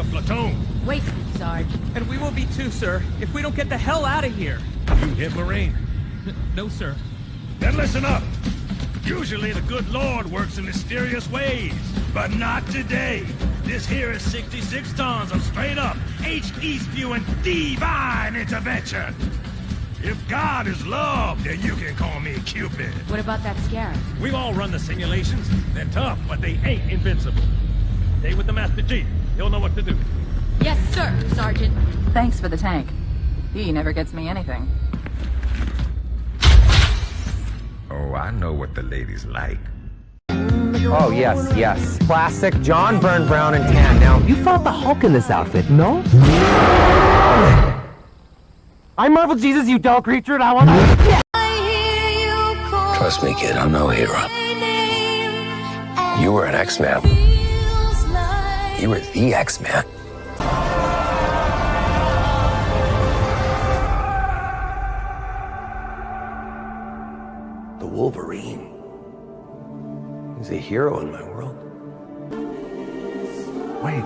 your platoon. Wasted, Sarge. And we will be too, sir, if we don't get the hell out of here. You hit Marine? No, sir. Then listen up. Usually the good Lord works in mysterious ways, but not today. This here is 66 tons of straight up, HE spewing divine intervention. If God is love, then you can call me Cupid. What about that scarab? We've all run the simulations. They're tough, but they ain't invincible. Stay with the Master Chief. He'll know what to do. Yes, sir, Sergeant. Thanks for the tank. He never gets me anything. Oh, I know what the ladies like. Oh, yes, yes. Classic John Byrne Brown and tan. Now, you fought the Hulk in this outfit, no? I'm Marvel Jesus, you dull creature, and I want to... Trust me, kid, I'm no hero. You were an X-Man. You were the X-Man. The Wolverine. He's a hero in my world. Wait,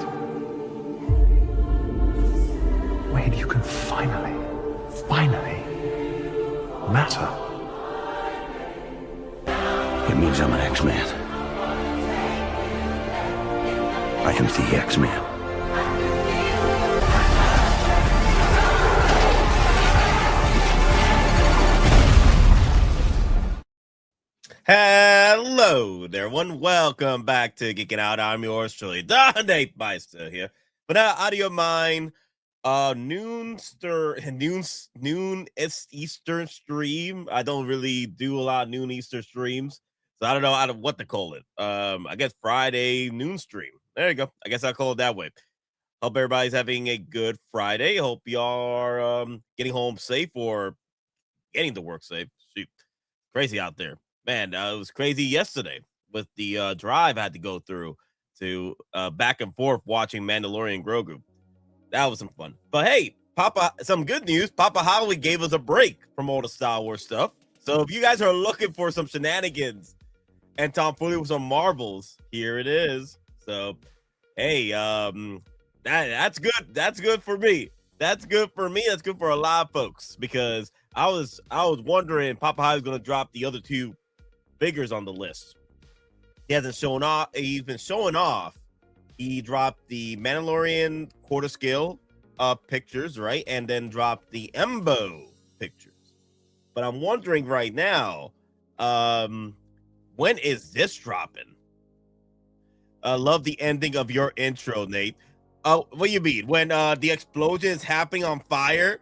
you can finally matter. It means I'm an X-Man. I am the X-Man. Hello there, everyone. Welcome back to Geeking Out. I'm yours truly, the Nate Myster here. But now, out of your mind, noon Eastern stream. I don't really do a lot of noon Eastern streams, so I don't know what to call it. I guess Friday noon stream. There you go. I guess I'll call it that way. Hope everybody's having a good Friday. Hope y'all are getting home safe or getting to work safe. Shoot, crazy out there. Man, it was crazy yesterday with the drive I had to go through to back and forth watching Mandalorian Grogu. That was some fun. But hey, some good news. Papa Howie gave us a break from all the Star Wars stuff. So if you guys are looking for some shenanigans and tomfoolery with some marbles, here it is. So hey, that's good. That's good for me. That's good for me. That's good for a lot of folks because I was wondering Papa Howie's gonna drop the other two figures on the list. He hasn't shown off. He's been showing off. He dropped the Mandalorian quarter scale pictures, right? And then dropped the Embo pictures. But I'm wondering right now, when is this dropping? I love the ending of your intro, Nate. Oh, what do you mean? When the explosion is happening on fire?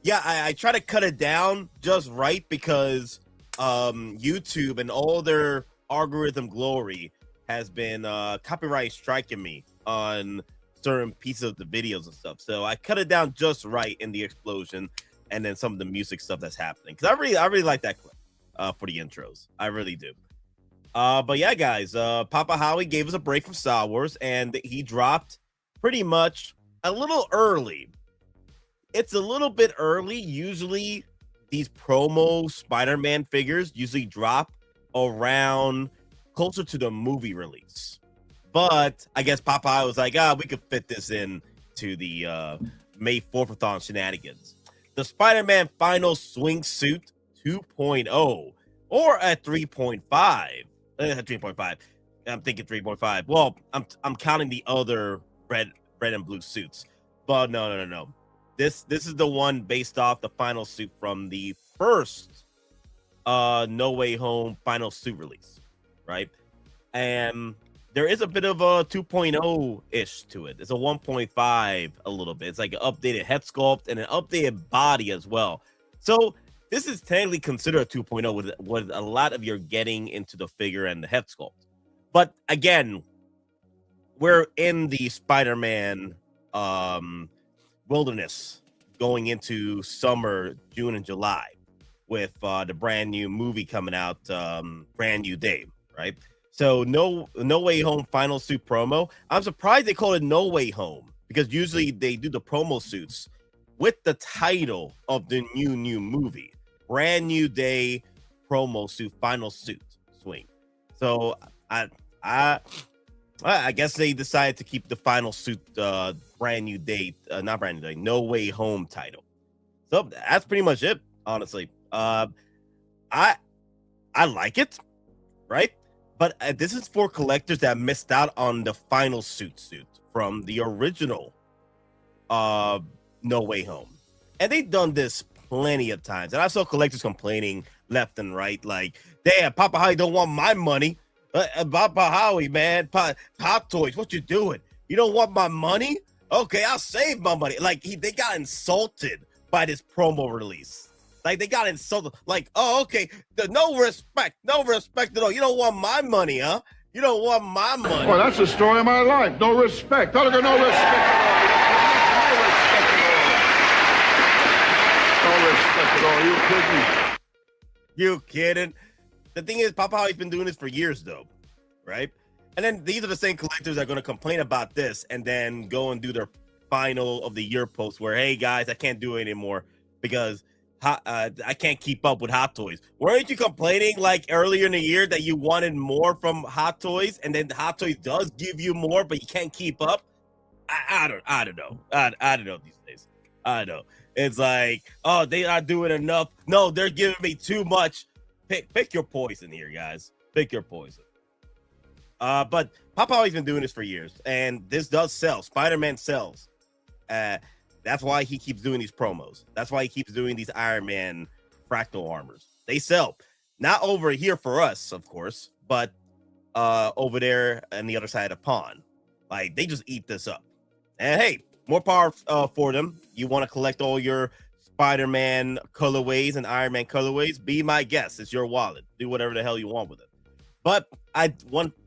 Yeah, I try to cut it down just right because YouTube and all their algorithm glory has been copyright striking me on certain pieces of the videos and stuff. So I cut it down just right in the explosion and then some of the music stuff that's happening. Because I really like that clip for the intros. I really do. But yeah, guys, Papa Howie gave us a break from Star Wars and he dropped pretty much a little early. It's a little bit early. Usually these promo Spider-Man figures usually drop around closer to the movie release. But I guess Papa was like, we could fit this in to the May4thathon shenanigans. The Spider-Man Final Swing Suit 2.0 or at 3.5. 3.5. I'm thinking 3.5. Well, I'm counting the other red and blue suits. But no. This is the one based off the final suit from the first No Way Home final suit release, right? And there is a bit of a 2.0-ish to it. It's a 1.5 a little bit. It's like an updated head sculpt and an updated body as well. So this is technically considered a 2.0 with a lot of your getting into the figure and the head sculpt. But again, we're in the Spider-Man wilderness going into summer, June and July with the brand new movie coming out, Brand New Day, right? So no Way Home final suit promo. I'm surprised they call it No Way Home because usually they do the promo suits with the title of the new movie, Brand New Day promo suit, final suit swing. So I I guess they decided to keep the final suit brand new date, not brand new date, No Way Home title. So that's pretty much it, honestly. I like it, right? But this is for collectors that missed out on the final suit from the original No Way Home. And they've done this plenty of times. And I saw collectors complaining left and right, like, damn, Papa Howie don't want my money. Papa Howie, man, Hot Toys, what you doing? You don't want my money? Okay, I'll save my money. Like, they got insulted by this promo release. Like, they got insulted. Like, oh, okay, no respect at all. You don't want my money, huh? You don't want my money. Well, that's the story of my life. No respect. No respect at all. You kidding? You kidding? The thing is, Papa Howie's been doing this for years, though, right? And then these are the same collectors that are going to complain about this and then go and do their final of the year post where, hey, guys, I can't do it anymore because I can't keep up with Hot Toys. Weren't you complaining like earlier in the year that you wanted more from Hot Toys and then Hot Toys does give you more, but you can't keep up? I don't know. I don't know these days. I know. It's like, oh, they are doing enough. No, they're giving me too much. Pick your poison here, guys. Pick your poison. But Papa Howie's been doing this for years, and this does sell. Spider-Man sells. That's why he keeps doing these promos. That's why he keeps doing these Iron Man fractal armors. They sell. Not over here for us, of course, but over there on the other side of the pond. Like, they just eat this up. And hey, more power for them. You want to collect all your Spider-Man colorways and Iron Man colorways? Be my guest. It's your wallet. Do whatever the hell you want with it. But the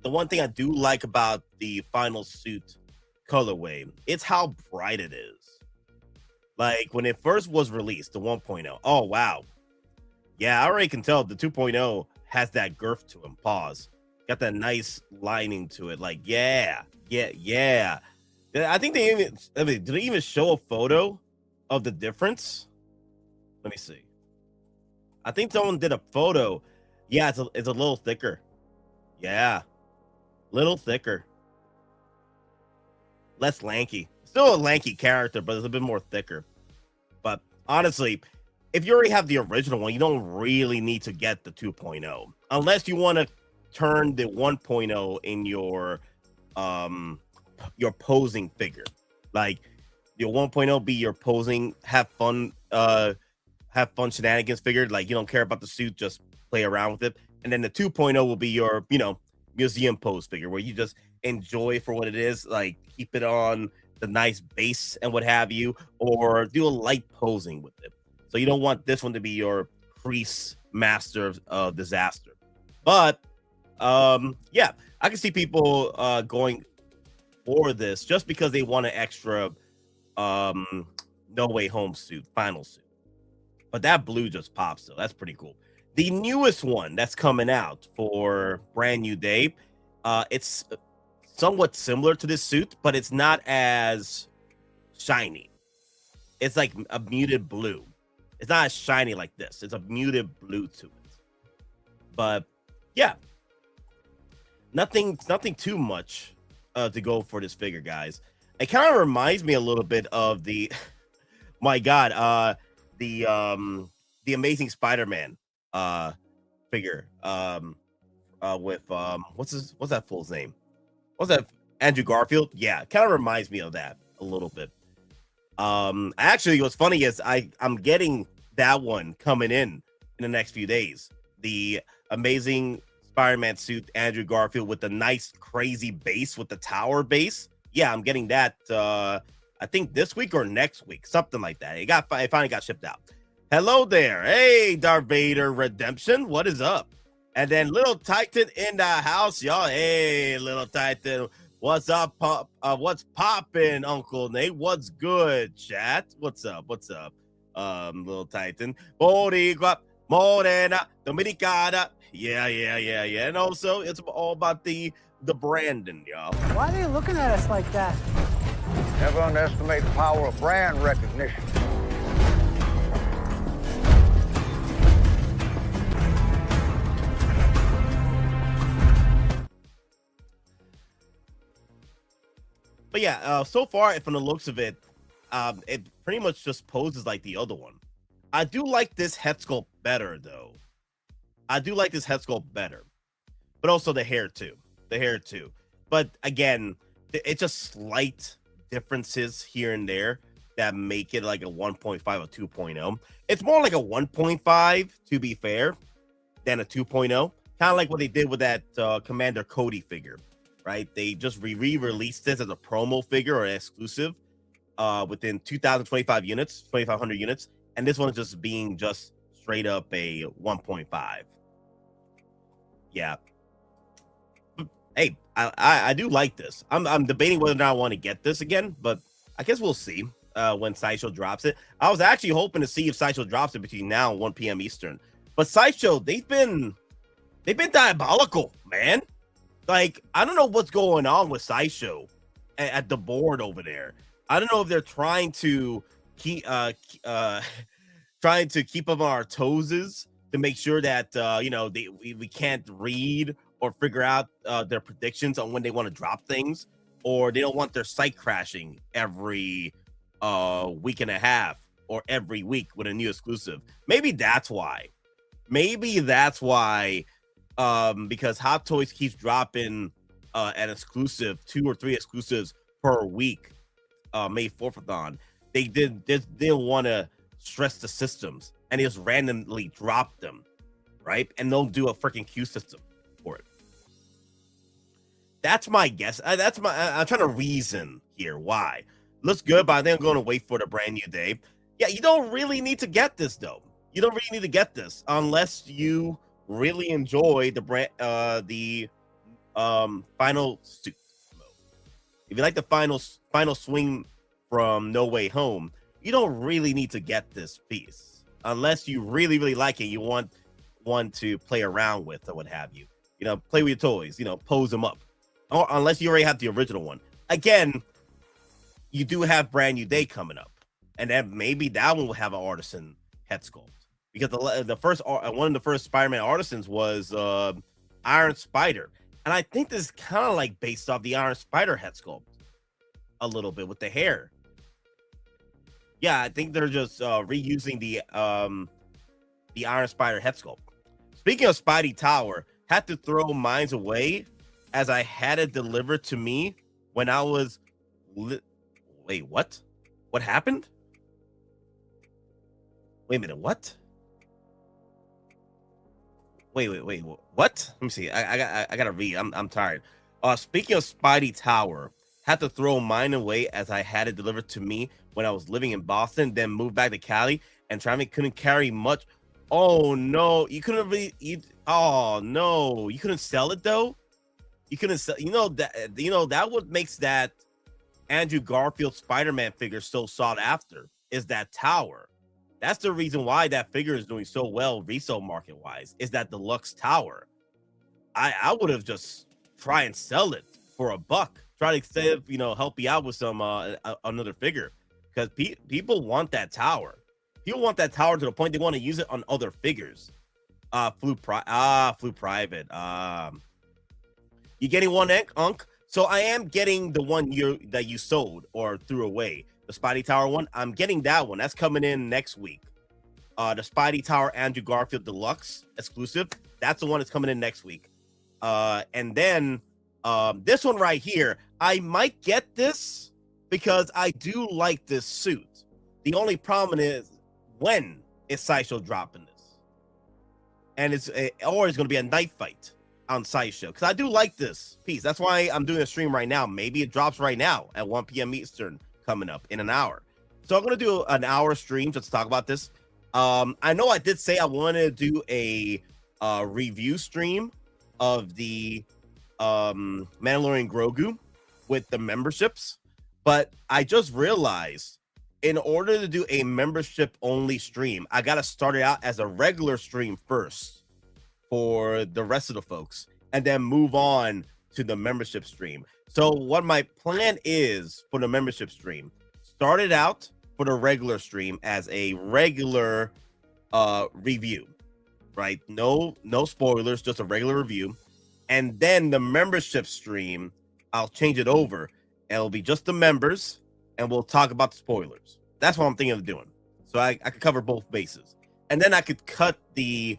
one thing I do like about the final suit colorway, it's how bright it is. Like when it first was released, the 1.0. Oh wow, yeah, I already can tell the 2.0 has that girth to him. Pause. Got that nice lining to it. Like yeah. I think did they even show a photo of the difference? Let me see. I think someone did a photo. Yeah, it's a little thicker. Yeah, little thicker. Less lanky. Still a lanky character, but it's a bit more thicker. But honestly, if you already have the original one, you don't really need to get the 2.0. Unless you want to turn the 1.0 in your posing figure. Like your 1.0 be your posing, have fun shenanigans figure. Like you don't care about the suit, just play around with it. And then the 2.0 will be your, museum pose figure where you just enjoy for what it is. Like keep it on the nice base and what have you, or do a light posing with it. So you don't want this one to be your crease master of disaster. But yeah, I can see people going for this just because they want an extra No Way Home suit, final suit. But that blue just pops, so that's pretty cool. The newest one that's coming out for brand new day, it's somewhat similar to this suit, but it's not as shiny. It's like a muted blue. It's not as shiny like this. It's a muted blue to it. But yeah, nothing too much to go for this figure, guys. It kind of reminds me a little bit of the, my God, the Amazing Spider-Man figure with what's that fool's name? What's that? Andrew Garfield? Yeah, kind of reminds me of that a little bit. Actually, what's funny is I'm getting that one coming in the next few days. The Amazing Spider-Man suit, Andrew Garfield with the nice crazy base with the tower base. Yeah, I'm getting that. I think this week or next week, something like that. It finally got shipped out. Hello there. Hey, Darth Vader Redemption. What is up? And then Little Titan in the house, y'all. Hey, Little Titan. What's up? What's poppin', Uncle Nate? What's good, chat? What's up? Little Titan. Boricua, Morena, Dominicana. Yeah. And also, it's all about the branding, y'all. Why are they looking at us like that? Never underestimate the power of brand recognition. But yeah, so far from the looks of it, it pretty much just poses like the other one. I do like this head sculpt better, though. I do like this head sculpt better, but also the hair too. The hair too. But again, it's just slight differences here and there that make it like a 1.5 or 2.0. It's more like a 1.5, to be fair, than a 2.0. Kind of like what they did with that Commander Cody figure, right? They just re-released this as a promo figure or exclusive within 2,025 units, 2,500 units. And this one is just being just straight up a 1.5. Yeah. But, hey, I do like this. I'm debating whether or not I want to get this again, but I guess we'll see when Sideshow drops it. I was actually hoping to see if Sideshow drops it between now and 1 p.m. Eastern. But Sideshow, they've been diabolical, man. Like, I don't know what's going on with Sideshow at the board over there. I don't know if they're trying to keep keep up on our toes to make sure that we can't read or figure out their predictions on when they want to drop things, or they don't want their site crashing every week and a half or every week with a new exclusive. Maybe that's why. Because Hot Toys keeps dropping an exclusive, 2 or 3 exclusives per week. May4thathon. They didn't want to stress the systems, and they just randomly drop them, right? And they'll do a freaking queue system for it. That's my guess. I'm trying to reason here why. Looks good, but I think I'm going to wait for the brand new day. Yeah, you don't really need to get this though. You don't really need to get this unless you really enjoy the final suit mode. If you like the final swing from No Way Home, you don't really need to get this piece unless you really, really like it. You want one to play around with or what have you. Play with your toys, pose them up. Or unless you already have the original one. Again, you do have Brand New Day coming up, and then maybe that one will have an Artisan head sculpt, because the first one of the first Spider-Man Artisans was Iron Spider, and I think this is kind of like based off the Iron Spider head sculpt a little bit with the hair. Yeah, I think they're just reusing the Iron Spider head sculpt. Speaking of Spidey Tower, had to throw mine away as I had it delivered to me when I was wait, what? What happened? Wait a minute, what? Wait, what? Let me see. I gotta read. I'm tired. Speaking of Spidey Tower, had to throw mine away as I had it delivered to me when I was living in Boston, then moved back to Cali, and traffic couldn't carry much. Oh no, you couldn't really oh no, you couldn't sell it though. You couldn't sell, that what makes that Andrew Garfield Spider-Man figure so sought after is that tower. That's the reason why that figure is doing so well resale market wise, is that deluxe tower. I would have just try and sell it for $1. Try to save, help you out with some another figure, because people want that tower. People want that tower to the point they want to use it on other figures. Flew private. You getting one Unk? So I am getting the one that you sold or threw away, the Spidey Tower one. I'm getting that one. That's coming in next week. The Spidey Tower Andrew Garfield Deluxe exclusive. That's the one that's coming in next week. And then this one right here, I might get this because I do like this suit. The only problem is, when is Sideshow dropping this? And it's going to be a night fight on Sideshow, because I do like this piece. That's why I'm doing a stream right now. Maybe it drops right now at 1 p.m. Eastern coming up in an hour. So I'm going to do an hour stream just to talk about this. I know I did say I wanted to do a review stream of the Mandalorian Grogu with the memberships, but I just realized in order to do a membership only stream, I got to start it out as a regular stream first for the rest of the folks, and then move on to the membership stream. So what my plan is for the membership stream, start it out for the regular stream as a regular review, right? No spoilers, just a regular review. And then the membership stream, I'll change it over and it'll be just the members, and we'll talk about the spoilers. That's what I'm thinking of doing. So I could cover both bases, and then I could cut the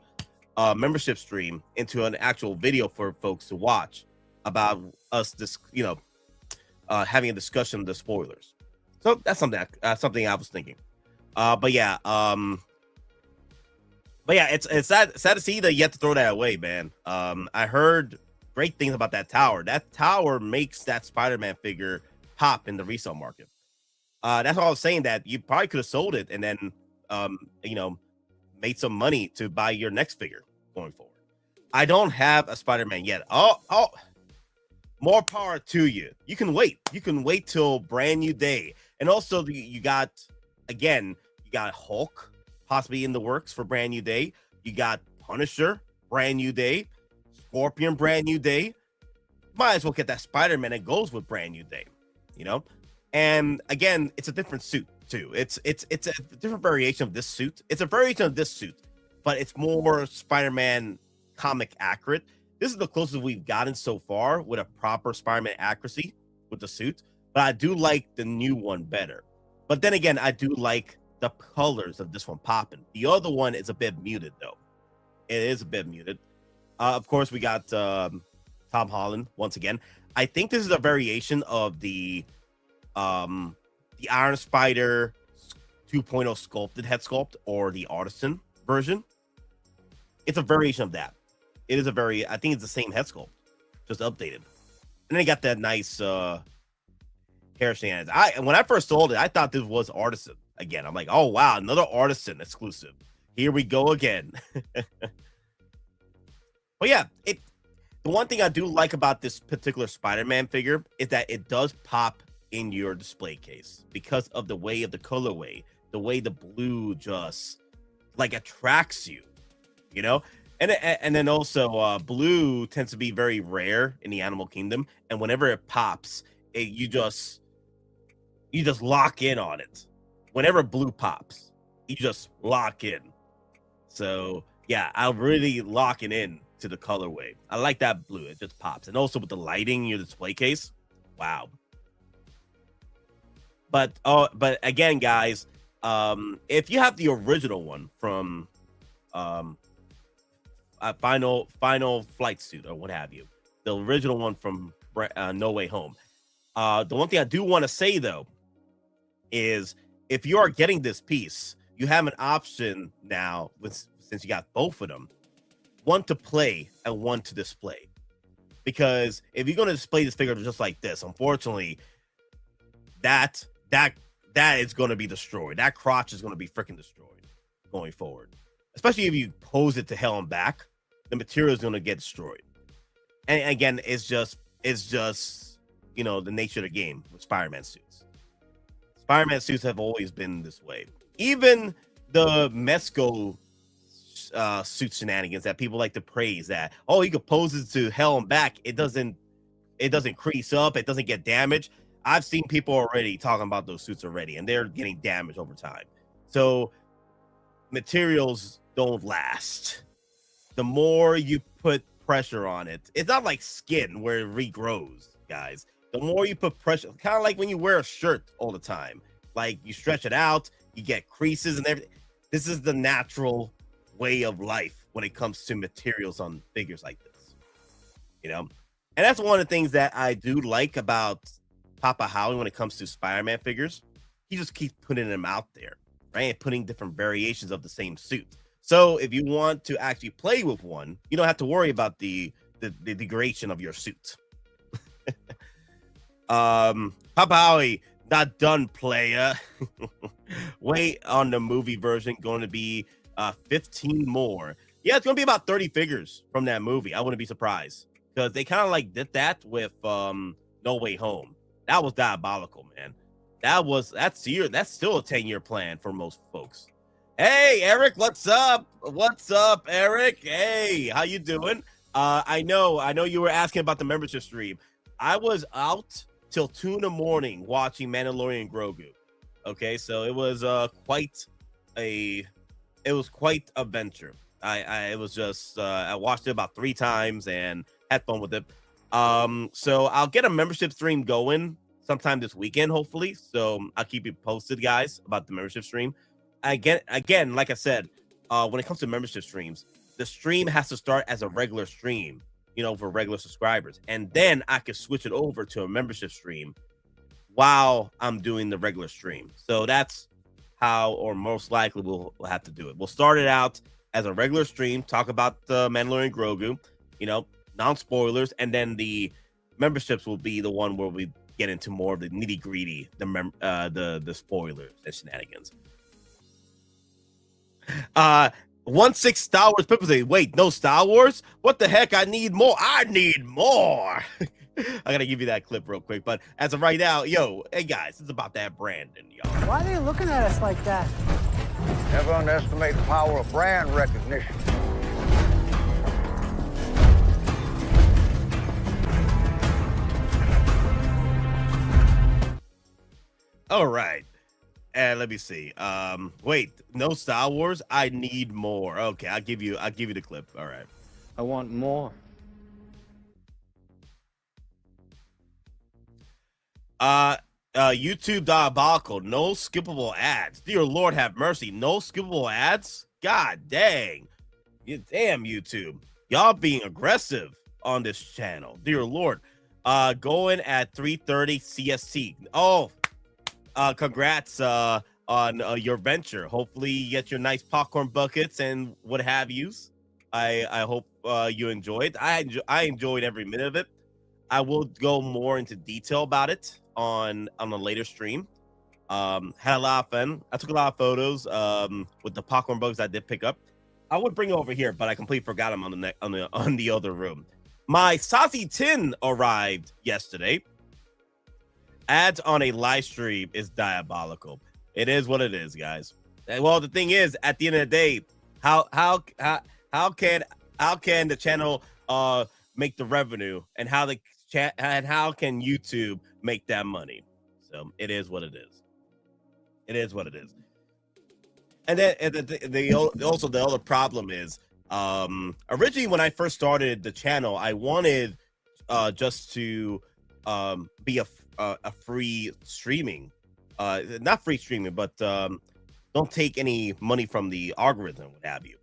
membership stream into an actual video for folks to watch about us, having a discussion of the spoilers. So that's something I was thinking. But yeah, it's sad to see that you have to throw that away, man. I heard great things about that tower. That tower makes that Spider-Man figure pop in the resale market. That's why I was saying that you probably could have sold it and then, made some money to buy your next figure going forward. I don't have a Spider-Man yet. Oh, more power to you. You can wait. You can wait till brand new day. And also you got Hulk possibly in the works for brand new day. You got Punisher, brand new day. Scorpion, brand new day. Might as well get that Spider-Man that goes with brand new day, And again, it's a different suit too. It's a different variation of this suit. It's a variation of this suit, but it's more Spider-Man comic accurate. This is the closest we've gotten so far with a proper Spider-Man accuracy with the suit. But I do like the new one better. But then again, I do like the colors of this one popping. The other one is a bit muted though. It is a bit muted. Of course, we got Tom Holland once again. I think this is a variation of the Iron Spider 2.0 sculpted head sculpt or the Artisan version. It's a variation of that. It is I think it's the same head sculpt, just updated. And then you got that nice hair shenanigans. When I first sold it, I thought this was Artisan again. I'm like, oh wow, another Artisan exclusive. Here we go again. But yeah, the one thing I do like about this particular Spider-Man figure is that it does pop in your display case because of the way of the colorway, the way the blue just like attracts you, And then also blue tends to be very rare in the animal kingdom, and whenever it pops, you just lock in on it. Whenever blue pops, you just lock in. So yeah, I'm really locking in to the colorway. I like that blue. It just pops. And also with the lighting in your display case. Wow. But again, guys, if you have the original one from final flight suit or what have you, the original one from No Way Home, the one thing I do want to say though is if you are getting this piece, you have an option now since you got both of them, one to play and one to display. Because if you're going to display this figure just like this, unfortunately, that is going to be destroyed. That crotch is going to be freaking destroyed going forward. Especially if you pose it to hell and back, the material is going to get destroyed. And again, it's just the nature of the game with Spider-Man suits. Spider-Man suits have always been this way. Even the Mesco suit shenanigans that people like to praise, that he could pose it to hell and back, it doesn't crease up, it doesn't get damaged. I've seen people already talking about those suits already, and they're getting damaged over time. So materials don't last. The more you put pressure on it, it's not like skin where it regrows, guys. The more you put pressure, kind of like when you wear a shirt all the time, like you stretch it out, you get creases and everything. This is the natural way of life when it comes to materials on figures like this, and that's one of the things that I do like about Papa Howie when it comes to Spider-Man figures. He just keeps putting them out there, right, and putting different variations of the same suit. So if you want to actually play with one, you don't have to worry about the degradation of your suit. Papa Howie, not done, playa. Wait on the movie version, going to be 15 more. Yeah, it's gonna be about 30 figures from that movie. I wouldn't be surprised, because they kind of like did that with No Way Home. That was diabolical, man. That's still a 10-year plan for most folks. Hey, Eric, what's up? What's up, Eric? Hey, how you doing? I know you were asking about the membership stream. I was out till 2 a.m. watching Mandalorian Grogu. Okay, so it was quite a venture. I watched it about 3 times and had fun with it. So I'll get a membership stream going sometime this weekend, hopefully. So I'll keep you posted, guys, about the membership stream. Again, like I said, when it comes to membership streams, the stream has to start as a regular stream, for regular subscribers, and then I can switch it over to a membership stream while I'm doing the regular stream. So that's how, or most likely, we'll have to do it. We'll start it out as a regular stream, talk about the Mandalorian Grogu, non-spoilers, and then the memberships will be the one where we get into more of the nitty-gritty, the spoilers and shenanigans. 1-6 Star Wars people say, wait, no Star Wars? What the heck? I need more. I gotta give you that clip real quick, but as of right now, hey guys, it's about that Brandon, y'all. Why are they looking at us like that? Never underestimate the power of brand recognition. All right. And let me see. Wait, no Star Wars? I need more. Okay, I'll give you the clip. All right. I want more. YouTube diabolical. No skippable ads. Dear Lord have mercy. No skippable ads? God dang. Damn, YouTube. Y'all being aggressive on this channel. Dear Lord. Going at 3:30 CST. Oh, congrats on your venture. Hopefully you get your nice popcorn buckets and what have yous. I hope you enjoyed. I enjoyed every minute of it. I will go more into detail about it on a later stream. Had a lot of fun. I took a lot of photos with the popcorn bugs I did pick up. I would bring it over here, but I completely forgot them on the other room. My saucy tin arrived yesterday. Ads on a live stream is diabolical. It is what it is, guys. Well, the thing is, at the end of the day, how can the channel make the revenue, and how can YouTube make that money? So it is what it is. It is what it is. And then also the other problem is, originally when I first started the channel, I wanted just to be a free streaming, not free streaming, but don't take any money from the algorithm, what have you.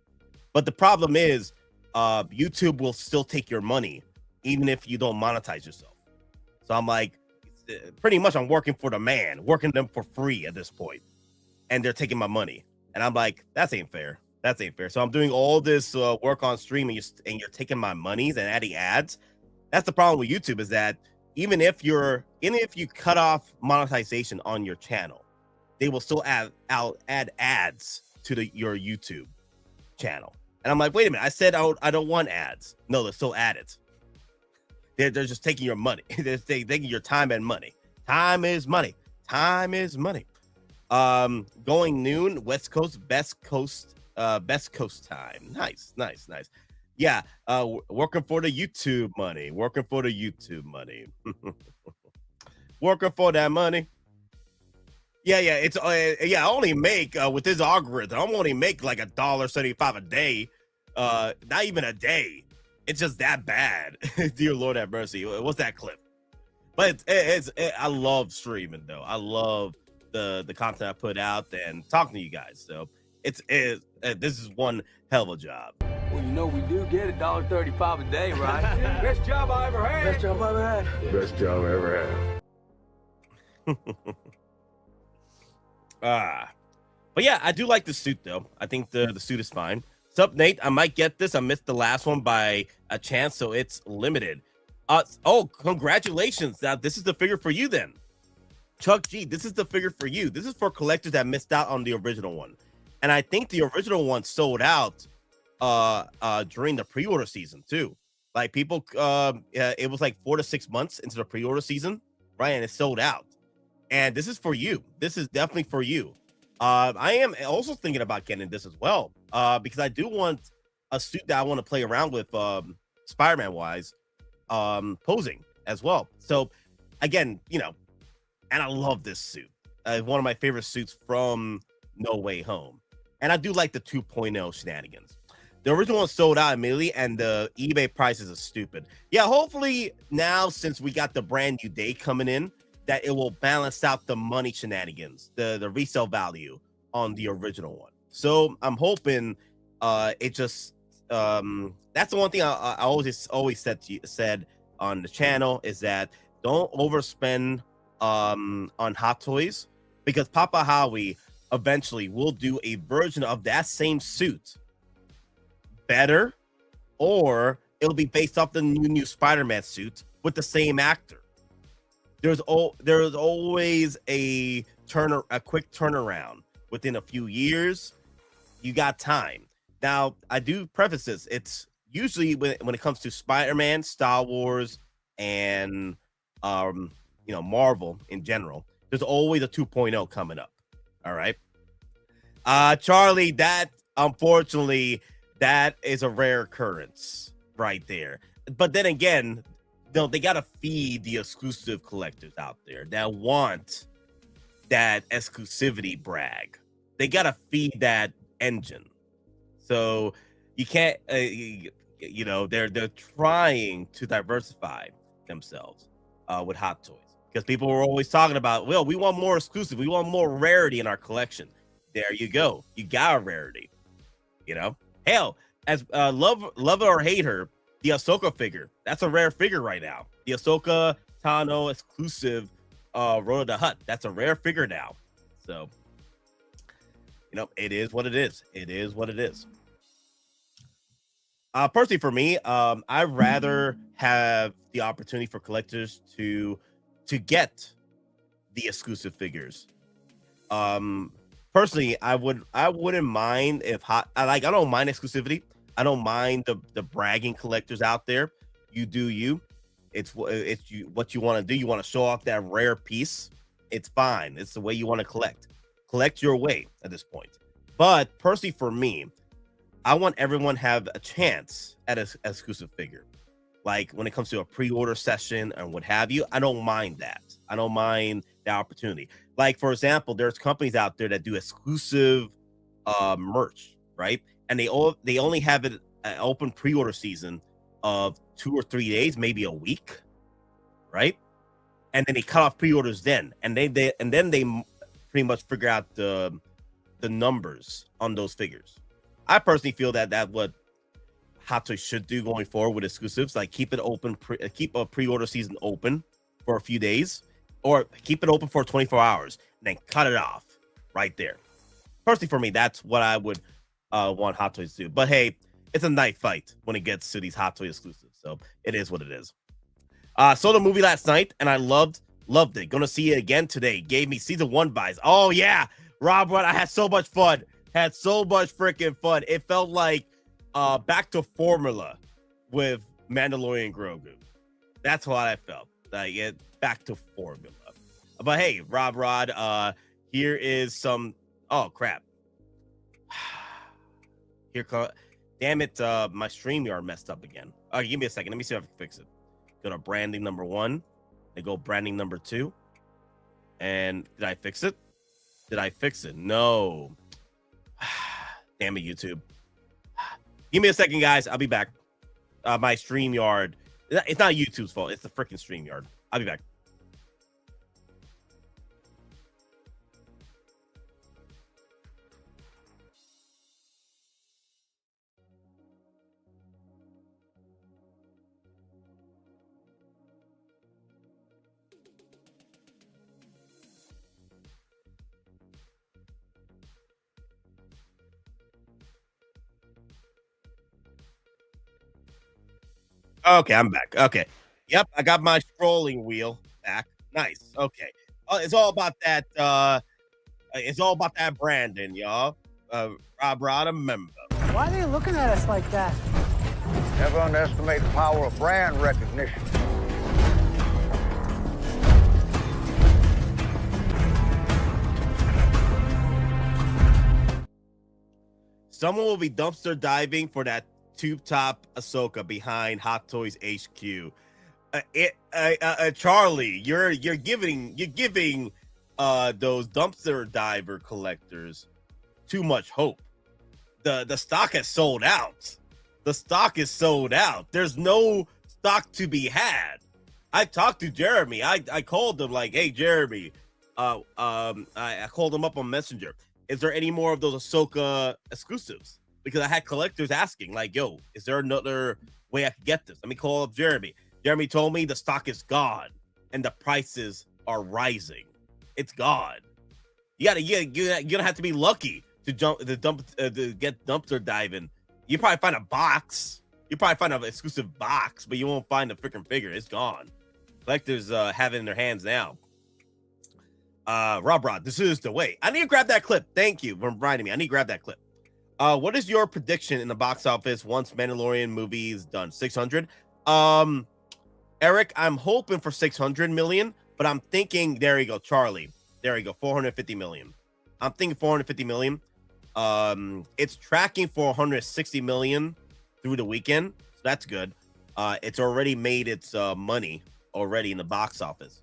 But the problem is, YouTube will still take your money even if you don't monetize yourself. So I'm like, pretty much I'm working for the man, working them for free at this point, and they're taking my money. And I'm like, that ain't fair. That's ain't fair. So I'm doing all this work on streaming, and you're taking my monies and adding ads. That's the problem with YouTube, is that even if you cut off monetization on your channel, they will still add ads to your YouTube channel. And I'm like, wait a minute, I said I don't want ads. No, they're still added. They're just taking your money. They're taking your time and money. Time is money. Time is money. Going noon, West Coast, best coast time. Nice. Yeah, working for the YouTube money. Working for the YouTube money. Working for that money. Yeah, it's I only make with this algorithm, I'm only make like $1.75 a day. Not even a day. It's just that bad. Dear Lord have mercy. What's that clip? But I love streaming though. I love the content I put out and talking to you guys. So this is one hell of a job. Well, we do get $1.35 a day, right? Best job I ever had. Best job I ever had. Best job I ever had. But yeah, I do like the suit though. I think the suit is fine. Sup, Nate? I might get this. I missed the last one by a chance, so it's limited. Oh, congratulations! Now this is the figure for you then, Chuck G. This is the figure for you. This is for collectors that missed out on the original one, and I think the original one sold out during the pre-order season too. Like people, it was like 4 to 6 months into the pre-order season, right? And it sold out. And this is for you. This is definitely for you. I am also thinking about getting this as well, because I do want a suit that I want to play around with, Spider-Man wise, posing as well. So again, and I love this suit. One of my favorite suits from No Way Home. And I do like the 2.0 shenanigans. The original one sold out immediately, and the eBay prices are stupid. Yeah, hopefully now, since we got the brand new day coming in, that it will balance out the money shenanigans, the resale value on the original one. So I'm hoping it just that's the one thing I always said on the channel is that don't overspend on Hot Toys, because Papa Howie eventually will do a version of that same suit better, or it'll be based off the new Spider-Man suit with the same actor. There's always a quick turnaround within a few years. You got time. Now, I do preface this. It's usually when it comes to Spider-Man, Star Wars, and Marvel in general, there's always a 2.0 coming up. All right. Charlie, that unfortunately, that is a rare occurrence right there. But then again, they gotta feed the exclusive collectors out there that want that exclusivity brag. They gotta feed that engine. So you can't, they're trying to diversify themselves with Hot Toys, because people were always talking about, well, we want more exclusive, we want more rarity in our collection. There you go, you got a rarity. Hell, as love it or hate her, the Ahsoka figure, that's a rare figure right now. The Ahsoka Tano exclusive ROTTA the HUTT, that's a rare figure now. So it is what it is. It is what it is. Personally, for me, I'd rather have the opportunity for collectors to get the exclusive figures. Personally, I wouldn't mind if I don't mind exclusivity. I don't mind the bragging collectors out there. You do you. It's what you want to do. You want to show off that rare piece. It's fine. It's the way you want to collect. Collect your way at this point. But personally, for me, I want everyone to have a chance at an exclusive figure. Like when it comes to a pre-order session and what have you, I don't mind that. I don't mind the opportunity. Like, for example, there's companies out there that do exclusive merch, right? And they only have it an open pre-order season of 2 or 3 days, maybe a week, right? And then they cut off pre-orders then, and then they pretty much figure out the numbers on those figures. I personally feel that what Hot Toys should do going forward with exclusives, like keep it open, keep a pre-order season open for a few days, or keep it open for 24 hours and then cut it off right there. Personally, for me, that's what I would want Hot Toys to do. But hey, it's a knife fight when it gets to these Hot Toy exclusives, so it is what it is. Saw the movie last night and I loved it. Gonna see it again today. Gave me season 1 vibes. Oh yeah, Rob, I had so much fun. Had so much freaking fun. It felt like back to formula with Mandalorian Grogu. That's what I felt. Like it back to formula. But hey, Rob Rod, here is some. Oh crap. Here come. Damn it, my StreamYard messed up again. Give me a second. Let me see if I can fix it. Go to branding number 1. Then go branding number 2. And did I fix it? Did I fix it? No. Damn it, YouTube. Give me a second, guys. I'll be back. My StreamYard. It's not YouTube's fault. It's the freaking StreamYard. I'll be back. Okay, I'm back. Okay. Yep, I got my scrolling wheel back. Nice. Okay. It's all about that branding, y'all. Rob Rod, member. Why are they looking at us like that? Never underestimate the power of brand recognition. Someone will be dumpster diving for that tube top Ahsoka behind Hot Toys HQ. Charlie, you're giving those dumpster diver collectors too much hope. The stock has sold out. The stock is sold out. There's no stock to be had. I talked to Jeremy. I called him like, hey, Jeremy. I called him up on Messenger. Is there any more of those Ahsoka exclusives? Because I had collectors asking, like, yo, is there another way I could get this? Let me call up Jeremy. Jeremy told me the stock is gone and the prices are rising. It's gone. You're gonna have to be lucky to get dumpster diving. You probably find a box. You probably find an exclusive box, but you won't find the freaking figure. It's gone. Collectors have it in their hands now. Rob, this is the way. I need to grab that clip. Thank you for reminding me. I need to grab that clip. What is your prediction in the box office once Mandalorian movie is done? 600. Eric, I'm hoping for 600 million, but I'm thinking, there you go, Charlie. There you go, 450 million. I'm thinking 450 million. It's tracking for 160 million through the weekend, so that's good. It's already made its money already in the box office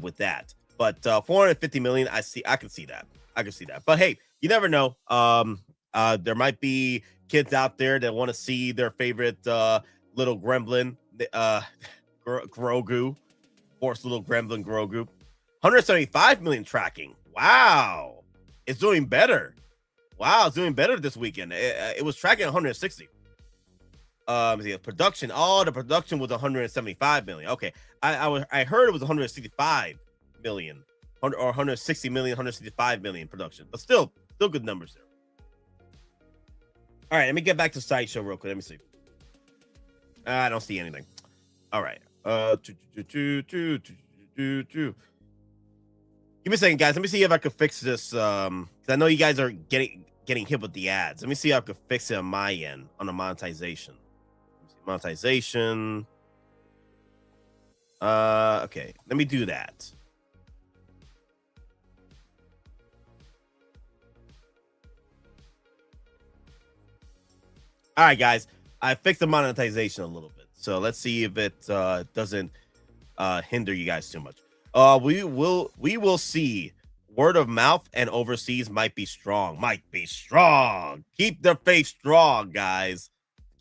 with that. But 450 million, I can see that. I can see that. But hey, you never know. There might be kids out there that want to see their favorite little gremlin, Grogu, Force little gremlin Grogu. 175 million tracking. Wow, it's doing better. Wow, it's doing better this weekend. It was tracking 160. The production. Oh, the production was 175 million. Okay, I heard it was 165 million, or 160 million, 165 million production, but still good numbers there. All right, let me get back to Sideshow real quick. Let me see. I don't see anything. All right. Give me a second, guys. Let me see if I can fix this. Because I know you guys are getting hit with the ads. Let me see if I can fix it on my end on the monetization. Monetization. Okay. Let me do that. All right, guys. I fixed the monetization a little bit. So let's see if it doesn't hinder you guys too much. We will see. Word of mouth and overseas might be strong. Keep the faith strong, guys.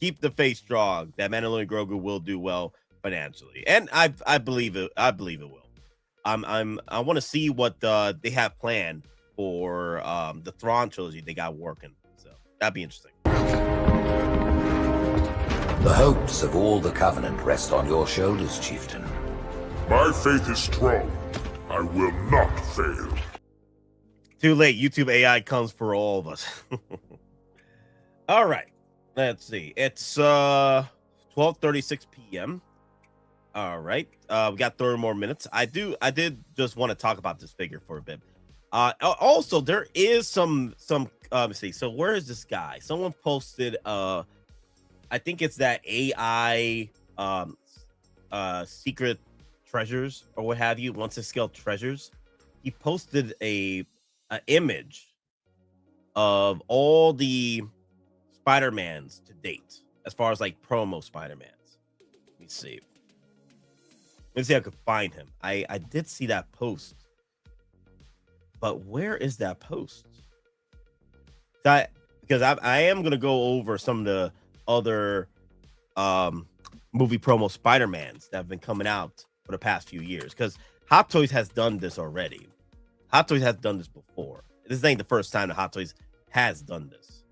Keep the faith strong. That Mandalorian Grogu will do well financially, and I believe it. I believe it will. I want to see what they have planned for the Thrawn trilogy they got working. So that'd be interesting. The hopes of all the Covenant rest on your shoulders, Chieftain. My faith is strong. I will not fail. Too late. YouTube AI comes for all of us. All right. Let's see. It's 12:36 p.m. All right. We got 30 more minutes. I did just want to talk about this figure for a bit. Also, there is some let's see. So where is this guy? Someone posted I think it's that AI secret treasures or what have you, once to scale treasures. He posted a image of all the Spider-Mans to date, as far as like promo Spider-Mans. Let me see. Let's see if I could find him. I did see that post, but where is that post? Because I am gonna go over some of the other movie promo Spider-Mans that have been coming out for the past few years, because Hot Toys has done this already. Hot Toys has done this before. This ain't the first time that Hot Toys has done this.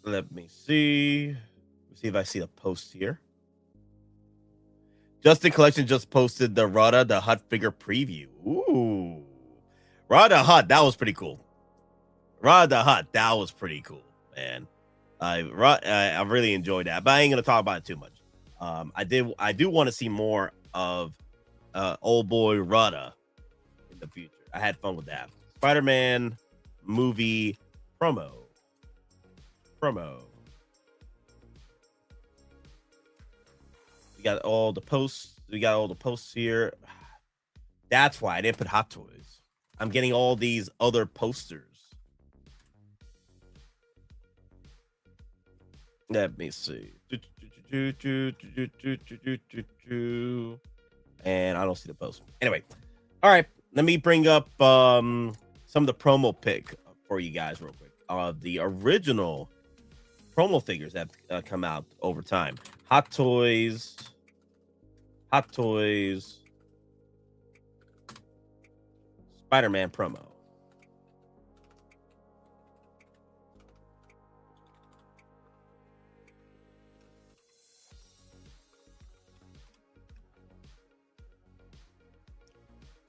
Let me see. Let's see if I see the post here. Justin Collection just posted the ROTTA, the HUTT figure preview. Ooh. ROTTA HUTT, that was pretty cool. ROTTA HUTT, that was pretty cool, man. I really enjoyed that, but I ain't gonna talk about it too much. I do want to see more of old boy ROTTA in the future. I had fun with that. Spider-Man movie promo. We got all the posts. We got all the posts here. That's why I didn't put Hot Toys. I'm getting all these other posters. Let me see. And I don't see the post. Anyway, all right. Let me bring up some of the promo pick for you guys real quick. The original promo figures that have come out over time. Hot Toys. Spider-Man promo.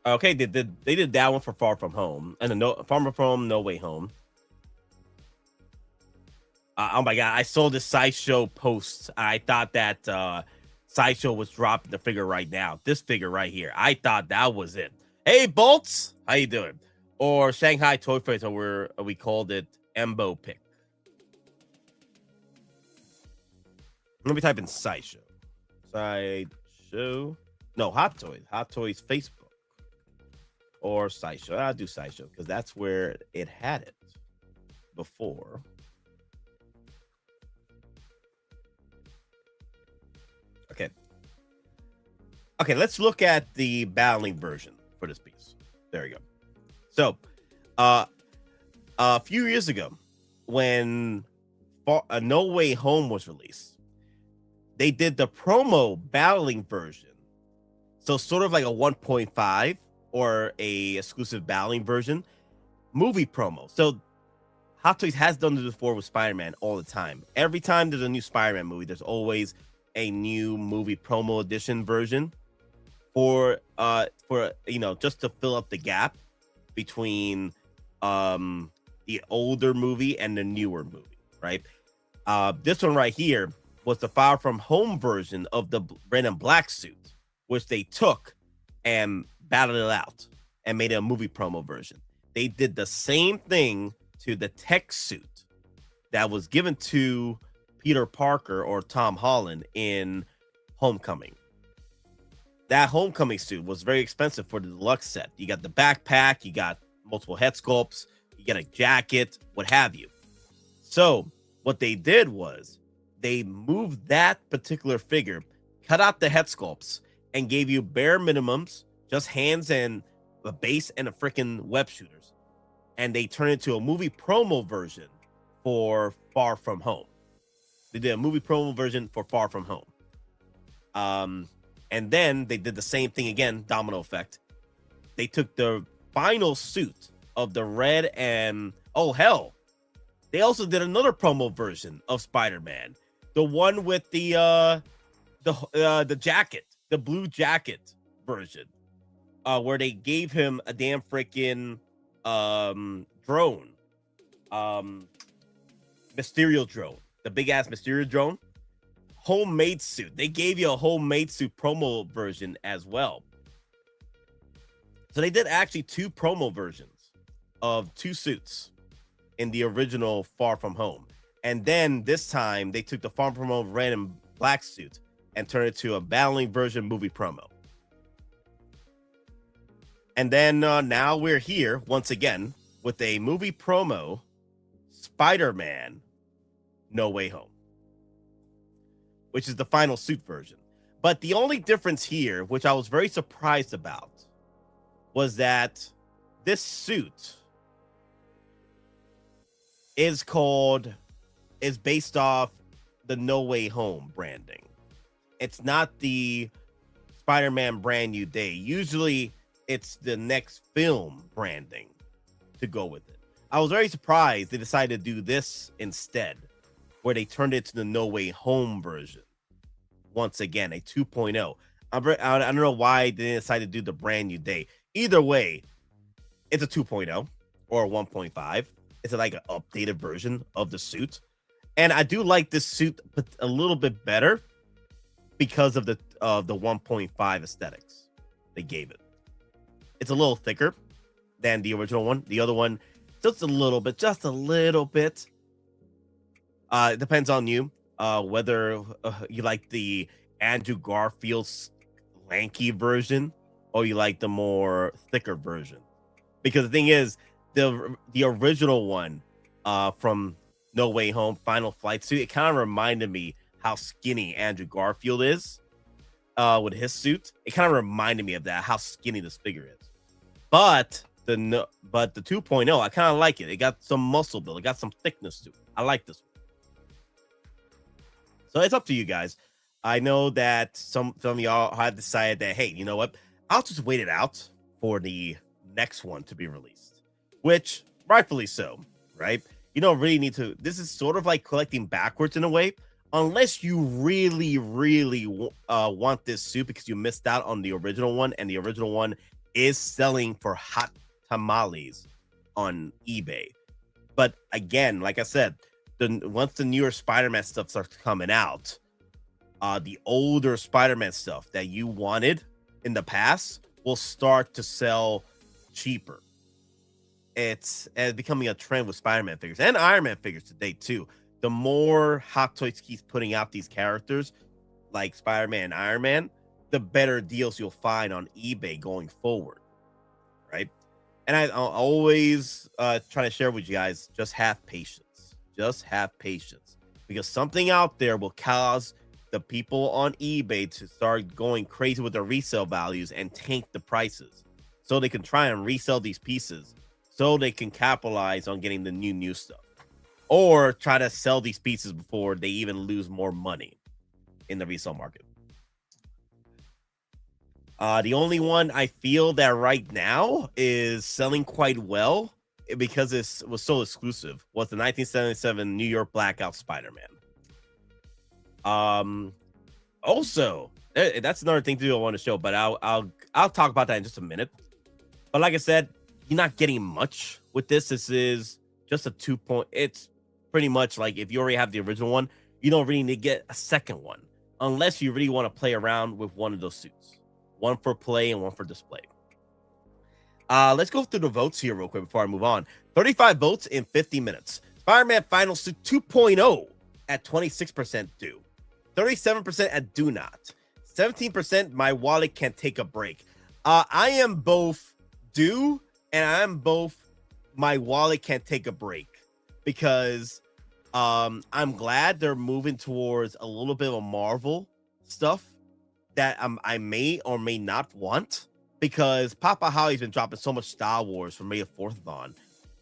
Okay, they did that one for Far From Home, and Far From Home, No Way Home. Oh my god, I saw this Sideshow post. I thought that Sideshow was dropping the figure right now. This figure right here, I thought that was it. Hey, Bolts, how you doing? Or Shanghai Toy Fair, so we called it Embo Pick. Let me type in Sideshow. Sideshow. No, Hot Toys. Hot Toys Facebook. Or Sideshow. I'll do Sideshow because that's where it had it before. Okay, let's look at the battling version for this piece. There we go. So, a few years ago, when No Way Home was released, they did the promo battling version. So, sort of like a 1.5 or a exclusive battling version movie promo. So, Hot Toys has done this before with Spider-Man all the time. Every time there's a new Spider-Man movie, there's always a new movie promo edition version. For just to fill up the gap between the older movie and the newer movie, right? This one right here was the Far From Home version of the red and black suit, which they took and battled it out and made a movie promo version. They did the same thing to the tech suit that was given to Peter Parker or Tom Holland in Homecoming. That Homecoming suit was very expensive for the deluxe set. You got the backpack, you got multiple head sculpts, you get a jacket, what have you. So what they did was they moved that particular figure, cut out the head sculpts, and gave you bare minimums, just hands and a base and a freaking web shooters. And they turned it into a movie promo version for Far From Home. They did a movie promo version for Far From Home. And then they did the same thing again, domino effect. They took the final suit of the red and oh hell, they also did another promo version of Spider-Man, the one with the jacket, the blue jacket version, where they gave him a damn freaking drone, Mysterio drone, the big ass Mysterio drone. Homemade suit. They gave you a homemade suit promo version as well. So they did actually two promo versions of two suits in the original Far From Home. And then this time they took the Far From Home red and black suit and turned it to a battling version movie promo. And then now we're here once again with a movie promo, Spider-Man No Way Home, which is the final suit version. But the only difference here, which I was very surprised about, was that this suit is based off the No Way Home branding. It's not the Spider-Man Brand New Day. Usually it's the next film branding to go with it. I was very surprised they decided to do this instead, where they turned it to the No Way Home version. Once again, a 2.0. I don't know why they decided to do the Brand New Day. Either way, it's a 2.0 or a 1.5. It's like an updated version of the suit. And I do like this suit a little bit better because of the 1.5 aesthetics they gave it. It's a little thicker than the original one. The other one, just a little bit. It depends on you. Whether you like the Andrew Garfield's lanky version or you like the more thicker version. Because the thing is, the original one from No Way Home, Final Flight suit, it kind of reminded me how skinny Andrew Garfield is with his suit. It kind of reminded me of that, how skinny this figure is. But the 2.0, I kind of like it. It got some muscle build. It got some thickness to it. I like this one. So it's up to you guys. I know that some of y'all have decided that, hey, you know what? I'll just wait it out for the next one to be released, which rightfully so, right? You don't really need to. This is sort of like collecting backwards in a way, unless you really, really want this suit because you missed out on the original one, and the original one is selling for hot tamales on eBay. But again, like I said, once the newer Spider-Man stuff starts coming out, the older Spider-Man stuff that you wanted in the past will start to sell cheaper. It's becoming a trend with Spider-Man figures and Iron Man figures today too. The more Hot Toys keeps putting out these characters like Spider-Man and Iron Man, the better deals you'll find on eBay going forward, right? And I always try to share with you guys, just have patience. Just have patience, because something out there will cause the people on eBay to start going crazy with their resale values and tank the prices so they can try and resell these pieces so they can capitalize on getting the new stuff, or try to sell these pieces before they even lose more money in the resale market. The only one I feel that right now is selling quite well because it was so exclusive was the 1977 New York Blackout Spider-Man. Also, that's another thing too I want to show, but I'll talk about that in just a minute. But like I said, you're not getting much with this. This is just a 2 It's pretty much like if you already have the original one, you don't really need to get a second one unless you really want to play around with one of those suits, one for play and one for display. Let's go through the votes here real quick before I move on. 35 votes in 50 minutes. Spider-Man Final Suit 2.0 at 26% due. 37% at do not. 17% my wallet can't take a break. I am both due and I am both my wallet can't take a break, because I'm glad they're moving towards a little bit of Marvel stuff that I may or may not want, because Papa Howie's been dropping so much Star Wars for May4thathon.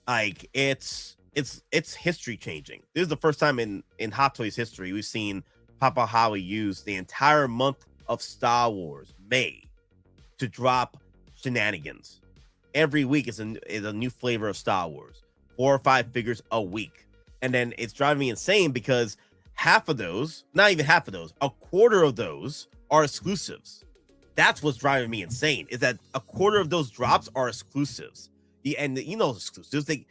Like it's history changing. This is the first time in Hot Toys history we've seen Papa Howie use the entire month of Star Wars May to drop Shenanigans. Every week is a new flavor of Star Wars, 4 or 5 figures a week. And then it's driving me insane because half of those, not even half of those, a quarter of those are exclusives. That's what's driving me insane, is that a quarter of those drops are exclusives. And you know, exclusives, they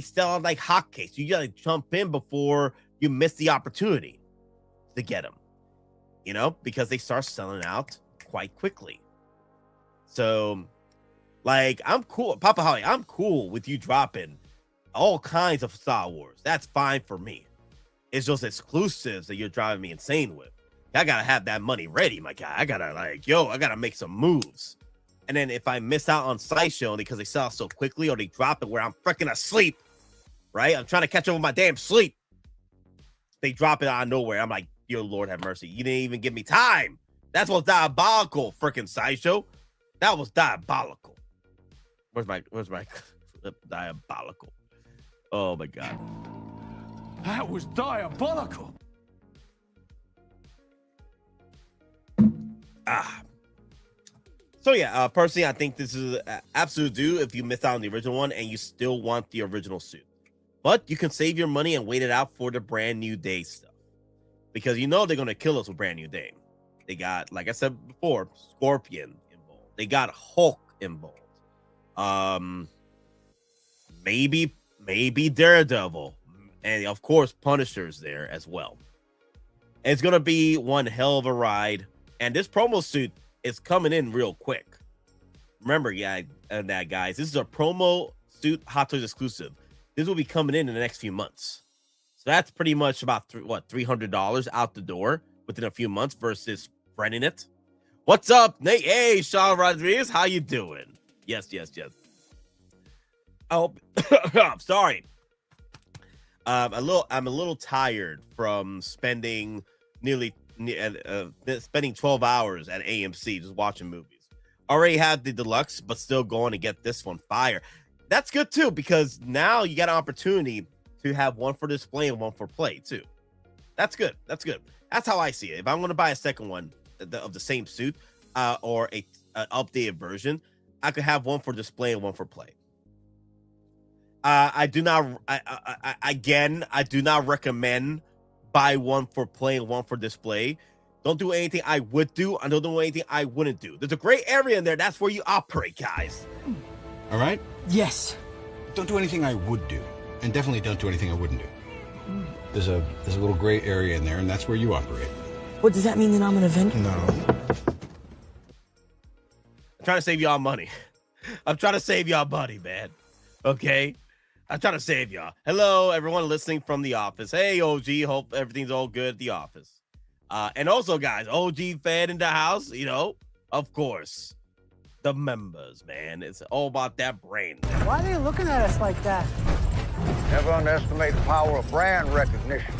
sell out like hotcakes. You gotta jump in before you miss the opportunity to get them, you know, because they start selling out quite quickly. So, like, I'm cool, Papa Howie, I'm cool with you dropping all kinds of Star Wars. That's fine for me. It's just exclusives that you're driving me insane with. I gotta have that money ready, my guy. I gotta I gotta make some moves. And then if I miss out on Sideshow because they sell so quickly, or they drop it where I'm freaking asleep, right? I'm trying to catch up with my damn sleep. They drop it out of nowhere. I'm like, dear Lord have mercy. You didn't even give me time. That's what's diabolical, freaking Sideshow. That was diabolical. Where's my clip? Diabolical. Oh my God. That was diabolical. So yeah, personally, I think this is an absolute due if you missed out on the original one and you still want the original suit. But you can save your money and wait it out for the brand new day stuff, because you know they're gonna kill us with brand new day. They got, like I said before, Scorpion involved. They got Hulk involved. Maybe Daredevil, and of course Punisher's there as well. And it's gonna be one hell of a ride. And this promo suit is coming in real quick. Remember, guys, this is a promo suit Hot Toys exclusive. This will be coming in the next few months. So that's pretty much about $300 out the door within a few months versus renting it. What's up, Nate? Hey, Sean Rodriguez, how you doing? Yes. Oh, I'm sorry. I'm a little tired from spending spending 12 hours at AMC just watching movies. Already have the deluxe, but still going to get this one fire. That's good too, because now you got an opportunity to have one for display and one for play too. That's good. That's good. That's how I see it. If I'm going to buy a second one of the same suit or an updated version, I could have one for display and one for play. I do not. I do not recommend buy one for play and one for display. Don't do anything I would do. I don't do anything I wouldn't do. There's a gray area in there. That's where you operate, guys. All right? Yes. Don't do anything I would do, and definitely don't do anything I wouldn't do. There's a little gray area in there, and that's where you operate. What does that mean? That I'm an event? No. I'm trying to save y'all money. I'm trying to save y'all money, man. Okay? I'm trying to save y'all. Hello, everyone listening from the office. Hey, OG. Hope everything's all good at the office. And also, guys, OG fan in the house, you know, of course, the members, man. It's all about that brain. Why are they looking at us like that? Never underestimate the power of brand recognition.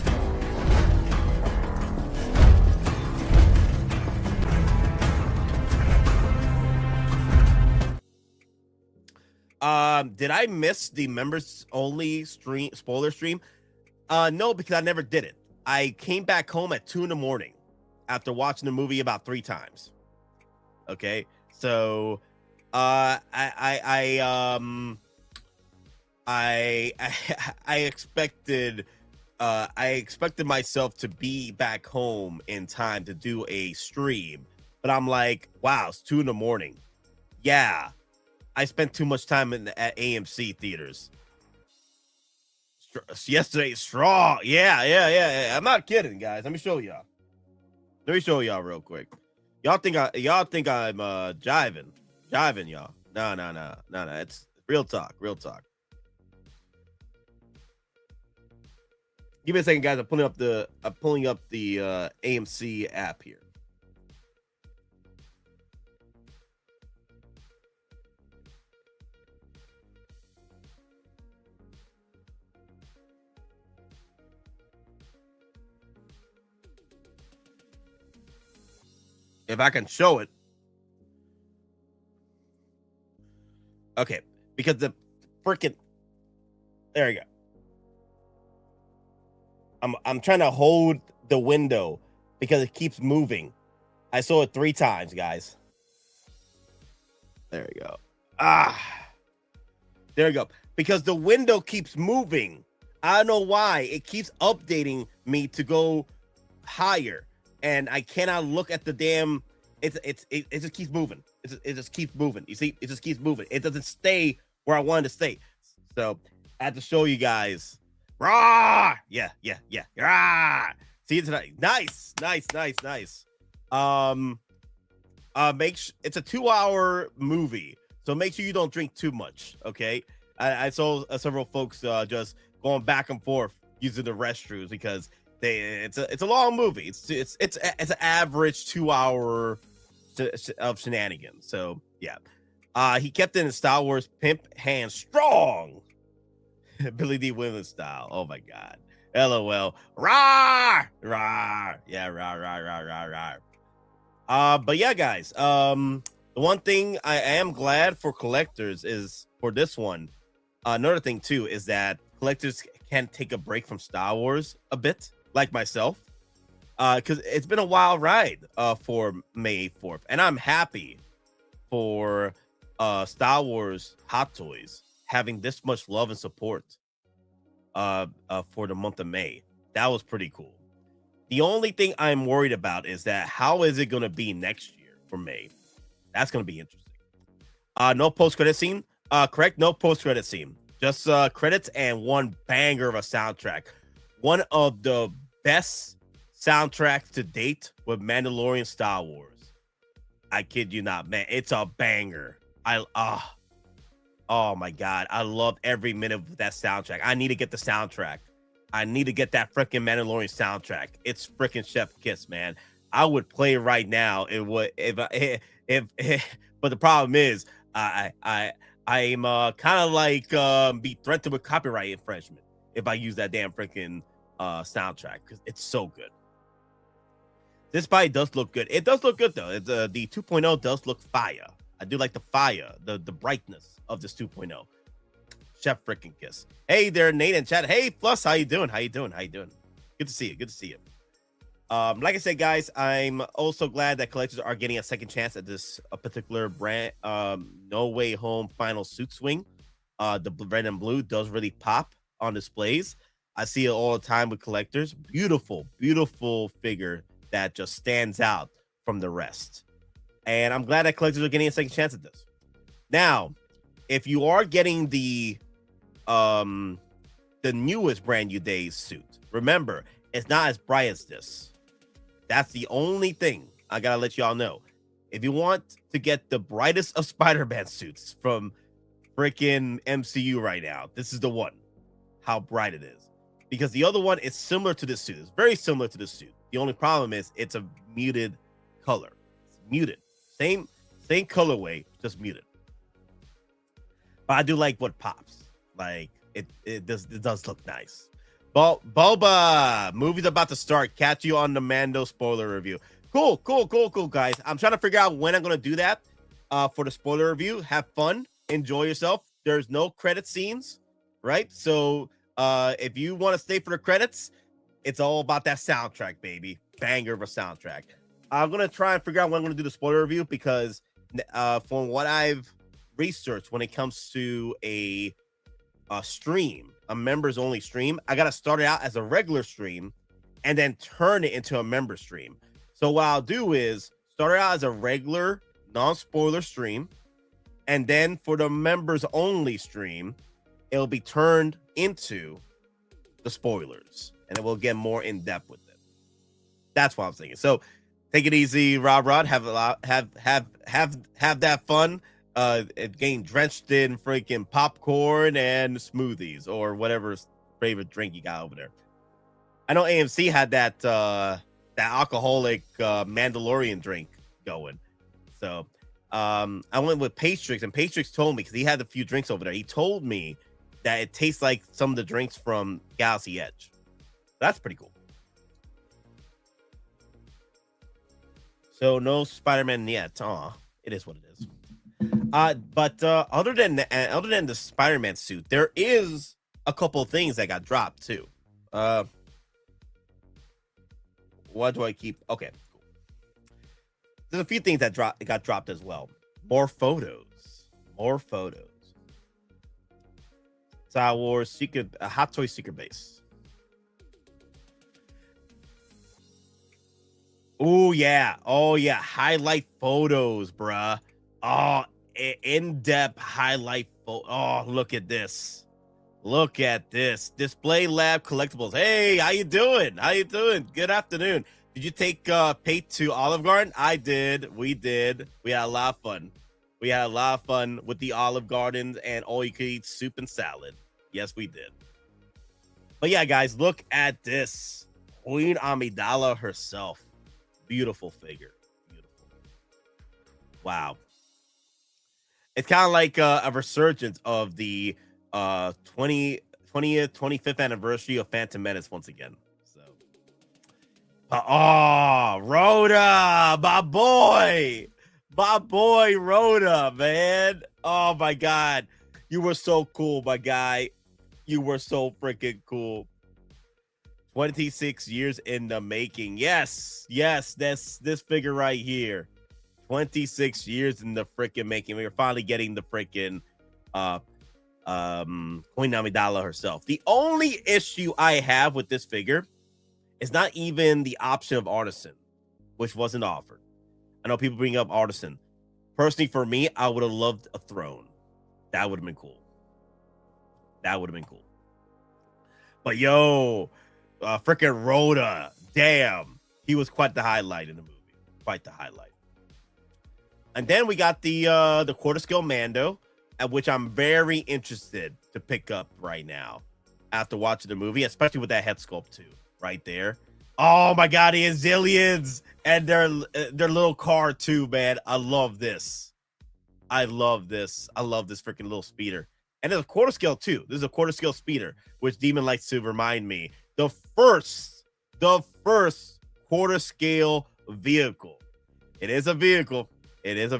Did I miss the members only spoiler stream? No, because I never did it. I came back home at 2 a.m. after watching the movie about 3 times. Okay, so I expected myself to be back home in time to do a stream, but I'm like, wow, it's 2 a.m. Yeah, I spent too much time at AMC theaters. Yesterday, strong. Yeah. I'm not kidding, guys. Let me show y'all. Real quick. Y'all think I'm jiving, y'all. No. It's real talk. Give me a second, guys. I'm pulling up the AMC app here. If I can show it. Okay, because the freaking there you go. I'm trying to hold the window because it keeps moving. I saw it 3 times, guys. There you go. There you go. Because the window keeps moving. I don't know why. It keeps updating me to go higher. And I cannot look at the damn. It just keeps moving. It just keeps moving. You see, it just keeps moving. It doesn't stay where I wanted to stay. So I had to show you guys. Rah! Yeah. Rah! See it tonight. Nice. It's a 2-hour movie, so make sure you don't drink too much. Okay. I saw several folks just going back and forth using the restrooms because. It's a long movie. It's an average 2-hour of shenanigans. So yeah, he kept it in Star Wars pimp hand strong, Billy D. Williams style. Oh my god, LOL. Rah. Yeah, rah. But yeah, guys. The one thing I am glad for collectors is for this one. Another thing too is that collectors can take a break from Star Wars a bit. Like myself, because it's been a wild ride for May 4th, and I'm happy for Star Wars Hot Toys having this much love and support for the month of May. That was pretty cool. The only thing I'm worried about is that how is it going to be next year for May? That's going to be interesting. No post-credit scene. Correct, no post-credit scene. Just credits and one banger of a soundtrack. One of the best soundtracks to date with Mandalorian Star Wars. I kid you not, man. It's a banger. Oh my god. I loved every minute of that soundtrack. I need to get the soundtrack. I need to get that freaking Mandalorian soundtrack. It's freaking Chef Kiss, man. I would play it right now. It would if but the problem is I'm kind of like be threatened with copyright infringement if I use that damn freaking soundtrack because it's so good. This body does look good. It does look good though. It's the 2.0 does look fire. I do like the fire, the brightness of this 2.0. Chef freaking Kiss. Hey there, Nate in chat. Hey, Plus, how you doing? Good to see you. Like I said, guys, I'm also glad that collectors are getting a second chance at this particular brand. No Way Home final suit swing. The red and blue does really pop on displays. I see it all the time with collectors. Beautiful, beautiful figure that just stands out from the rest. And I'm glad that collectors are getting a second chance at this. Now, if you are getting the newest Brand New Days suit, remember, it's not as bright as this. That's the only thing I gotta let y'all know. If you want to get the brightest of Spider-Man suits from freaking MCU right now, this is the one. How bright it is. Because the other one is similar to this suit. It's very similar to this suit. The only problem is it's a muted color. It's muted. Same colorway, just muted. But I do like what pops. Like it does look nice. Boba, movie's about to start. Catch you on the Mando spoiler review. Cool, guys. I'm trying to figure out when I'm gonna do that for the spoiler review. Have fun, enjoy yourself. There's no credit scenes, right? So if you want to stay for the credits, it's all about that soundtrack, baby. Banger of a soundtrack. I'm gonna try and figure out when I'm gonna do the spoiler review because from what I've researched, when it comes to a stream, a members only stream, I gotta start it out as a regular stream and then turn it into a member stream. So what I'll do is start it out as a regular non-spoiler stream, and then for the members only stream, it'll be turned into the spoilers, and it will get more in depth with it. That's what I'm thinking. So take it easy, Rod. Have that fun. Getting drenched in freaking popcorn and smoothies or whatever favorite drink you got over there. I know AMC had that alcoholic Mandalorian drink going. So I went with Pastrix, and Pastrix told me, because he had a few drinks over there, he told me that it tastes like some of the drinks from Galaxy Edge. That's pretty cool. So no Spider-Man yet. Aw, it is what it is. But other than the Spider-Man suit, there is a couple of things that got dropped too. What do I keep? Okay, cool. There's a few things that got dropped as well. More photos. Star Wars secret, Hot Toy secret base. Oh yeah, highlight photos, bruh. Oh, in-depth highlight photo. Oh, look at this. Display Lab Collectibles. Hey, how you doing? Good afternoon. Did you take Pate to Olive Garden? I did. We did. We had a lot of fun. With the Olive Gardens and all you could eat soup and salad. Yes, we did. But yeah, guys, look at this. Queen Amidala herself. Beautiful figure. Beautiful. Wow. It's kind of like a resurgence of the 25th anniversary of Phantom Menace once again. So, ROTTA, my boy ROTTA, man. Oh my God, you were so cool, my guy. You were so freaking cool. 26 years in the making. Yes, that's this figure right here. 26 years in the freaking making. We're finally getting the freaking Queen Amidala herself. The only issue I have with this figure is not even the option of Artisan, which wasn't offered. I know people bring up Artisan. Personally, for me, I would have loved a throne. That would have been cool. But yo, freaking ROTTA, damn, he was quite the highlight in the movie. Quite the highlight. And then we got the quarter scale Mando, at which I'm very interested to pick up right now after watching the movie, especially with that head sculpt too, right there. Oh my God, the Anzellans and their little car too, man. I love this. I love this freaking little speeder. And there's a quarter scale too. This is a quarter scale speeder, which Demon likes to remind me. The first quarter scale vehicle. It is a vehicle. It's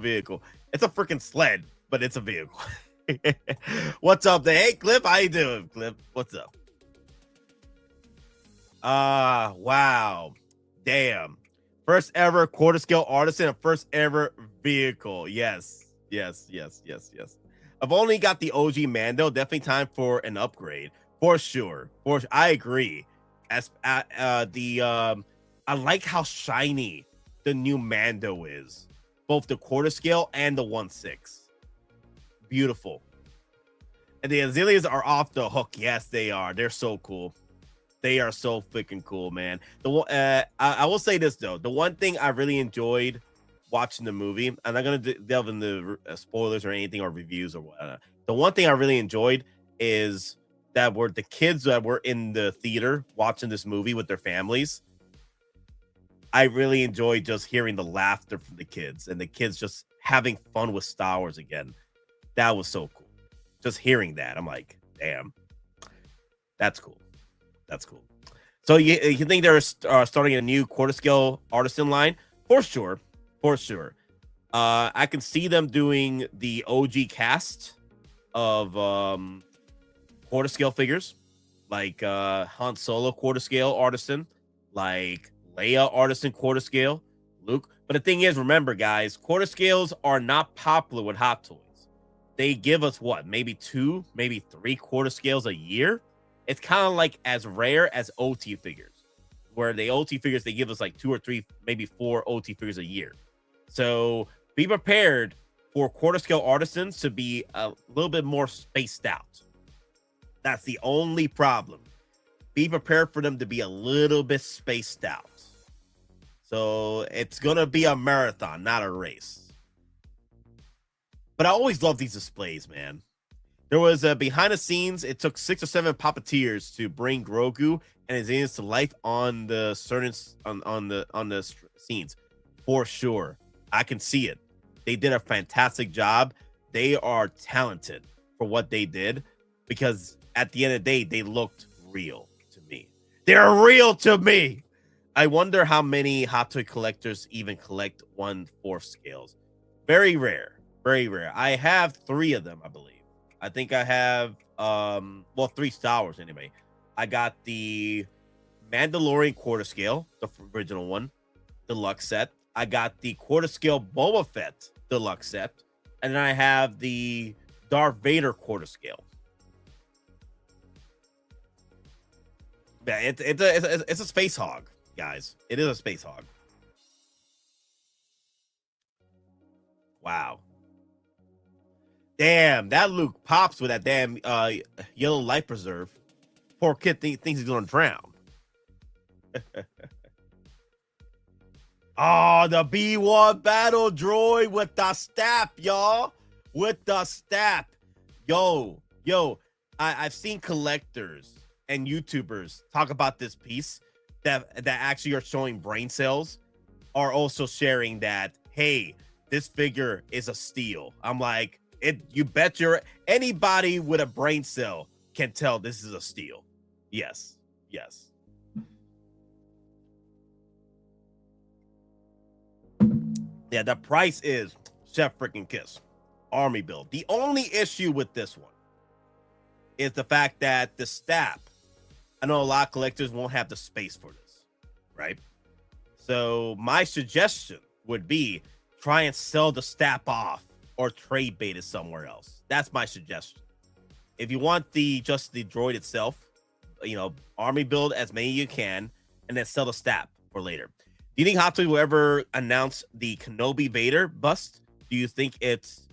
a freaking sled, but it's a vehicle. What's up there? Hey, Clip, how you doing, Clip? What's up? Wow. Damn. First ever quarter scale artisan and first ever vehicle. Yes. I've only got the OG Mando. Definitely time for an upgrade. For sure. I agree. I like how shiny the new Mando is. Both the quarter scale and the 1/6. Beautiful. And the Anzellans are off the hook. Yes, they are. They're so cool. They are so freaking cool, man. I will say this though. The one thing I really enjoyed watching the movie, I'm not gonna delve into spoilers or anything or reviews or whatever. The one thing I really enjoyed is that were the kids that were in the theater watching this movie with their families. I really enjoyed just hearing the laughter from the kids and the kids just having fun with Star Wars again. That was so cool. Just hearing that, I'm like, damn, that's cool. That's cool. So you think they're starting a new quarter scale artisan line? For sure. I can see them doing the OG cast of quarter scale figures, like Han Solo quarter scale artisan, like Leia artisan quarter scale, Luke. But the thing is, remember, guys, quarter scales are not popular with Hot Toys. They give us what, maybe 2, maybe 3 quarter scales a year. It's kind of like as rare as OT figures, where the OT figures, they give us like 2 or 3, maybe 4 OT figures a year. So be prepared for quarter scale artisans to be a little bit more spaced out. That's the only problem. Be prepared for them to be a little bit spaced out. So it's going to be a marathon, not a race. But I always love these displays, man. There was a behind the scenes. It took 6 or 7 puppeteers to bring Grogu and his aliens to life on the certain on the scenes. For sure, I can see it. They did a fantastic job. They are talented for what they did, because at the end of the day, they looked real to me. They're real to me. I wonder how many Hot Toy collectors even collect 1/4 scales. Very rare. Very rare. I have 3 of them, I believe. I think I have 3 Star Wars anyway. I got the Mandalorian quarter scale, the original one, deluxe set. I got the quarter scale Boba Fett deluxe set, and then I have the Darth Vader quarter scale. Yeah, it's a space hog, guys. It is a space hog. Wow. Damn, that Luke pops with that damn yellow life preserve. Poor kid thinks he's gonna drown. Oh, the B1 battle droid with the Stap, y'all. With the Stap. Yo, I've seen collectors and YouTubers talk about this piece that actually are showing brain cells, are also sharing that, hey, this figure is a steal. I'm like, you bet anybody with a brain cell can tell this is a steal. Yes. Yeah, the price is chef freaking kiss. Army build. The only issue with this one is the fact that the Stap, I know a lot of collectors won't have the space for this, right? So my suggestion would be try and sell the Stap off or trade bait it somewhere else. That's my suggestion. If you want just the droid itself, army build as many you can, and then sell the Stap for later. Do you think Hot Toys will ever announce the Kenobi Vader bust? Do you think it's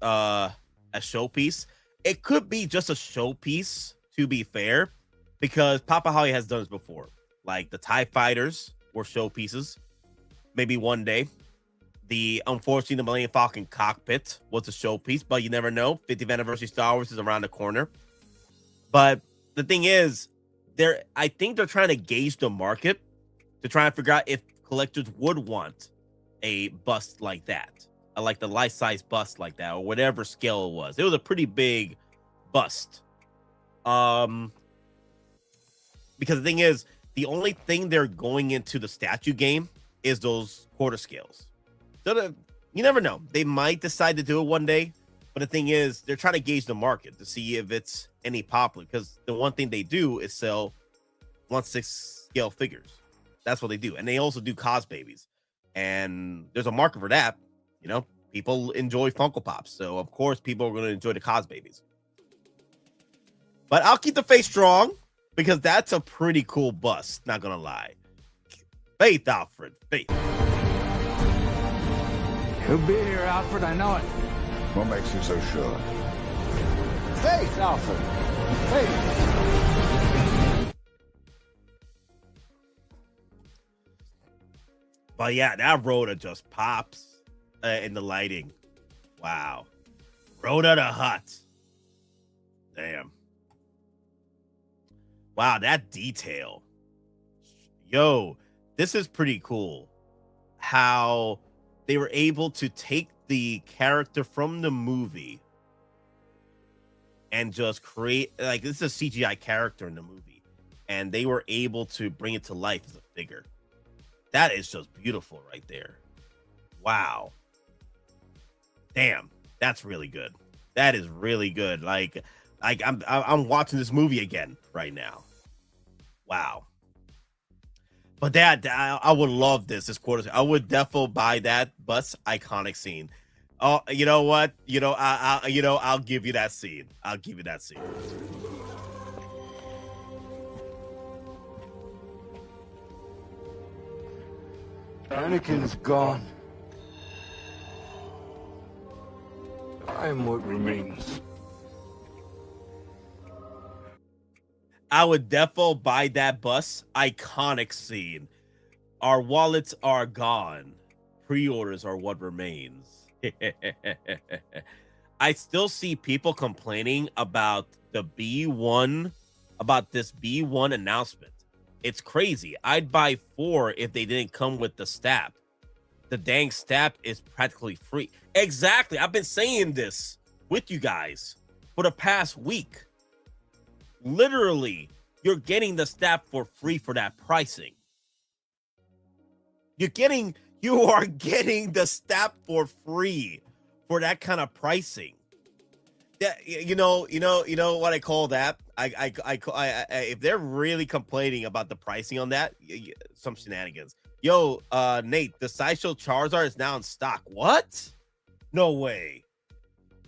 a showpiece? It could be just a showpiece, to be fair, because Papa Howie has done this before. Like the TIE Fighters were showpieces. Maybe one day. Unfortunately, the Millennium Falcon cockpit was a showpiece, but you never know. 50th anniversary Star Wars is around the corner. But the thing is, I think they're trying to gauge the market to try and figure out if collectors would want a bust like that, like the life-size bust like that, or whatever scale it was. It was a pretty big bust. Because the thing is, the only thing they're going into the statue game is those quarter scales. So you never know. They might decide to do it one day, but the thing is, they're trying to gauge the market to see if it's any popular, because the one thing they do is sell 1/6 scale figures. That's what they do. And they also do cos babies. And there's a market for that. You know, people enjoy Funko Pops. So, of course, people are going to enjoy the cos babies. But I'll keep the face strong because that's a pretty cool bust. Not going to lie. Faith, Alfred. Faith. He'll be here, Alfred. I know it. What makes you so sure? Faith, Alfred. Faith. But yeah, that ROTTA just pops in the lighting. Wow. ROTTA the HUTT. Damn. Wow, that detail. Yo, this is pretty cool. How they were able to take the character from the movie and just create, like, this is a CGI character in the movie, and they were able to bring it to life as a figure. That is just beautiful right there. Wow. Damn, that's really good. That is really good. Like I'm watching this movie again right now. Wow. But that I would love this quarter. I would definitely buy that bus iconic scene. Oh, you know what? I'll give you that scene. I'll give you that scene. Anakin's gone. I'm what remains. I would defo buy that bus. Iconic scene. Our wallets are gone. Pre-orders are what remains. I still see people complaining about the B1, about this B1 announcement. It's crazy. I'd buy 4 if they didn't come with the Stap. The dang Stap is practically free. Exactly. I've been saying this with you guys for the past week. Literally, you're getting the Stap for free for that pricing. You are getting the Stap for free for that kind of pricing. That you know what I call that? I if they're really complaining about the pricing on that, some shenanigans. Yo, Nate, the Sideshow Charizard is now in stock. What? No way.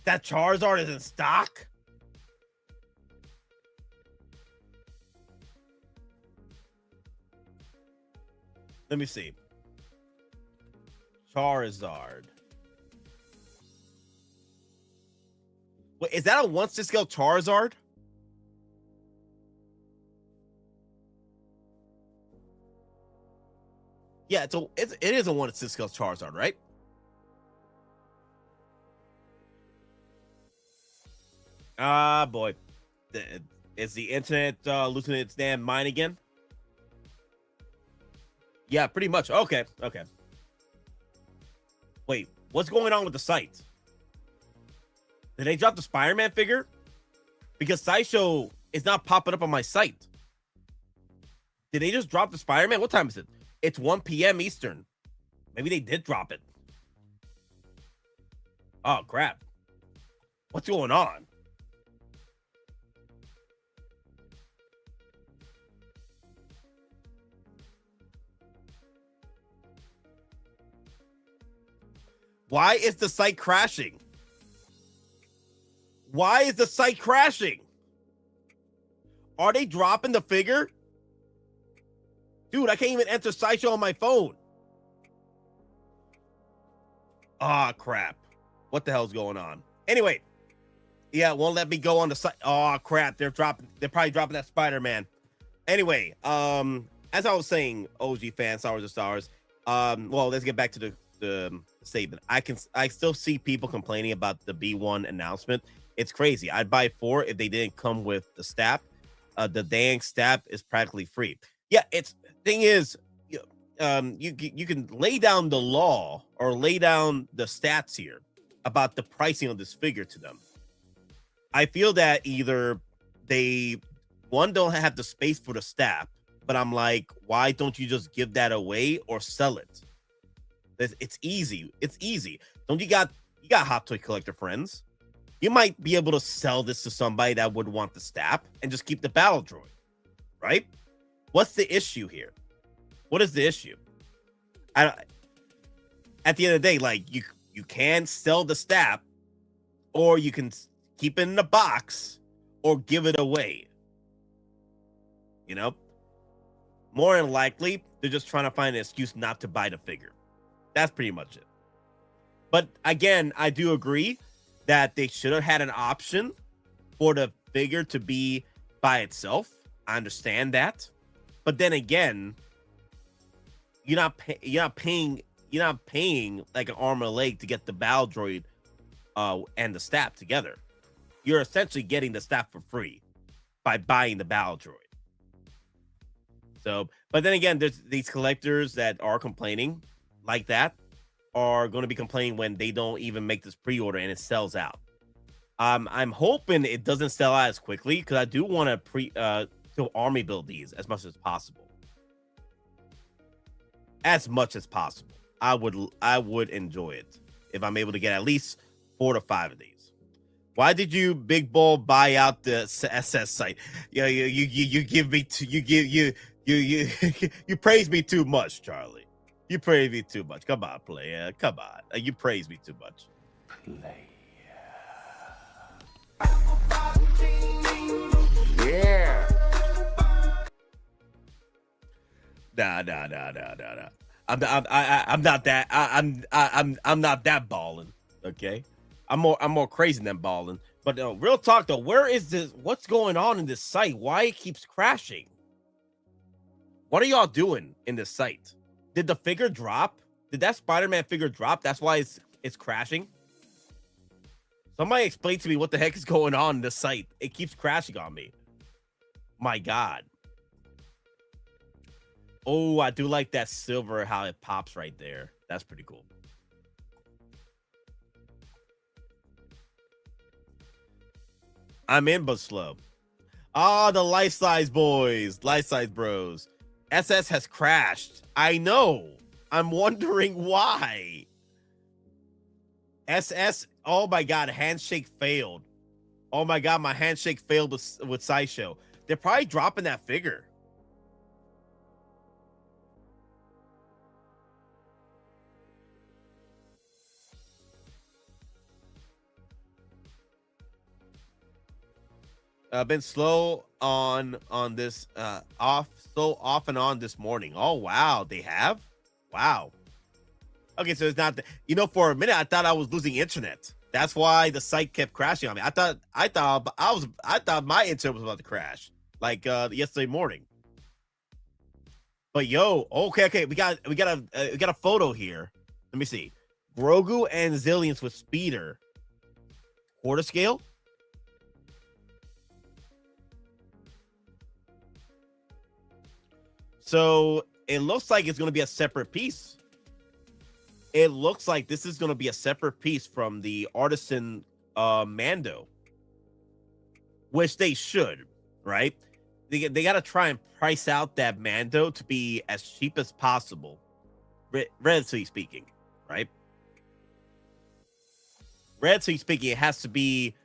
That Charizard is in stock? Let me see. Charizard. Wait, is that a 1/6 Charizard? Yeah, it is a 1/6 Charizard, right? Ah, boy. Is the internet losing its damn mind again? Yeah, pretty much. Okay. Wait, what's going on with the site? Did they drop the Spider-Man figure? Because Sideshow is not popping up on my site. Did they just drop the Spider-Man? What time is it? It's 1 p.m. Eastern. Maybe they did drop it. Oh, crap. What's going on? Why is the site crashing? Why is the site crashing? Are they dropping the figure? Dude, I can't even enter Sideshow on my phone. Ah, crap. What the hell's going on? Anyway, yeah, it won't let me go on the site. Oh, crap. They're probably dropping that Spider-Man. Anyway, as I was saying, OG fans, Star Wars and Stars. Well, let's get back to the statement. I still see people complaining about the B1 announcement. It's crazy. I'd buy 4 if they didn't come with the Stap. The dang Stap is practically free. Yeah, thing is, you can lay down the law or lay down the stats here about the pricing of this figure to them. I feel that either they don't have the space for the Stap, but I'm like, why don't you just give that away or sell it? It's easy. It's easy. Don't you got Hot Toy collector friends? You might be able to sell this to somebody that would want the Stap and just keep the battle droid, right? What's the issue here? What is the issue? At the end of the day, like you can sell the Stap, or you can keep it in a box, or give it away. You know, more than likely they're just trying to find an excuse not to buy the figure. That's pretty much it. But again, I do agree that they should have had an option for the figure to be by itself. I understand that, but then again, you're not paying like an arm and a leg to get the battle droid and the Stap together. You're essentially getting the Stap for free by buying the battle droid. So, but then again, there's these collectors that are complaining like that are going to be complaining when they don't even make this pre-order and it sells out. I'm hoping it doesn't sell out as quickly, because I do want to army build these as much as possible. As much as possible. I would enjoy it if I'm able to get at least 4 to 5 of these. Why did you, Big Bull, buy out the SS site? Yeah, you give me you praise me too much, Charlie. You praise me too much. Come on, player. Come on. You praise me too much. Yeah. Nah. I'm not that. I'm not that balling. Okay. I'm more crazy than balling. But real talk though, where is this? What's going on in this site? Why it keeps crashing? What are y'all doing in this site? Did the figure drop? Did that Spider-Man figure drop? That's why it's crashing. Somebody explain to me what the heck is going on in this site. It keeps crashing on me. My God. Oh, I do like that silver, how it pops right there. That's pretty cool. I'm in, but slow. Ah, the life size boys, life size bros. SS has crashed. I know. I'm wondering why. SS, oh my God, handshake failed. Oh my God, my handshake failed with Sideshow. They're probably dropping that figure. Been slow on this off and on this morning. Oh wow, they have. Wow. Okay, so it's not for a minute I thought I was losing internet. That's why the site kept crashing on me. I thought my internet was about to crash like yesterday morning. But yo, okay, we got a photo here. Let me see. Grogu and Zillions with speeder. Quarter scale. So it looks like it's going to be a separate piece. It looks like this is going to be a separate piece from the Artisan Mando, which they should, right? They got to try and price out that Mando to be as cheap as possible, relatively speaking, right? Relatively speaking, it has to be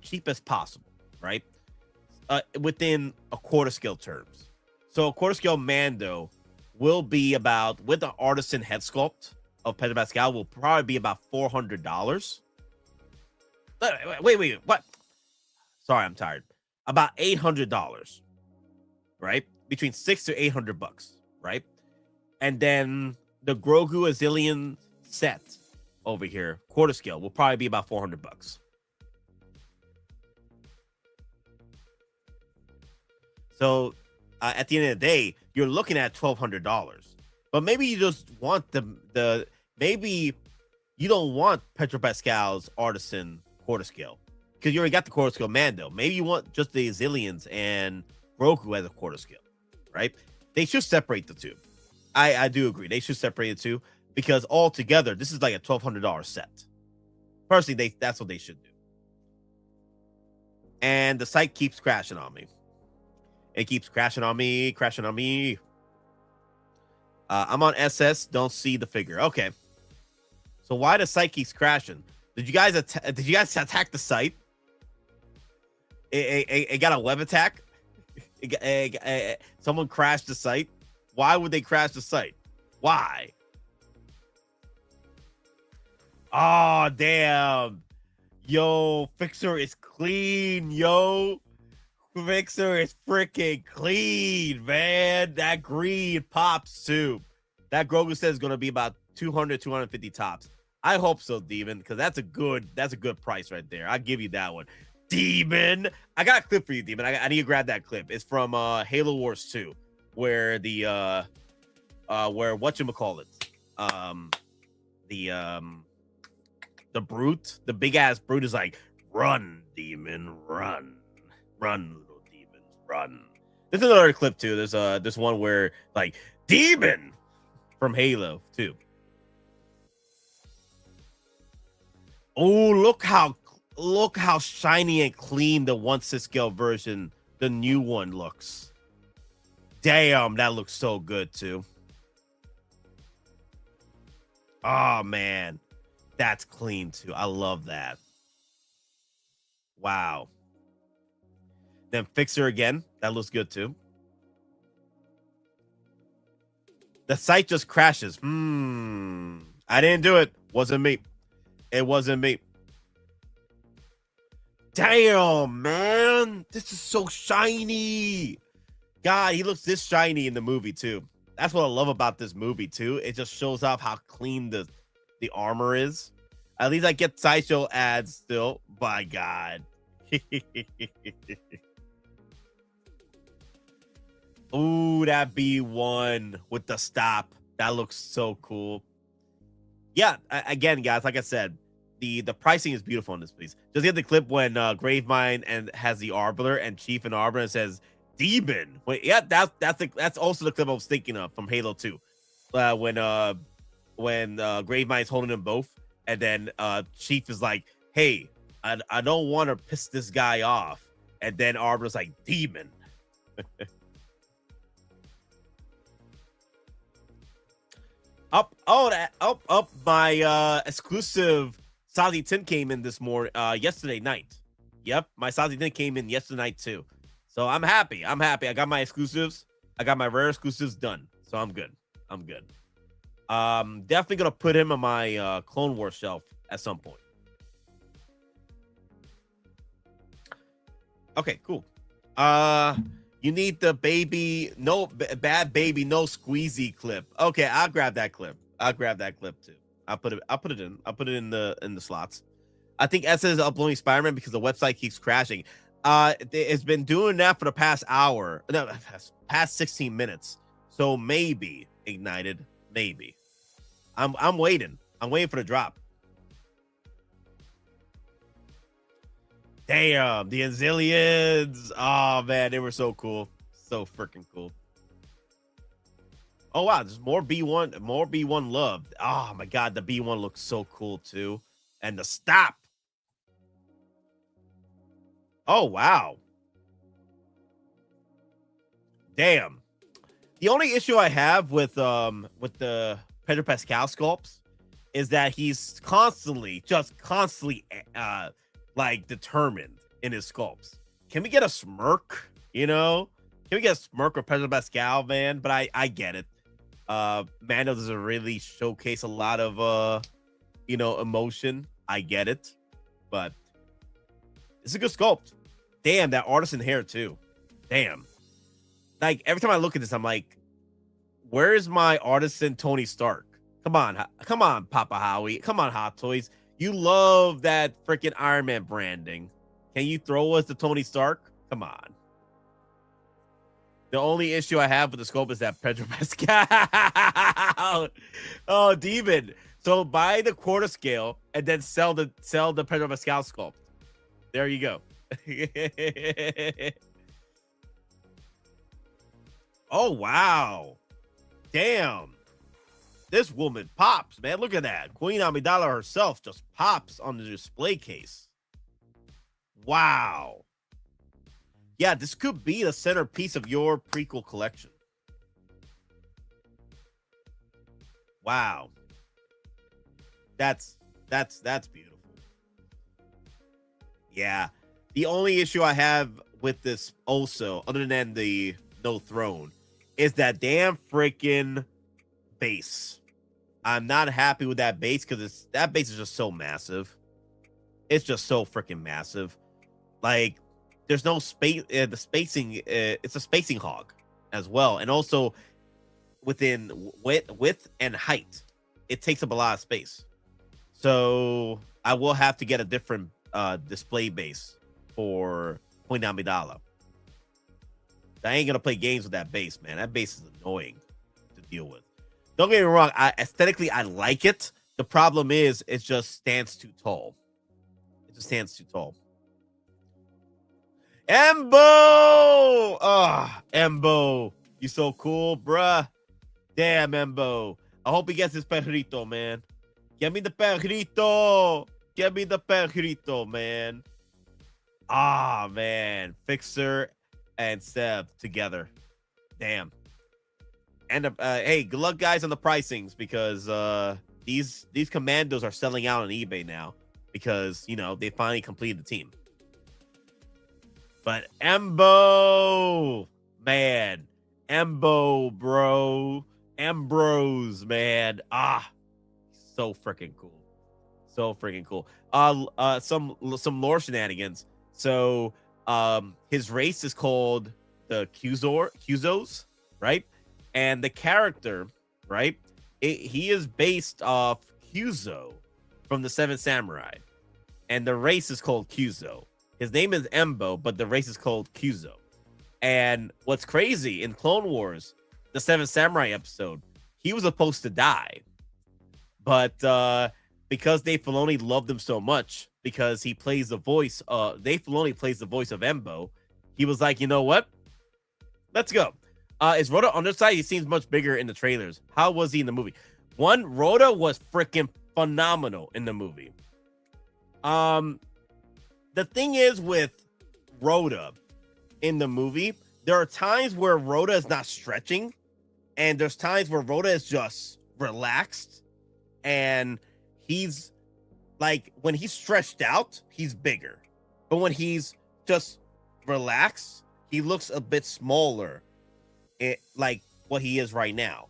cheap as possible, right? Within a quarter scale terms. So a quarter scale Mando will be about, with the Artisan head sculpt of Pedro Pascal, will probably be about $400. Wait, what? Sorry, I'm tired. About $800, right? Between $600 to $800, right? And then the Grogu Azillion set over here, quarter scale, will probably be about $400. So at the end of the day, you're looking at $1,200. But maybe you just want maybe you don't want Pedro Pascal's Artisan quarter scale because you already got the quarter scale Mando. Maybe you want just the Zillions and Grogu as a quarter scale, right? They should separate the two. I do agree. They should separate the two because altogether, this is like a $1,200 set. Personally, that's what they should do. And the site keeps crashing on me. It keeps crashing on me. I'm on SS. Don't see the figure. Okay. So why the site keeps crashing? Did you guys attack the site? It got a web attack. Someone crashed the site. Why would they crash the site? Why? Oh, damn. Yo, Fixer is clean, yo. Fixer is freaking clean, man. That green pops too. That Grogu says is going to be about 200, 250 tops. I hope so, Demon, because that's a good price right there. I'll give you that one. Demon. I got a clip for you, Demon. I need to grab that clip. It's from Halo Wars 2, where the where whatchamacallit, the brute, the big ass brute is like, run, demon, run, little demons, run. There's another clip too. There's one where like demon from Halo 2. Oh, look how shiny and clean the 1/6 scale version, the new one looks. Damn, that looks so good too. Oh man, that's clean too. I love that. Wow. Then Fixer again. That looks good too. The site just crashes. I didn't do it. Wasn't me. It wasn't me. Damn, man. This is so shiny. God, he looks this shiny in the movie too. That's what I love about this movie too. It just shows off how clean the armor is. At least I get Sideshow ads still. By God. Ooh, that B1 with the stop. That looks so cool. Yeah, again, guys, like I said, the pricing is beautiful in this piece. Just get the clip when Gravemind and has the Arbiter and Chief and Arbiter says Demon. Wait, yeah, that's also the clip I was thinking of from Halo 2. When Gravemind's holding them both, and then Chief is like, "Hey, I don't want to piss this guy off," and then Arbiter's like, "Demon." Up my exclusive Sazi Tin came in this morning, yesterday night. Yep, my Sazi Tin came in yesterday night too. So I'm happy. I got my exclusives. I got my rare exclusives done. So I'm good. Definitely gonna put him on my Clone Wars shelf at some point. Okay, cool. You need the bad baby, no squeezy clip. Okay, I'll grab that clip. Too. I'll put it in the slots. I think Essa is uploading Spider-Man because the website keeps crashing. It's been doing that for the past hour. No, past 16 minutes. So maybe Ignited. Maybe. I'm waiting. I'm waiting for the drop. Damn, the Anzellians. Oh man, they were so cool. So freaking cool. Oh wow, there's more B1 love. Oh my god, the B1 looks so cool too. And the stop. Oh wow. Damn. The only issue I have with the Pedro Pascal sculpts is that he's constantly like determined in his sculpts. Can we get a smirk? You know, can we get a smirk with Pedro Pascal, man? But I get it. Mando doesn't really showcase a lot of emotion. I get it, but it's a good sculpt. Damn, that Artisan hair too. Damn. Like every time I look at this, I'm like, where is my Artisan Tony Stark? Come on, Papa Howie. Come on, Hot Toys. You love that freaking Iron Man branding. Can you throw us the Tony Stark? Come on. The only issue I have with the sculpt is that Pedro Pascal. Oh, Demon. So buy the quarter scale and then sell the Pedro Pascal sculpt. There you go. Oh wow. Damn. This woman pops, man. Look at that. Queen Amidala herself just pops on the display case. Wow. Yeah, this could be the centerpiece of your prequel collection. Wow. That's beautiful. Yeah. The only issue I have with this also, other than the no throne, is that damn freaking base. I'm not happy with that base because that base is just so massive. It's just so freaking massive. Like, there's no space. The spacing, it's a spacing hog as well, and also within width and height, it takes up a lot of space. So I will have to get a different display base for Point Amidala. I ain't gonna play games with that base, man. That base is annoying to deal with. Don't get me wrong. Aesthetically, I like it. The problem is, it just stands too tall. It just stands too tall. Embo! Embo. You so cool, bruh. Damn, Embo. I hope he gets his perrito, man. Give me the perrito. Give me the perrito, man. Man. Fixer and Seb together. Damn. And hey, good luck, guys, on the pricings, because these commandos are selling out on eBay now because, you know, they finally completed the team. But Embo, man. Embo, bro. Ambrose, man. So freaking cool. So freaking cool. Some lore shenanigans. So his race is called the Cuzos, right? And the character, right? He is based off Cuzo from the Seven Samurai. And the race is called Cuzo. His name is Embo, but the race is called Cuzo. And what's crazy, in Clone Wars, the Seven Samurai episode, he was supposed to die. But because Dave Filoni loved him so much, because he plays the voice, Dave Filoni plays the voice of Embo, he was like, you know what? Let's go. Is ROTTA undersized? He seems much bigger in the trailers. How was he in the movie? One, ROTTA was freaking phenomenal in the movie. The thing is with ROTTA in the movie, there are times where ROTTA is not stretching, and there's times where ROTTA is just relaxed, and he's like, when he's stretched out, he's bigger, but when he's just relaxed, he looks a bit smaller, like what he is right now.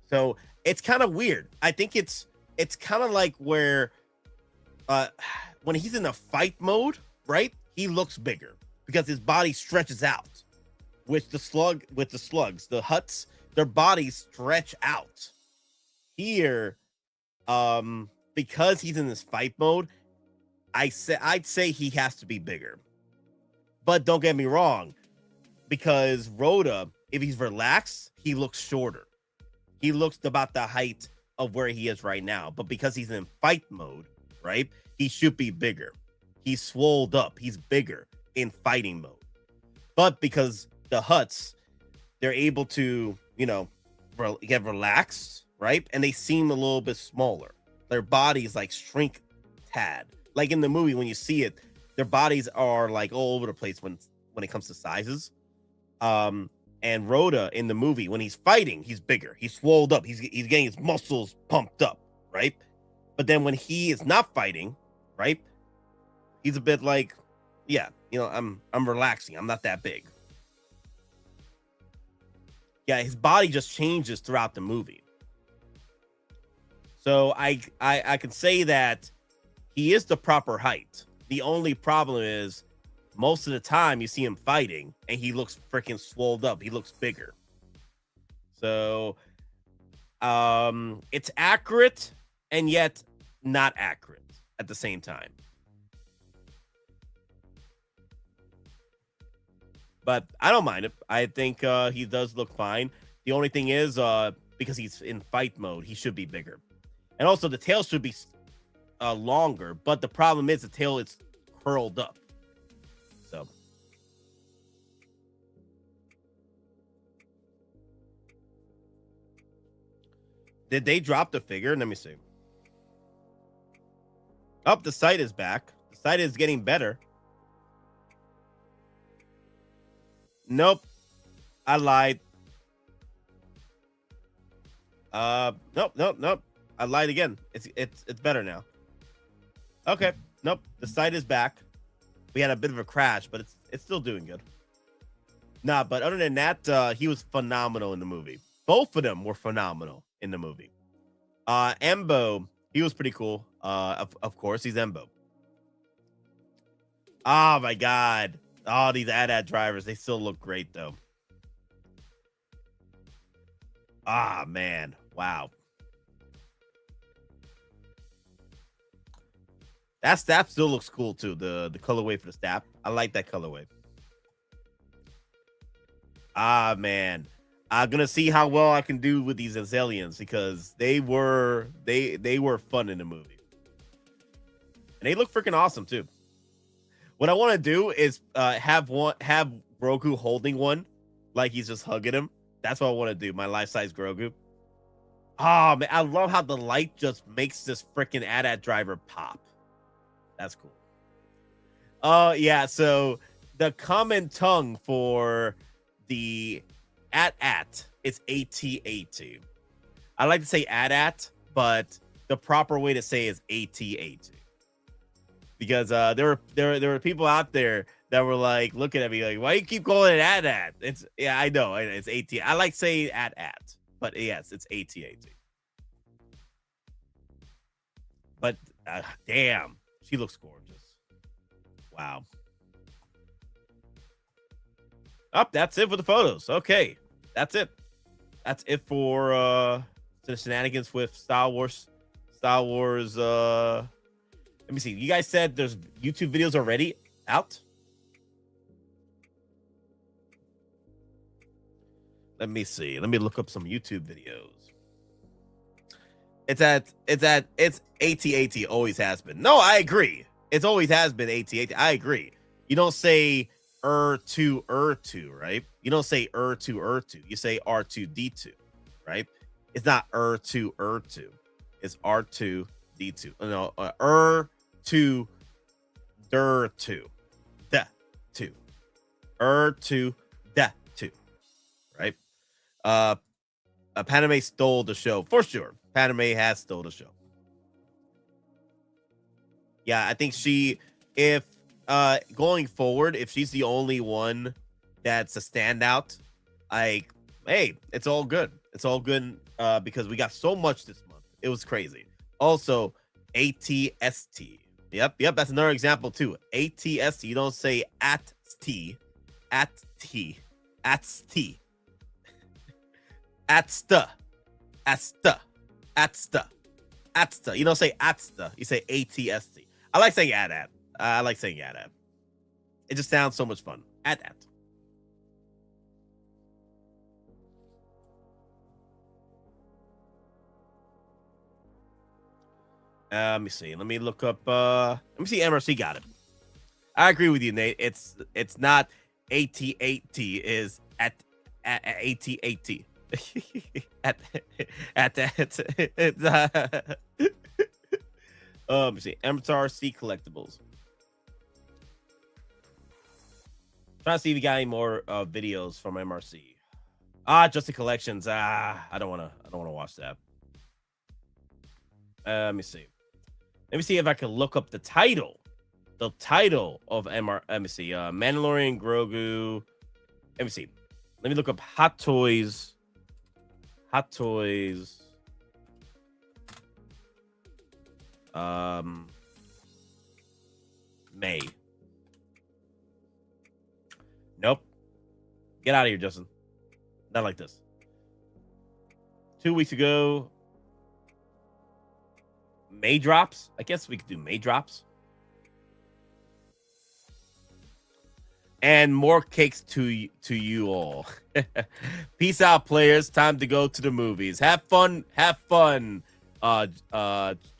So it's kind of weird. I think it's kind of like where when he's in a fight mode, right, he looks bigger because his body stretches out. With the slugs, the HUTTs, their bodies stretch out. Here, because he's in this fight mode, I'd say he has to be bigger. But don't get me wrong, because ROTTA, if he's relaxed, he looks shorter. He looks about the height of where he is right now. But because he's in fight mode, right, he should be bigger. He's swolled up. He's bigger in fighting mode. But because the HUTTs, they're able to, you know, get relaxed, right? And they seem a little bit smaller. Their bodies like shrink tad. Like in the movie, when you see it, their bodies are like all over the place when it comes to sizes. And ROTTA in the movie, when he's fighting, he's bigger. He's swolled up. He's getting his muscles pumped up, right? But then when he is not fighting, right, he's a bit like, yeah, you know, I'm relaxing. I'm not that big. Yeah, his body just changes throughout the movie. So I can say that he is the proper height. The only problem is most of the time you see him fighting and he looks freaking swolled up. He looks bigger. So it's accurate and yet not accurate at the same time. But I don't mind it. I think he does look fine. The only thing is, because he's in fight mode, he should be bigger. And also, the tail should be longer. But the problem is, the tail is curled up. So. Did they drop the figure? Let me see. Oh, the site is back. The site is getting better. Nope. I lied. Nope. I lied again. It's better now. Okay. Nope. The site is back. We had a bit of a crash, but it's still doing good. Nah, but other than that, he was phenomenal in the movie. Both of them were phenomenal in the movie. Embo, he was pretty cool. Of course, he's Embo. Oh my god. Oh, these AT-AT drivers, they still look great though. Ah, man. Wow. That Stap still looks cool too. The colorway for the Stap. I like that colorway. Ah, man. I'm gonna see how well I can do with these Anzellans because they were fun in the movie. And they look freaking awesome too. What I want to do is have Grogu holding one, like he's just hugging him. That's what I want to do. My life-size Grogu. Oh man, I love how the light just makes this freaking AT-AT driver pop. That's cool. Yeah. So the common tongue for the AT-AT is AT-AT. I like to say AT-AT, but the proper way to say is AT-AT. Because there were people out there that were like looking at me like, why you keep calling it AT-AT? It's yeah, I know it's AT. I like saying AT-AT, but yes, it's AT-AT. But damn, she looks gorgeous. Wow. Oh, that's it for the photos. Okay, that's it. That's it for the shenanigans with Star Wars. Let me see. You guys said there's YouTube videos already out. Let me see. Let me look up some YouTube videos. It's AT-AT. Always has been. No, I agree. It's always has been AT-AT. I agree. You don't say R2, right? You don't say R2. You say R2D2, right? It's not R2. It's R2D2. No, R2 D2. D2. R2 D2. Right? Paname stole the show for sure. Paname has stole the show. Yeah, I think if going forward, if she's the only one that's a standout, like, hey, it's all good. It's all good because we got so much this month. It was crazy. Also, ATST. Yep, that's another example too. ATST. You don't say at-t. At-t. At-t. At-sta. At-sta. At-sta. At-sta. You don't say at-sta. You say ATST. I like saying at-at. I like saying at-at. It just sounds so much fun. At-at. Let me see. Let me look up. Let me see. MRC got it. I agree with you, Nate. It's not AT-AT. Is at AT-AT. at let me see. MRC collectibles. Trying to see if we got any more videos from MRC. Just the collections. I don't want to watch that. Let me see. Let me see if I can look up the title. The title of let me see. Mandalorian Grogu. Let me see. Let me look up Hot Toys. Hot Toys. May. Nope. Get out of here, Justin. Not like this. 2 weeks ago. May drops. I guess we could do May drops. And more cakes to you all. Peace out, players. Time to go to the movies. Have fun.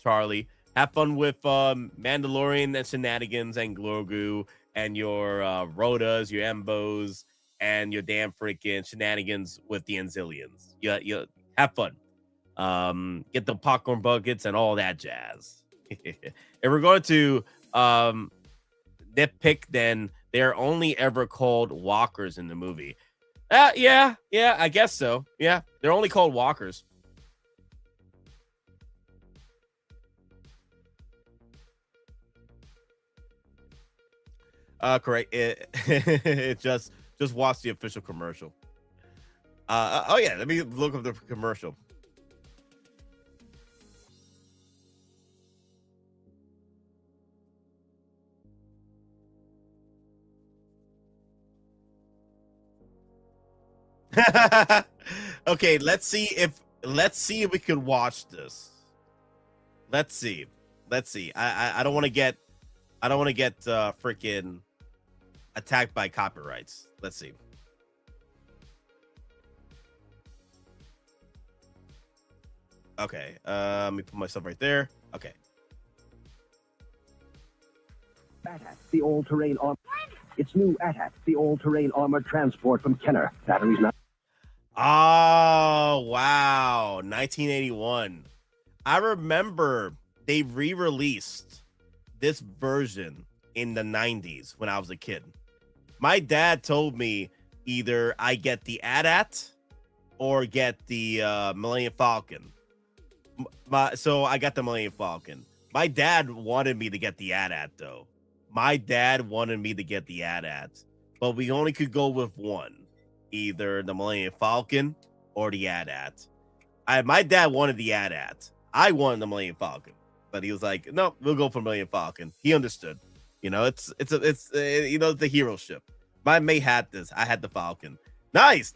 Charlie. Have fun with Mandalorian and Shenanigans and Grogu and your ROTTAs, your Embos, and your damn freaking Shenanigans with the Anzillians. You have fun. Get the popcorn buckets and all that jazz. If we're going to nitpick, then they're only ever called walkers in the movie. Yeah, I guess so. Yeah, they're only called walkers. Correct. It just Just watch the official commercial. Oh yeah, let me look up the commercial. Okay, let's see if we can watch this. Let's see. I don't want to get freaking attacked by copyrights. Let's see. Okay, let me put myself right there. Okay. AT-AT, the all-terrain armor. It's new AT-AT, the all-terrain armored transport from Kenner. Batteries not. Oh, wow. 1981. I remember they re-released this version in the 90s when I was a kid. My dad told me either I get the AT-AT or get the Millennium Falcon. So I got the Millennium Falcon. My dad wanted me to get the AT-AT, though. My dad wanted me to get the AT-AT, but we only could go with one. Either the Millennium Falcon or the AT-AT. My dad wanted the AT-AT. I wanted the Millennium Falcon, but he was like, "No, we'll go for Millennium Falcon." He understood. You know, it's the hero ship. My mate had this. I had the Falcon. Nice.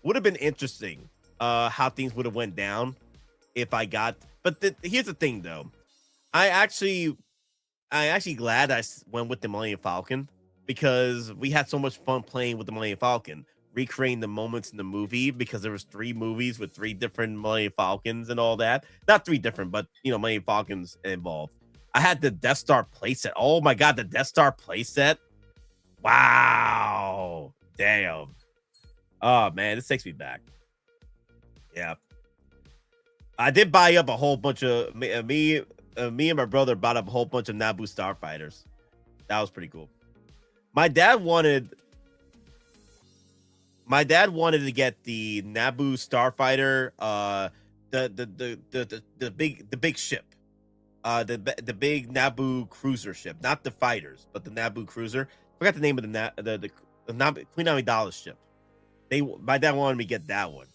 Would have been interesting how things would have went down if I got. But here's the thing, though. I actually glad I went with the Millennium Falcon because we had so much fun playing with the Millennium Falcon, recreating the moments in the movie because there was 3 movies with 3 different Millennium Falcons and all that. Not 3 different, but Millennium Falcons involved. I had the Death Star playset. Oh my god, the Death Star playset. Wow. Damn. Oh man, this takes me back. Yeah. I did buy up a whole bunch of me and my brother bought up a whole bunch of Naboo starfighters. That was pretty cool. My dad wanted to get the Naboo starfighter, the big ship, the big Naboo cruiser ship, not the fighters, but the Naboo cruiser. I forgot the name of the Queen Amidala's ship. My dad wanted me to get that one,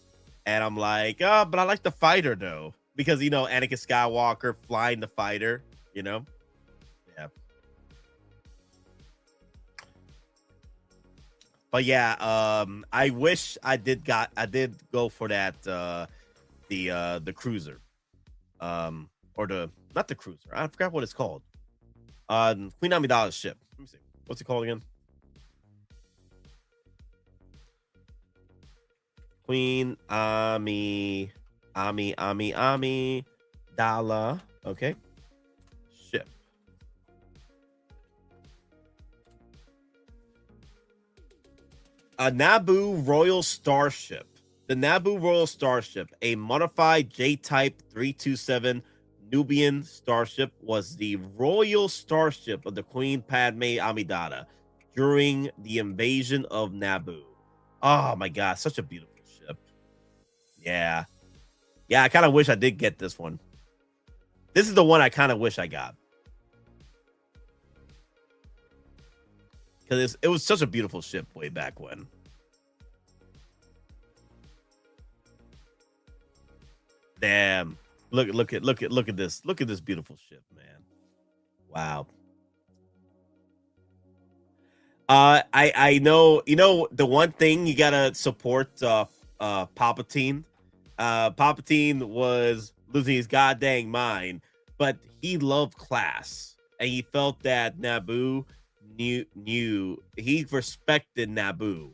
and I'm like, oh, but I like the fighter though. Because, Anakin Skywalker flying the fighter, Yeah. But yeah, I wish I did go for that, the cruiser. Or not the cruiser. I forgot what it's called. Queen Amidala's ship. Let me see. What's it called again? Queen Amidala. Okay. Ship. A Naboo Royal Starship. The Naboo Royal Starship, a modified J-Type 327 Nubian starship, was the Royal Starship of the Queen Padme Amidala during the invasion of Naboo. Oh my god, such a beautiful ship. Yeah. Yeah, I kind of wish I did get this one. This is the one I kind of wish I got. Because it was such a beautiful ship way back when. Damn. Look at this. Look at this beautiful ship, man. Wow. I know, the one thing you gotta support Palpatine. Palpatine was losing his goddamn mind, but he loved class, and he felt that Naboo he respected Naboo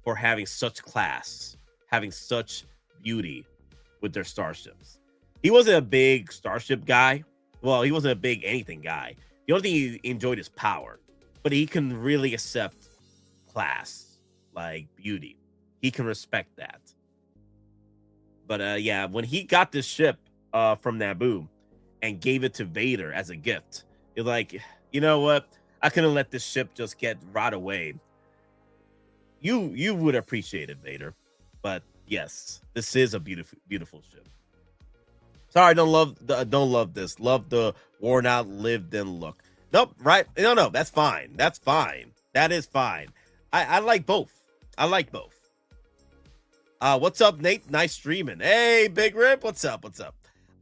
for having such class, having such beauty with their starships. He wasn't a big starship guy. Well, he wasn't a big anything guy. The only thing he enjoyed is power, but he can really accept class, like beauty. He can respect that. But yeah, when he got this ship from Naboo and gave it to Vader as a gift, you're like, you know what? I couldn't let this ship just get rot away. You would appreciate it, Vader. But yes, this is a beautiful ship. Sorry, don't love this. Love the worn out, lived in look. Nope, right? No, that's fine. That's fine. That is fine. I like both. I like both. What's up, Nate? Nice streaming. Hey, Big Rip. What's up? What's up?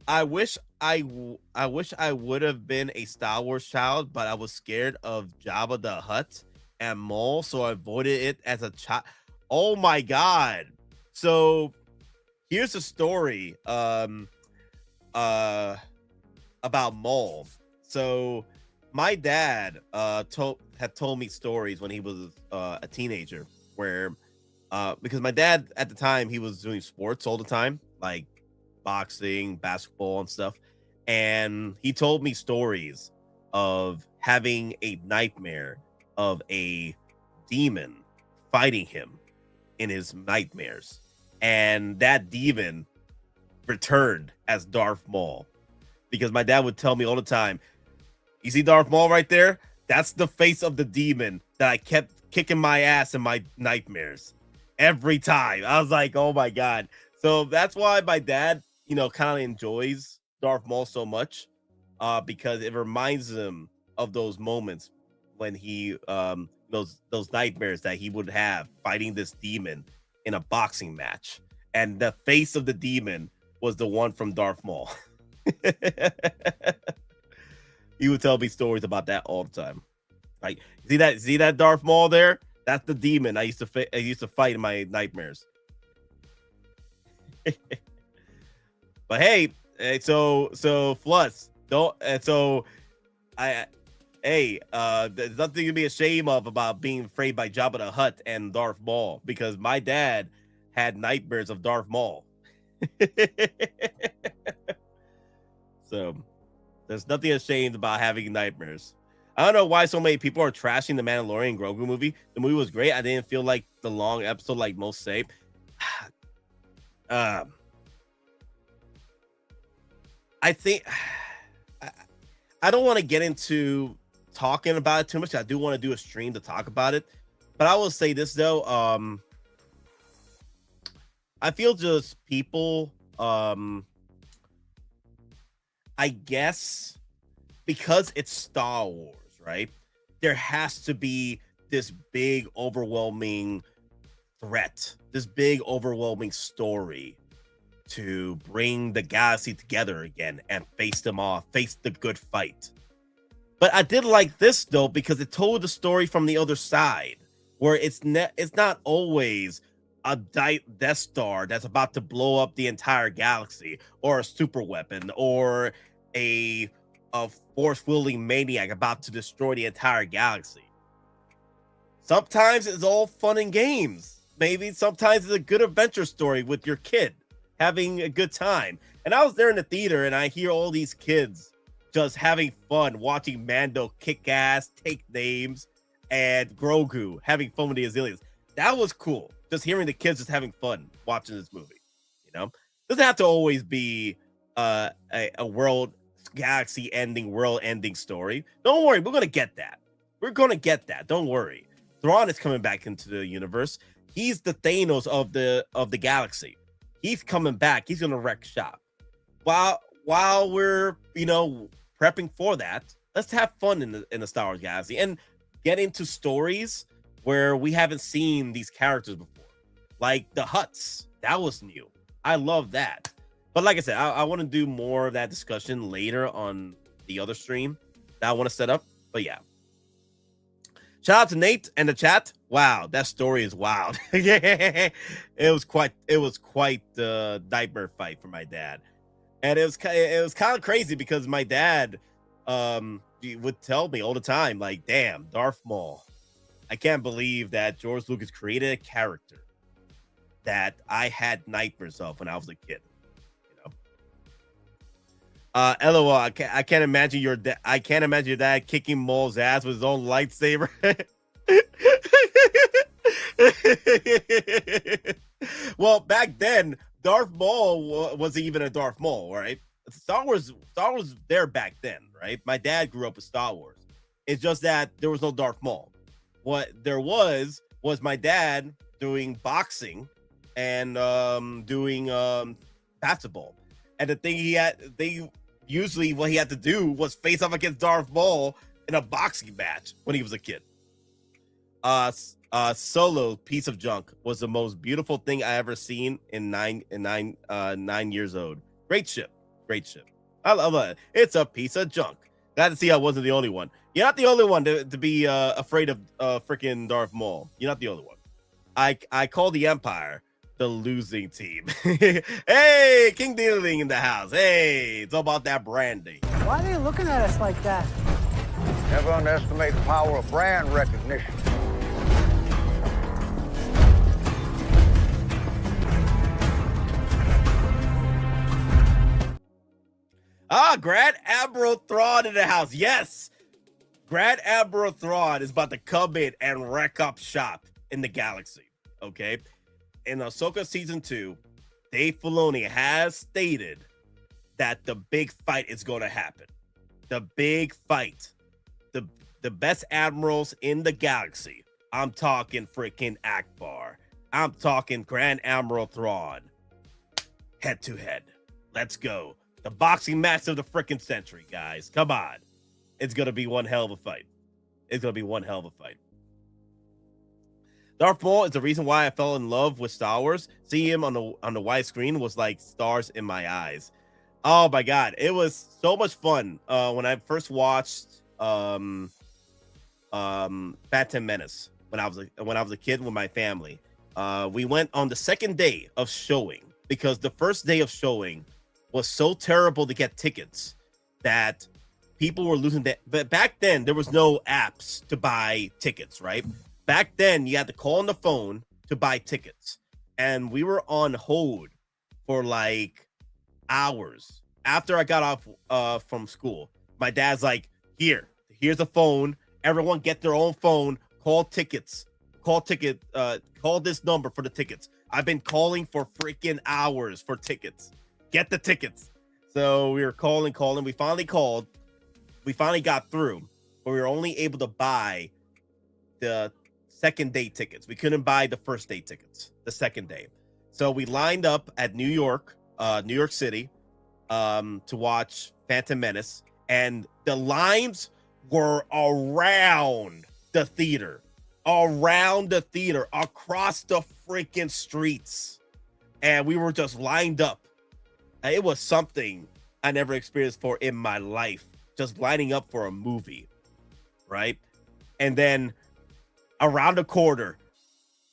I wish I would have been a Star Wars child, but I was scared of Jabba the Hutt and Maul, so I avoided it as a child. Oh my god. So here's a story about Maul. So my dad had told me stories when he was a teenager where because my dad at the time, he was doing sports all the time, like boxing, basketball and stuff, and he told me stories of having a nightmare of a demon fighting him in his nightmares, and that demon returned as Darth Maul, because my dad would tell me all the time, you see Darth Maul right there? That's the face of the demon that I kept kicking my ass in my nightmares every time. I was like, oh my god. So that's why my dad, kind of enjoys Darth Maul so much, because it reminds him of those moments when he those nightmares that he would have fighting this demon in a boxing match, and the face of the demon was the one from Darth Maul. He would tell me stories about that all the time. Like, see that Darth Maul there? That's the demon I used to fight in my nightmares. But hey, so Fluss, don't. There's nothing to be ashamed of about being afraid by Jabba the Hutt and Darth Maul, because my dad had nightmares of Darth Maul. So there's nothing ashamed about having nightmares. I don't know why so many people are trashing the Mandalorian Grogu movie. The movie was great. I didn't feel like the long episode like most say. I think I don't want to get into talking about it too much. I do want to do a stream to talk about it, but I will say this though. I feel just people, I guess, because it's Star Wars, right? There has to be this big, overwhelming threat, this big, overwhelming story to bring the galaxy together again and face them off, face the good fight. But I did like this though, because it told the story from the other side, where it's not always a Death Star that's about to blow up the entire galaxy, or a super weapon, or a force-wielding maniac about to destroy the entire galaxy. Sometimes it's all fun and games. Maybe sometimes it's a good adventure story with your kid having a good time. And I was there in the theater, and I hear all these kids just having fun watching Mando kick ass, take names, and Grogu having fun with the Anzellan. That was cool. Just hearing the kids just having fun watching this movie. Doesn't have to always be a world galaxy ending, world ending story. Don't worry, we're gonna get that. We're gonna get that. Don't worry. Thrawn is coming back into the universe. He's the Thanos of the galaxy. He's coming back. He's gonna wreck shop. While we're prepping for that, let's have fun in the Star Wars galaxy and get into stories where we haven't seen these characters before, like the HUTTs. That was new. I love that. But like I said, I want to do more of that discussion later on the other stream that I want to set up. But yeah. Shout out to Nate and the chat. Wow, that story is wild. It was quite the nightmare fight for my dad. And it was kind of crazy because my dad would tell me all the time, like, damn, Darth Maul. I can't believe that George Lucas created a character that I had nightmares of when I was a kid. LOL, I can't imagine your dad kicking Maul's ass with his own lightsaber. Well, back then, Darth Maul wasn't even a Darth Maul, right? Star Wars was there back then, right? My dad grew up with Star Wars. It's just that there was no Darth Maul. What there was my dad doing boxing and doing basketball. And the thing usually what he had to do was face off against Darth Maul in a boxing match when he was a kid. Solo piece of junk was the most beautiful thing I ever seen in 9 years old. Great ship. I love it. It's a piece of junk. Glad to see I wasn't the only one. You're not the only one to be afraid of freaking Darth Maul. You're not the only one. I call the Empire the losing team. Hey, King Dealing in the house. Hey, it's all about that branding. Why are they looking at us like that? Never underestimate the power of brand recognition. Grand Admiral Thrawn in the house. Yes, Grand Admiral Thrawn is about to come in and wreck up shop in the galaxy. Okay, in Ahsoka season 2, Dave Filoni has stated that the big fight is going to happen. The big fight. The best admirals in the galaxy. I'm talking freaking Akbar. I'm talking Grand Admiral Thrawn. Head to head. Let's go. The boxing match of the freaking century, guys. Come on. It's going to be one hell of a fight. Darth Maul is the reason why I fell in love with Star Wars. Seeing him on the widescreen was like stars in my eyes. Oh my God. It was so much fun when I first watched Phantom Menace when I was a kid with my family. We went on the second day of showing because the first day of showing was so terrible to get tickets that people were losing that. But back then there was no apps to buy tickets, right? Back then you had to call on the phone to buy tickets, and we were on hold for like hours. After I got off from school, my dad's like, here's a phone, everyone get their own phone, call tickets, call this number for the tickets. I've been calling for freaking hours for tickets. Get the tickets. So we were calling. We finally called. We finally got through, but we were only able to buy the second day tickets. We couldn't buy the first day tickets, the second day. So we lined up at New York City, to watch Phantom Menace, and the lines were around the theater, across the freaking streets, and we were just lined up. It was something I never experienced before in my life, just lining up for a movie, right? And then around the corner,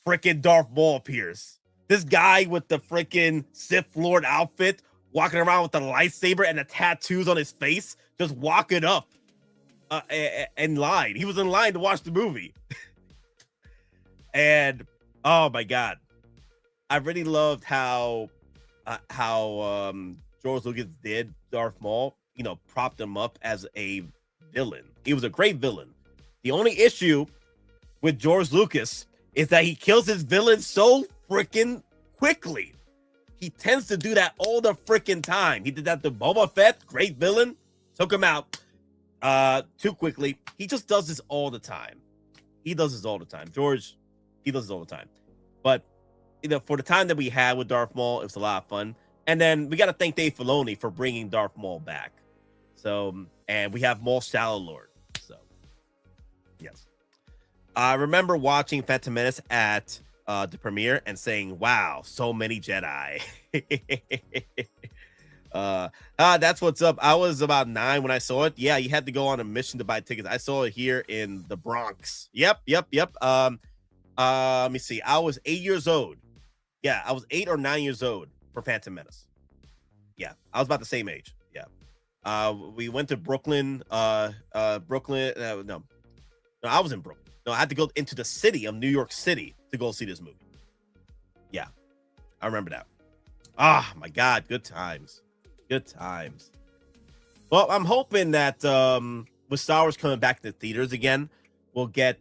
freaking Darth Maul appears. This guy with the freaking Sith Lord outfit, walking around with the lightsaber and the tattoos on his face, just walking up in line. He was in line to watch the movie. And oh my God, I really loved how George Lucas did Darth Maul, propped him up as a villain. He was a great villain. The only issue with George Lucas is that he kills his villains so freaking quickly. He tends to do that all the freaking time. He did that to Boba Fett, great villain, took him out too quickly. He just does this all the time. George, he does this all the time. But for the time that we had with Darth Maul, it was a lot of fun. And then we got to thank Dave Filoni for bringing Darth Maul back. So, and we have Maul Shadow Lord. So, yes. I remember watching Phantom Menace at the premiere and saying, wow, so many Jedi. That's what's up. I was about 9 when I saw it. Yeah, you had to go on a mission to buy tickets. I saw it here in the Bronx. Yep. Let me see. I was 8 years old. Yeah, I was 8 or 9 years old for Phantom Menace. Yeah, I was about the same age. Yeah. We went to Brooklyn. No, I was in Brooklyn. No, I had to go into the city of New York City to go see this movie. Yeah, I remember that. Ah, my God, good times. Well, I'm hoping that with Star Wars coming back to theaters again, we'll get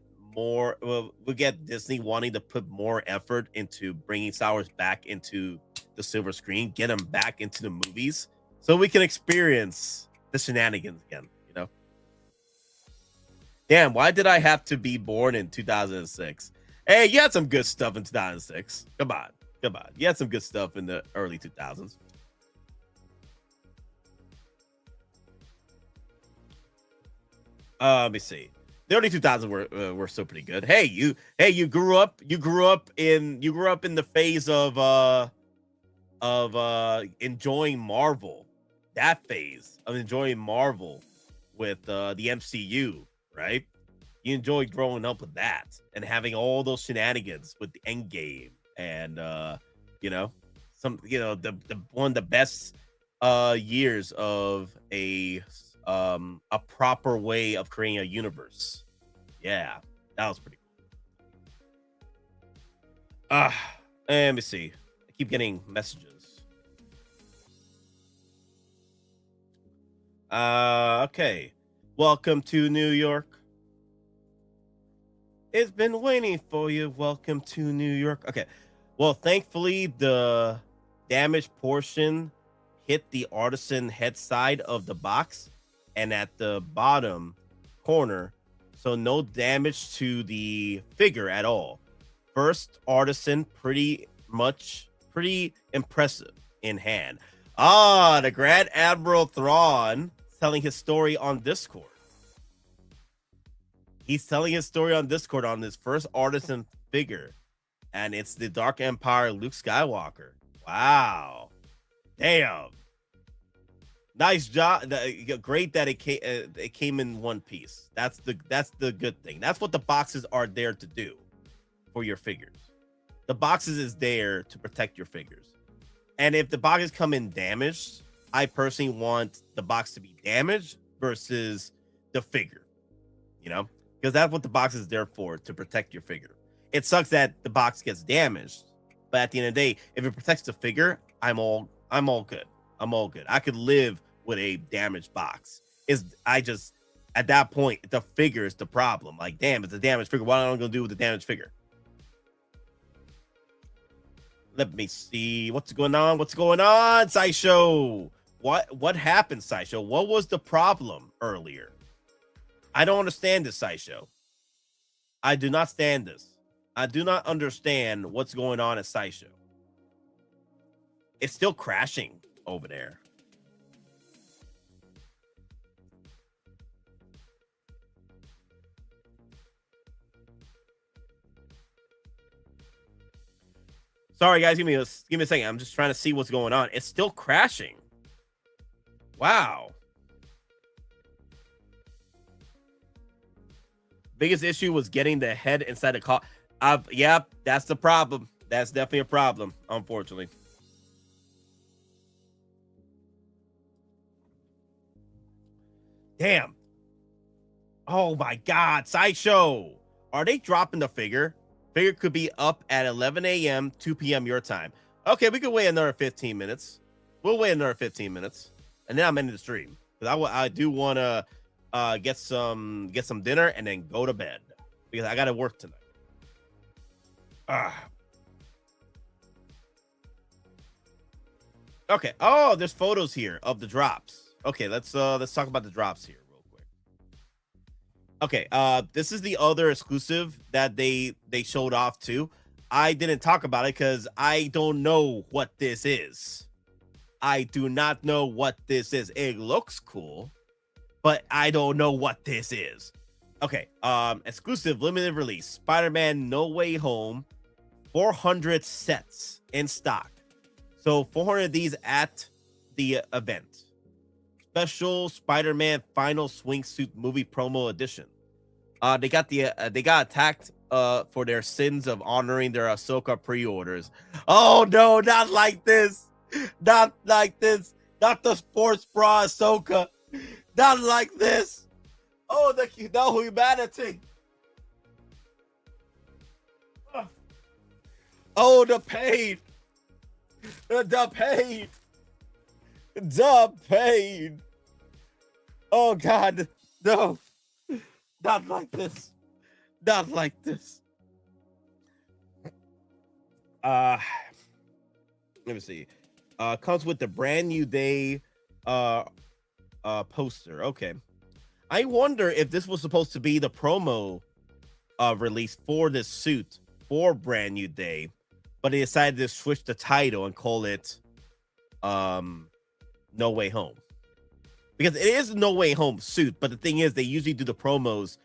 Disney wanting to put more effort into bringing Star Wars back into the silver screen, get them back into the movies, so we can experience the shenanigans again. Damn, why did I have to be born in 2006? Hey, you had some good stuff in 2006. Come on. You had some good stuff in the early 2000s. Let me see. The early 2000s were still pretty good. Hey, you grew up in the phase of enjoying Marvel. That phase of enjoying Marvel with the MCU, right? You enjoyed growing up with that and having all those shenanigans with the Endgame and you know, the one of the best years of a proper way of creating a universe. Yeah, that was pretty cool. Let me see. I keep getting messages. Okay. Welcome to New York. It's been waiting for you. Welcome to New York. Okay. Well, thankfully, the damaged portion hit the Artisan head side of the box and at the bottom corner. So no damage to the figure at all. First Artisan, pretty impressive in hand. The Grand Admiral Thrawn telling his story on Discord. He's telling his story on Discord on his first Artisan figure. And it's the Dark Empire Luke Skywalker. Wow. Damn. Nice job. Great that it came in one piece. That's the good thing. That's what the boxes are there to do for your figures. The boxes is there to protect your figures. And if the boxes come in damaged, I personally want the box to be damaged versus the figure. You know? Because that's what the box is there for, to protect your figure. It sucks that the box gets damaged, but at the end of the day, if it protects the figure, I'm all good. I'm all good. I could live with a damaged box. At that point, the figure is the problem. Like, damn, it's a damaged figure. What am I gonna do with the damaged figure? Let me see what's going on. What's going on, Sideshow? What happened, Sideshow? What was the problem earlier? I don't understand this, Sideshow. I do not stand this. I do not understand what's going on at Sideshow. It's still crashing over there. Sorry, guys. Give me a second. I'm just trying to see what's going on. It's still crashing. Wow. Biggest issue was getting the head inside the car. Yep, that's the problem. That's definitely a problem, unfortunately. Damn. Oh my God, Sideshow. Are they dropping the figure? Figure could be up at 11 a.m., 2 p.m. your time. Okay, we could wait another 15 minutes. We'll wait another 15 minutes. And then I'm ending the stream. Because I do want to get some dinner and then go to bed. Because I got to work tonight. Okay. Oh, there's photos here of the drops. Okay, let's talk about the drops here real quick. Okay, this is the other exclusive that they showed off too. I didn't talk about it because I don't know what this is. I do not know what this is. It looks cool, but I don't know what this is. Okay, exclusive limited release Spider-Man No Way Home, 400 sets in stock. So 400 of these at the event. Special Spider-Man Final Swingsuit Movie Promo Edition. They got attacked for their sins of honoring their Ahsoka pre-orders. Oh no, not like this. Not like this. Not the sports bra Ahsoka. Not like this. Oh, the humanity. Oh, the pain. The pain. The pain. Oh, God. No. Not like this. Not like this. Let me see. Comes with the brand new day poster. Okay. I wonder if this was supposed to be the promo release for this suit for brand new day, but they decided to switch the title and call it No Way Home. because it is No Way Home suit. But the thing is, they usually do the promos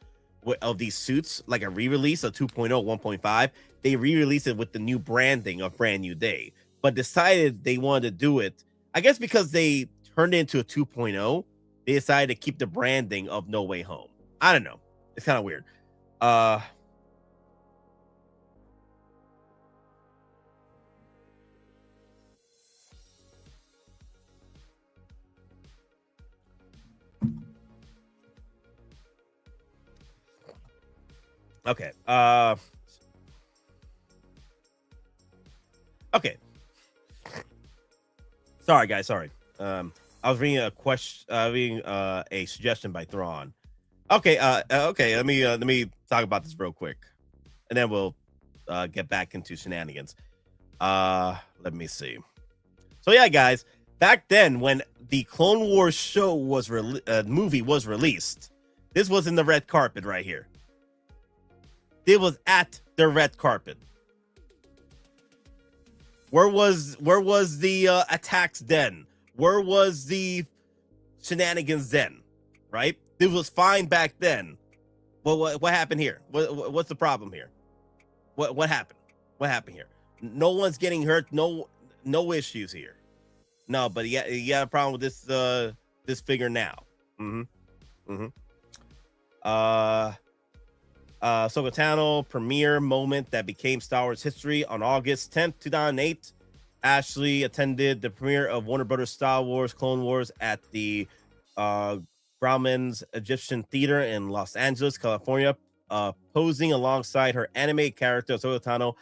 of these suits, like a re-release, a 2.0, 1.5. They re-release it with the new branding of Brand New Day, but decided they wanted to do it, I guess because they turned it into a 2.0, they decided to keep the branding of No Way Home. I don't know. It's kind of weird. Okay. Okay. Sorry, guys. Sorry. I was reading a question, reading a suggestion by Thrawn. Okay. Okay. Let me talk about this real quick, and then we'll get back into shenanigans. Let me see. So yeah, guys. Back then, when the Clone Wars show was movie was released, this was in the red carpet right here. It was at the red carpet. Where was the attacks then? Where was the shenanigans then? Right? It was fine back then. What happened here? What's the problem here? What happened? What happened here? No one's getting hurt. No issues here. No, but you got a problem with this figure now. Ahsoka Tano premiere moment that became Star Wars history on August 10th, 2008. Ashley attended the premiere of Warner Brothers Star Wars Clone Wars at the Grauman's Egyptian Theater in Los Angeles, California, posing alongside her anime character Ahsoka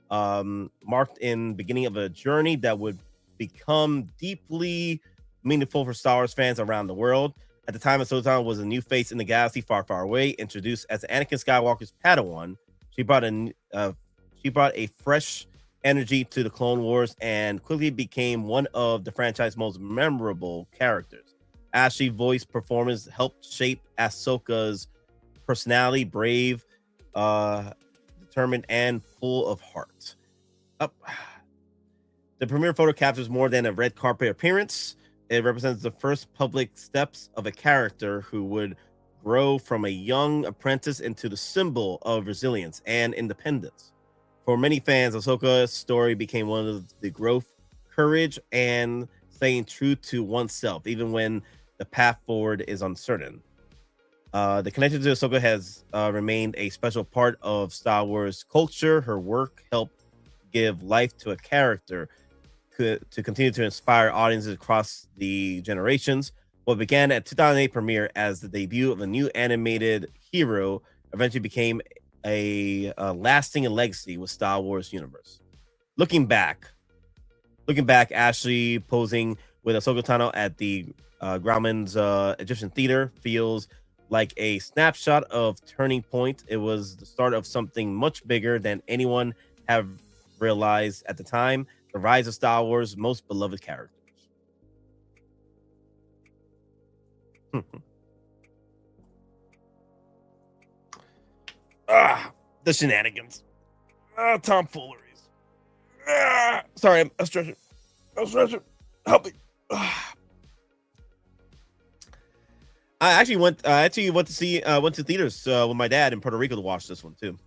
Tano, marked in the beginning of a journey that would become deeply meaningful for Star Wars fans around the world. At the time, Ahsoka Tano was a new face in the galaxy far, far away. Introduced as Anakin Skywalker's Padawan, she brought a fresh energy to the Clone Wars and quickly became one of the franchise's most memorable characters. Ashley's voice performance helped shape Ahsoka's personality, brave, determined, and full of heart. The premiere photo captures more than a red carpet appearance. It represents the first public steps of a character who would grow from a young apprentice into the symbol of resilience and independence. For many fans, Ahsoka's story became one of the growth, courage, and staying true to oneself, even when the path forward is uncertain. The connection to Ahsoka has remained a special part of Star Wars culture. Her work helped give life to a character to continue to inspire audiences across the generations. What began at 2008 premiere as the debut of a new animated hero eventually became a lasting legacy with Star Wars universe. Looking back, Ashley posing with Ahsoka Tano at the Grauman's Egyptian Theater feels like a snapshot of turning point. It was the start of something much bigger than anyone have realized at the time. The rise of Star Wars' most beloved characters. The shenanigans. Tomfooleries. Sorry, I'm stretching. Help me. I actually went to see went to theaters with my dad in Puerto Rico to watch this one too.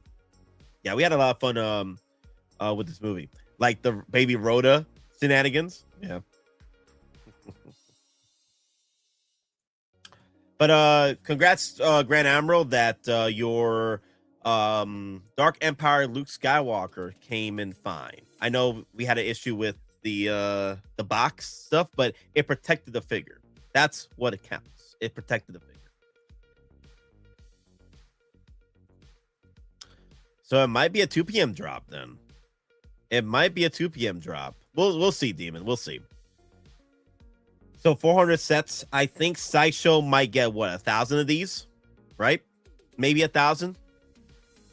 Yeah, we had a lot of fun with this movie. Like the baby ROTTA shenanigans. Yeah. But congrats, Grand Admiral, that your Dark Empire Luke Skywalker came in fine. I know we had an issue with the box stuff, but it protected the figure. That's what it counts. It protected the figure. So it might be a 2 p.m. drop then. It might be a 2 p.m. drop. We'll see, Demon. We'll see. So 400 sets. I think Sideshow might get what, 1,000 of these, right? Maybe 1,000.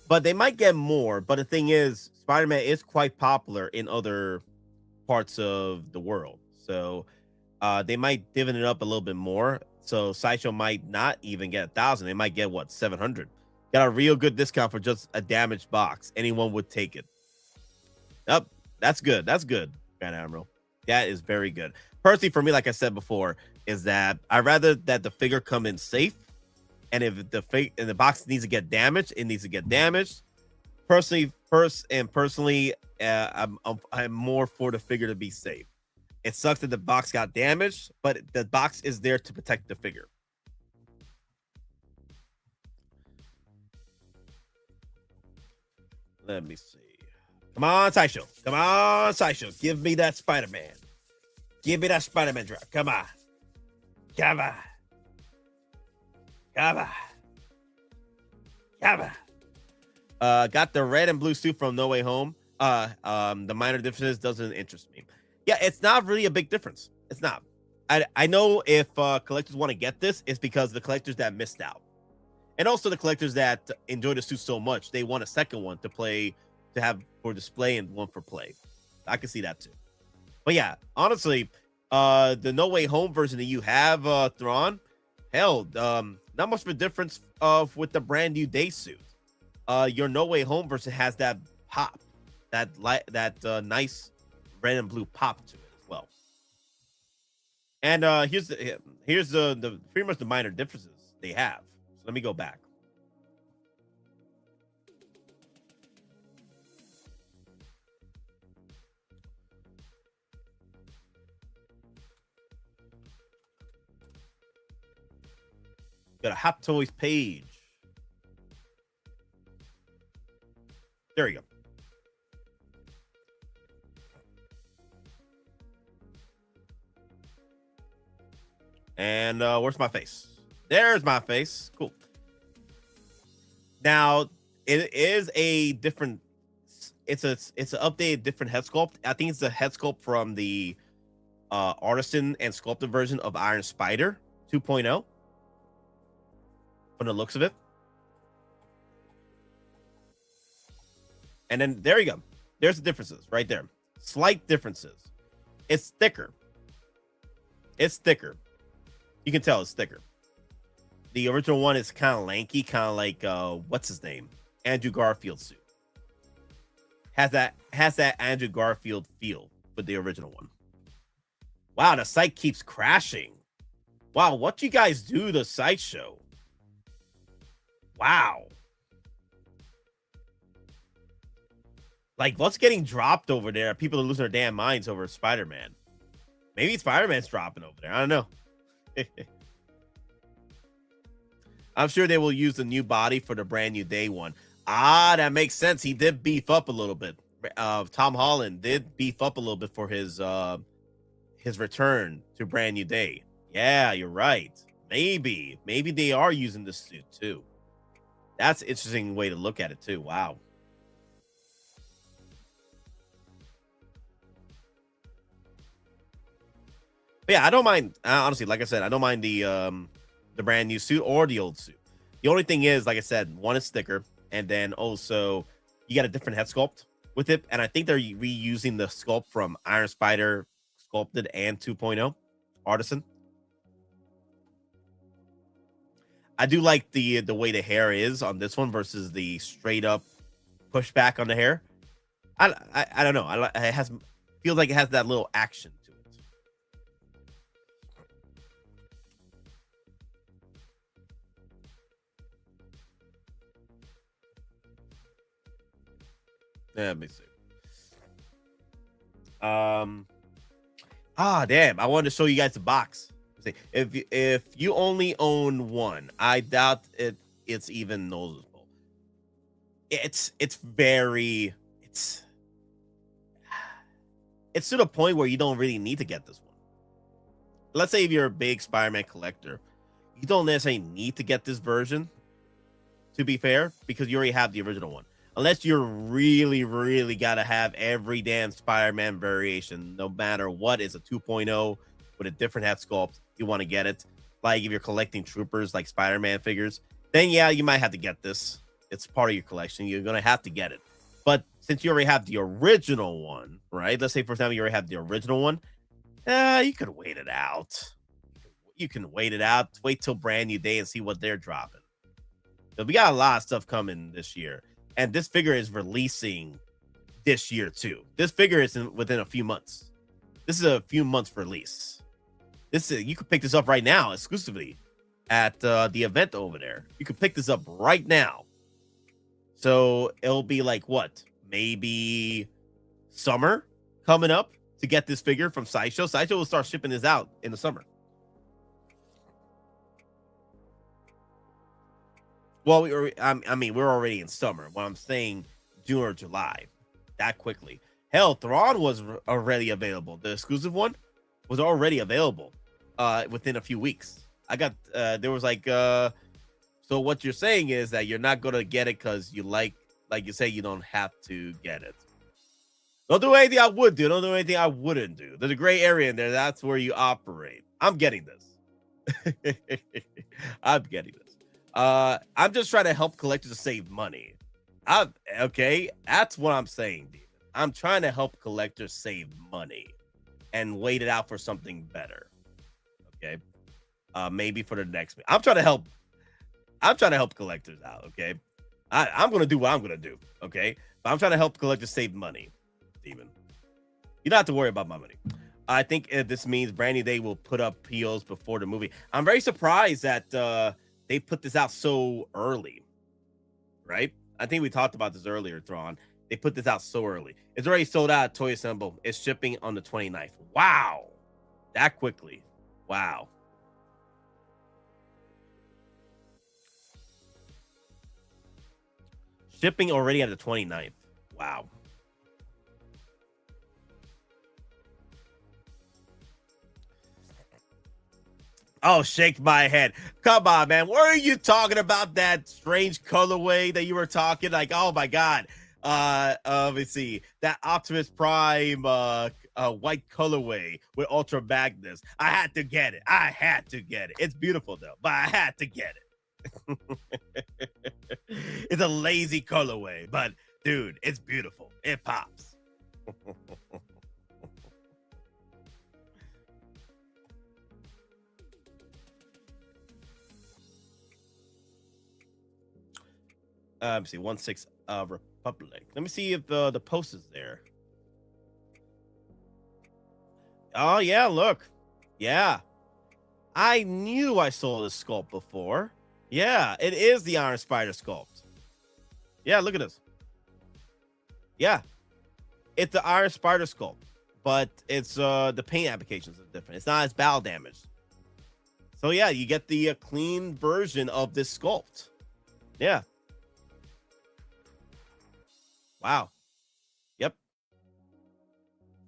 But they might get more. But the thing is, Spider-Man is quite popular in other parts of the world. So they might divvy it up a little bit more. So Sideshow might not even get 1,000. They might get what, 700. Got a real good discount for just a damaged box. Anyone would take it. Yep, that's good. That's good, Grand Admiral. That is very good. Personally, for me, like I said before, is that I'd rather that the figure come in safe, and if the box needs to get damaged, it needs to get damaged. Personally, I'm more for the figure to be safe. It sucks that the box got damaged, but the box is there to protect the figure. Let me see. Come on, Sideshow. Come on, Sideshow. Give me that Spider-Man. Give me that Spider-Man drop. Come on. Come on. Come on. Come on. Got the red and blue suit from No Way Home. The minor differences doesn't interest me. Yeah, it's not really a big difference. It's not. I know if collectors want to get this, it's because the collectors that missed out. And also the collectors that enjoy the suit so much, they want a second one to play, to have for display and one for play. I can see that too. But yeah, honestly, the No Way Home version that you have, Thrawn, hell, not much of a difference with the brand new day suit. Your No Way Home version has that pop, that nice red and blue pop to it as well. And here's the pretty much the minor differences they have. So let me go back. Got a Hot Toys page. There you go. And where's my face? There's my face. Cool. Now it is a different. It's an updated different head sculpt. I think it's a head sculpt from the Artisan and sculpted version of Iron Spider 2.0. From the looks of it. And then there you go. There's the differences right there. Slight differences. It's thicker. It's thicker. You can tell it's thicker. The original one is kind of lanky, kind of like what's his name? Andrew Garfield suit. Has that Andrew Garfield feel with the original one. Wow, the site keeps crashing. Wow, what you guys do to Sideshow? Wow. Like, what's getting dropped over there? People are losing their damn minds over Spider-Man. Maybe Spider-Man's dropping over there. I don't know. I'm sure they will use the new body for the brand new day one. Ah, that makes sense. He did beef up a little bit. Tom Holland did beef up a little bit for his return to brand new day. Yeah, you're right. Maybe they are using this suit too. That's an interesting way to look at it too. Wow. But yeah, I don't mind. Honestly, like I said, I don't mind the brand new suit or the old suit. The only thing is, like I said, one is thicker, and then also you got a different head sculpt with it. And I think they're reusing the sculpt from Iron Spider sculpted and 2.0 Artisan. I do like the way the hair is on this one versus the straight up pushback on the hair. I don't know. It feels like it has that little action to it. Let me see. Damn! I wanted to show you guys the box. If you only own one, I doubt it's even noticeable. It's to the point where you don't really need to get this one. Let's say if you're a big Spider-Man collector, you don't necessarily need to get this version, to be fair, because you already have the original one. Unless you're really, really got to have every damn Spider-Man variation, no matter what, is a 2.0 with a different head sculpt, you want to get it. Like if you're collecting troopers like Spider-Man figures, then yeah, you might have to get this. It's part of your collection. You're going to have to get it. But since you already have the original one, right? Let's say, for example, you already have the original one. You could wait it out. You can wait it out. Wait till brand new day and see what they're dropping. So we got a lot of stuff coming this year. And this figure is releasing this year too. This figure is within a few months. This is a few months release. You could pick this up right now exclusively at the event over there. You could pick this up right now. So it'll be like what? Maybe summer coming up to get this figure from Sideshow. Sideshow will start shipping this out in the summer. Well, we're already in summer. What I'm saying, June or July, that quickly. Hell, Thrawn was already available. The exclusive one was already available within a few weeks. I got there was like so what you're saying is that you're not gonna get it because you like you say you don't have to get it. Don't do anything I would do. Don't do anything I wouldn't do. There's a gray area in there. That's where you operate. I'm getting this. I'm getting this. I'm just trying to help collectors to save money. Okay, that's what I'm saying, David. I'm trying to help collectors save money and wait it out for something better. Okay, maybe for the next. I'm trying to help collectors out. Okay, I'm gonna do what I'm gonna do. Okay, but I'm trying to help collectors save money. Steven, you don't have to worry about my money. I think this means Brandy Day will put up POs before the movie. I'm very surprised that they put this out so early, right? I think we talked about this earlier, Thrawn. They put this out so early. It's already sold out at Toy Assemble. It's shipping on the 29th. Wow. That quickly. Wow. Shipping already at the 29th. Wow. Oh, shake my head. Come on, man. Were you talking about that strange colorway that you were talking? Like, oh my God. Let me see. That Optimus Prime white colorway with Ultra Magnus. I had to get it. It's beautiful though, but I had to get it. It's a lazy colorway, but dude, it's beautiful. It pops. Let me see, 1/6 Republic. Let me see if the post is there. Oh yeah, look. Yeah. I knew I saw this sculpt before. Yeah, it is the Iron Spider sculpt. Yeah, look at this. Yeah. It's the Iron Spider sculpt, but it's the paint applications are different. It's not as battle damaged. So yeah, you get the clean version of this sculpt. Yeah. Wow. Yep.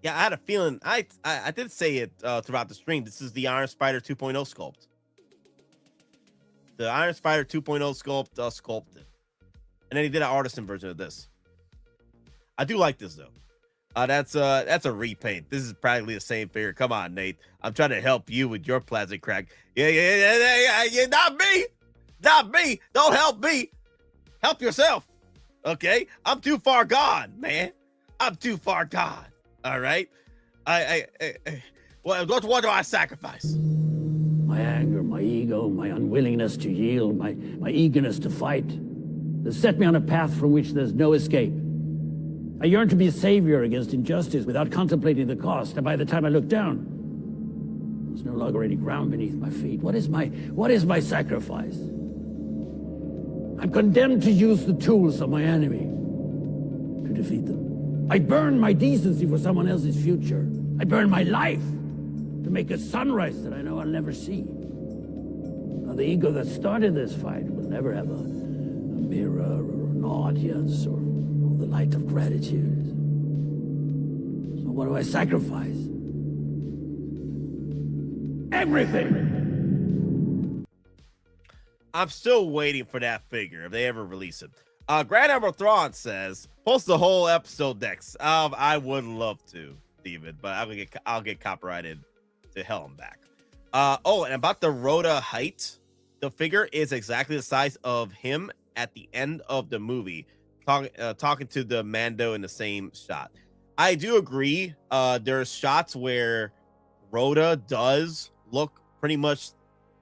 Yeah, I had a feeling. I did say it throughout the stream. This is the Iron Spider 2.0 sculpt. The Iron Spider 2.0 sculpt sculpted. And then he did an artisan version of this. I do like this though. That's a repaint. This is practically the same figure. Come on, Nate. I'm trying to help you with your plastic crack. Yeah. Not me. Not me. Don't help me. Help yourself. Okay, I'm too far gone, man. I'm too far gone. All right. What do I sacrifice? My anger, my ego, my unwillingness to yield, my eagerness to fight. They set me on a path from which there's no escape. I yearn to be a savior against injustice without contemplating the cost. And by the time I look down, there's no longer any ground beneath my feet. What is my sacrifice? I'm condemned to use the tools of my enemy to defeat them. I burn my decency for someone else's future. I burn my life to make a sunrise that I know I'll never see. Now, the ego that started this fight will never have a mirror or an audience or the light of gratitude. So what do I sacrifice? Everything! I'm still waiting for that figure if they ever release it. Grand Admiral Thrawn says, post the whole episode next. I would love to, Steven, but I'll get copyrighted to hell and back. Oh, and about the ROTTA height, the figure is exactly the size of him at the end of the movie, talking to the Mando in the same shot. I do agree. There's shots where ROTTA does look pretty much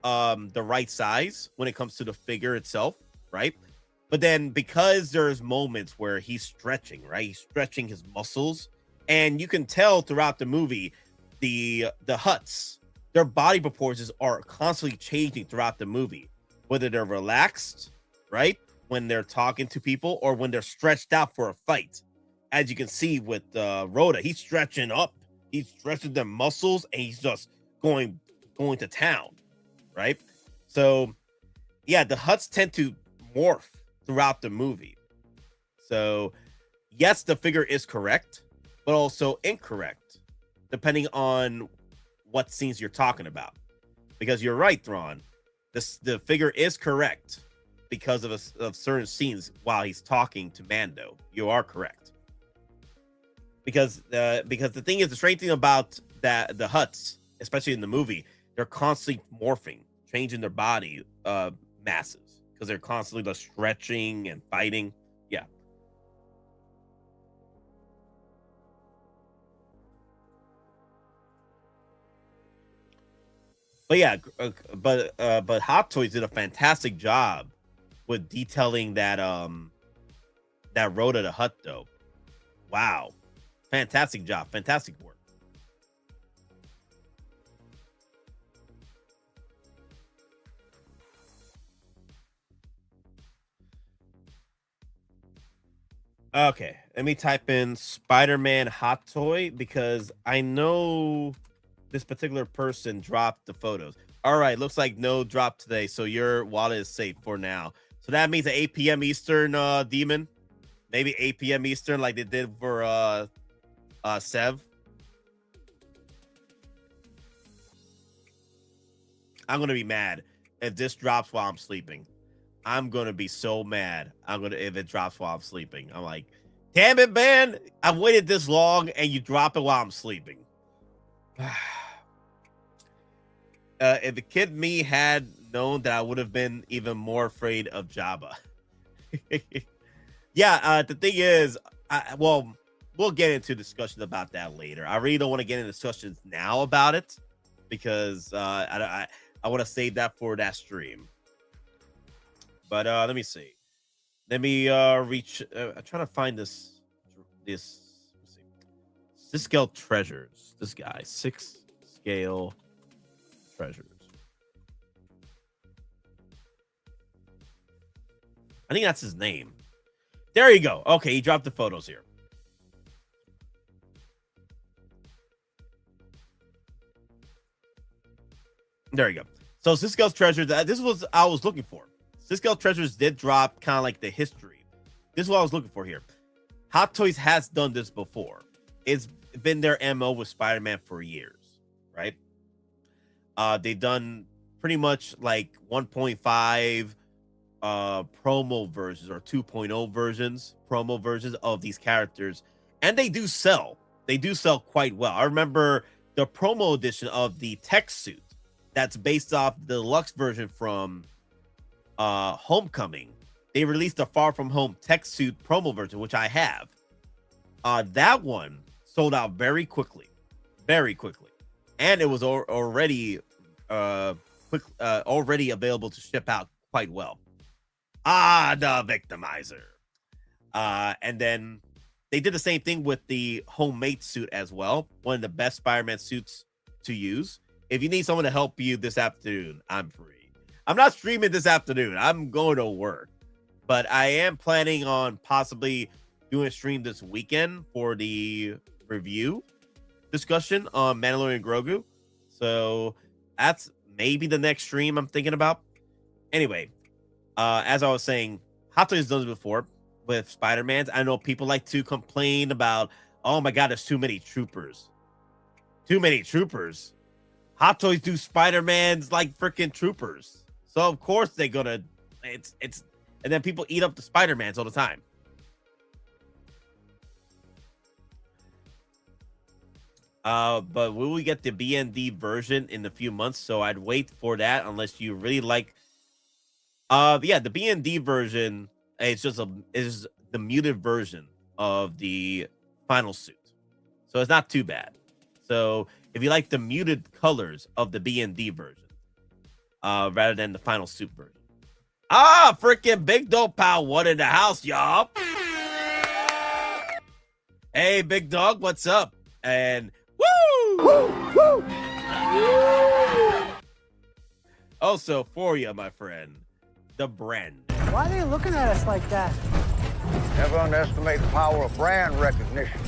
the right size when it comes to the figure itself, right? But then because there's moments where he's stretching, right? He's stretching his muscles, and you can tell throughout the movie the HUTTs, their body proportions are constantly changing throughout the movie, whether they're relaxed, right, when they're talking to people, or when they're stretched out for a fight. As you can see with ROTTA, he's stretching up, he's stretching their muscles, and he's just going to town, right? So yeah, the HUTs tend to morph throughout the movie. So yes, the figure is correct, but also incorrect, depending on what scenes you're talking about. Because you're right, Thrawn, the figure is correct because of certain scenes while he's talking to Mando. You are correct. Because the thing is, the strange thing about that the HUTs, especially in the movie, they're constantly morphing, changing their body masses, because they're constantly just stretching and fighting. Yeah. But yeah, but Hot Toys did a fantastic job with detailing that ROTTA the HUTT though. Wow. Fantastic job. Fantastic work. Okay, let me type in Spider-Man Hot Toy because I know this particular person dropped the photos. All right, looks like no drop today, so your wallet is safe for now. So that means at 8 p.m. Eastern, Demon. Maybe 8 p.m. Eastern, like they did for Sev. I'm gonna be mad if this drops while I'm sleeping. I'm gonna be so mad. If it drops while I'm sleeping. I'm like, damn it, man! I've waited this long and you drop it while I'm sleeping. If the kid me had known that, I would have been even more afraid of Jabba. Yeah, the thing is, well, we'll get into discussion about that later. I really don't want to get into discussions now about it because I want to save that for that stream. But let me see. Let me reach. I'm trying to find this. Let's see. 6 scale treasures. This guy, 6 scale treasures. I think that's his name. There you go. Okay, he dropped the photos here. There you go. So 6 scale treasures. This was I was looking for. 6 scale treasures did drop kind of like the history. This is what I was looking for here. Hot Toys has done this before. It's been their MO with Spider-Man for years, right? They've done pretty much like 1.5 promo versions or 2.0 versions, promo versions of these characters, and they do sell. They do sell quite well. I remember the promo edition of the tech suit that's based off the deluxe version from Homecoming. They released a Far From Home tech suit promo version, which I have. That one sold out very quickly, and it was already already available to ship out quite well. The Victimizer. And then they did the same thing with the homemade suit as well. One of the best Spider-Man suits to use. If you need someone to help you this afternoon, I'm free. I'm not streaming this afternoon. I'm going to work. But I am planning on possibly doing a stream this weekend for the review discussion on Mandalorian Grogu. So that's maybe the next stream I'm thinking about. Anyway, as I was saying, Hot Toys has done this before with Spider-Mans. I know people like to complain about, oh my God, there's too many troopers. Too many troopers. Hot Toys do Spider-Mans like freaking troopers. So of course they're gonna, it's, and then people eat up the Spider-Mans all the time. But will we get the BND version in a few months? So I'd wait for that unless you really like. Yeah, the BND version is the muted version of the final suit, so it's not too bad. So if you like the muted colors of the BND version, rather than the final suit version. Freaking Big Dog Pal, what in the house, y'all? Hey, Big Dog, what's up? And woo! Woo! Woo! also for you, my friend, the brand. Why are they looking at us like that? Never underestimate the power of brand recognition.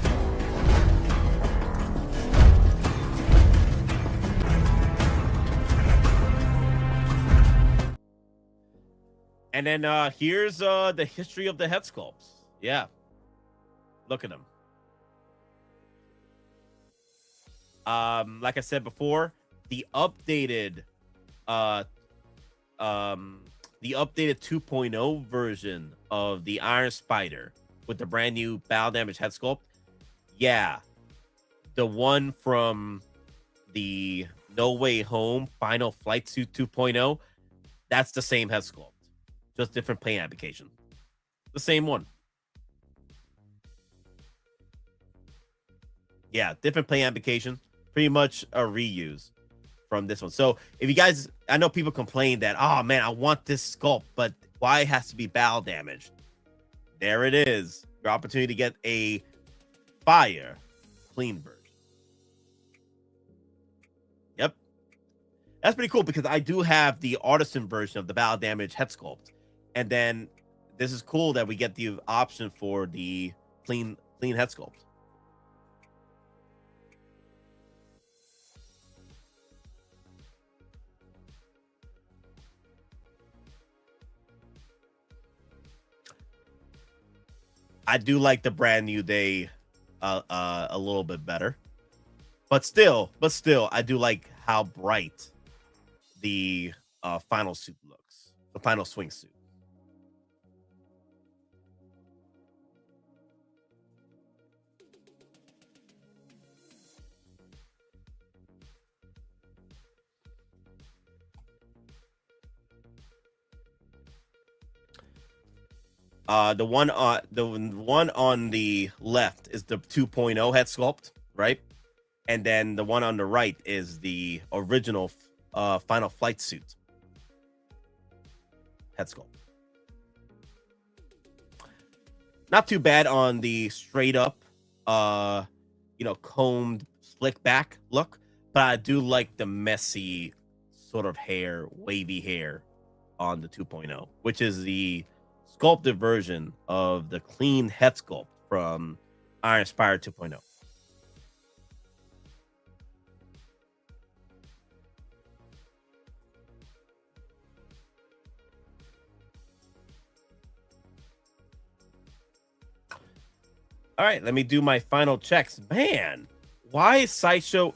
And then here's the history of the head sculpts. Yeah. Look at them. Like I said before, the updated 2.0 version of the Iron Spider with the brand new battle damage head sculpt. Yeah. The one from the No Way Home Final Flight Suit 2.0, that's the same head sculpt. Just different paint application. The same one. Yeah, different paint application. Pretty much a reuse from this one. So if you guys, I know people complain that, oh man, I want this sculpt, but why it has to be battle damaged? There it is. Your opportunity to get a fire clean version. Yep. That's pretty cool because I do have the Artisan version of the battle damage head sculpt. And then this is cool that we get the option for the clean head sculpt. I do like the brand new day a little bit better. But still, I do like how bright the final suit looks. The final swing suit. The one on the left is the 2.0 head sculpt, right? And then the one on the right is the original Final Flight Suit head sculpt. Not too bad on the straight up, combed slick back look, but I do like the messy sort of hair, wavy hair on the 2.0, which is the sculpted version of the clean head sculpt from Iron Spider 2.0. All right, let me do my final checks. Man, why is Sideshow?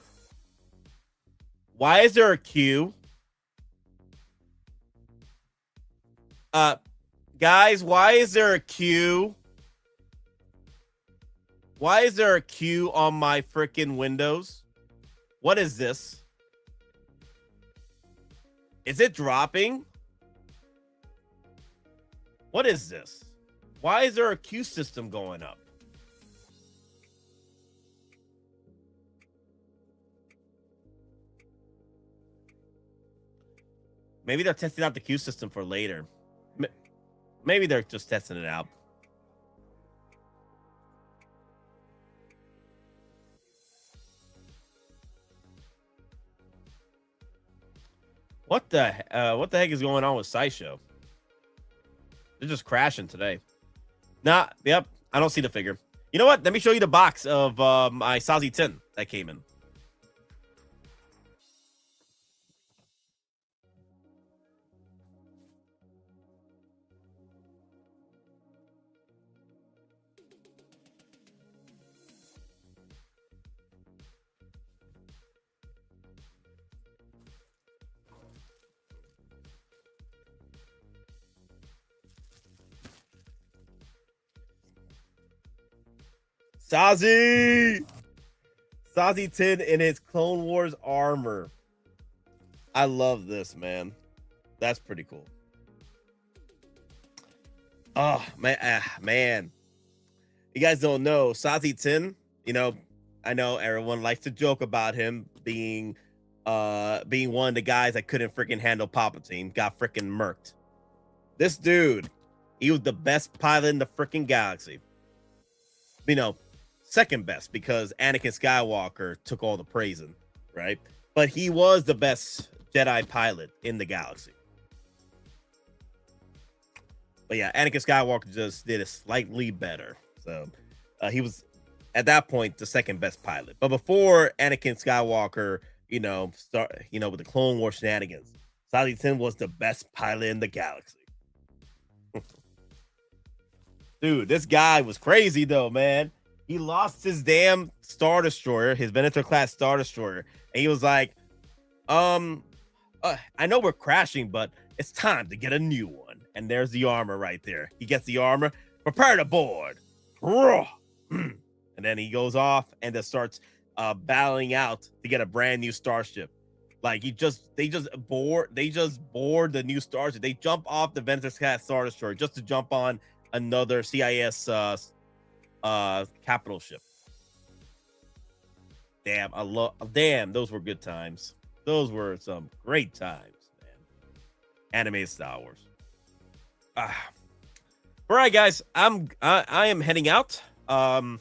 Why is there a queue? Guys, why is there a queue? Why is there a queue on my freaking Windows? What is this? Is it dropping? What is this? Why is there a queue system going up? Maybe they're testing out the queue system for later. Maybe they're just testing it out. What the heck is going on with Sideshow? They're just crashing today. Yep, I don't see the figure. You know what? Let me show you the box of my Sazi 10 that came in. Sazi 10 in his Clone Wars armor. I love this, man. That's pretty cool. Oh, man. You guys don't know Sazi 10, I know everyone likes to joke about him being one of the guys that couldn't freaking handle Palpatine, got freaking murked. This dude, he was the best pilot in the freaking galaxy. Second best because Anakin Skywalker took all the praising, right? But he was the best Jedi pilot in the galaxy. But yeah, Anakin Skywalker just did it slightly better. So he was, at that point, the second best pilot. But before Anakin Skywalker, with the Clone Wars shenanigans, Sideshow was the best pilot in the galaxy. Dude, this guy was crazy though, man. He lost his damn Star Destroyer, his Venator class Star Destroyer, and he was like, I know we're crashing, but it's time to get a new one. And there's the armor right there. He gets the armor. Prepare to board. And then he goes off and then starts battling out to get a brand new starship. Like they just board the new starship. They jump off the Venator class Star Destroyer just to jump on another CIS capital ship. Damn, those were good times. Those were some great times, man. Animated Star Wars. All right, guys, I am heading out. I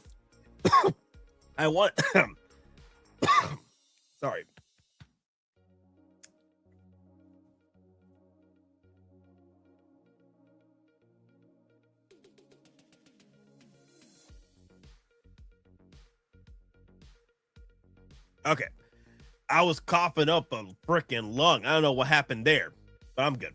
want sorry. Okay. I was coughing up a freaking lung. I don't know what happened there, but I'm good.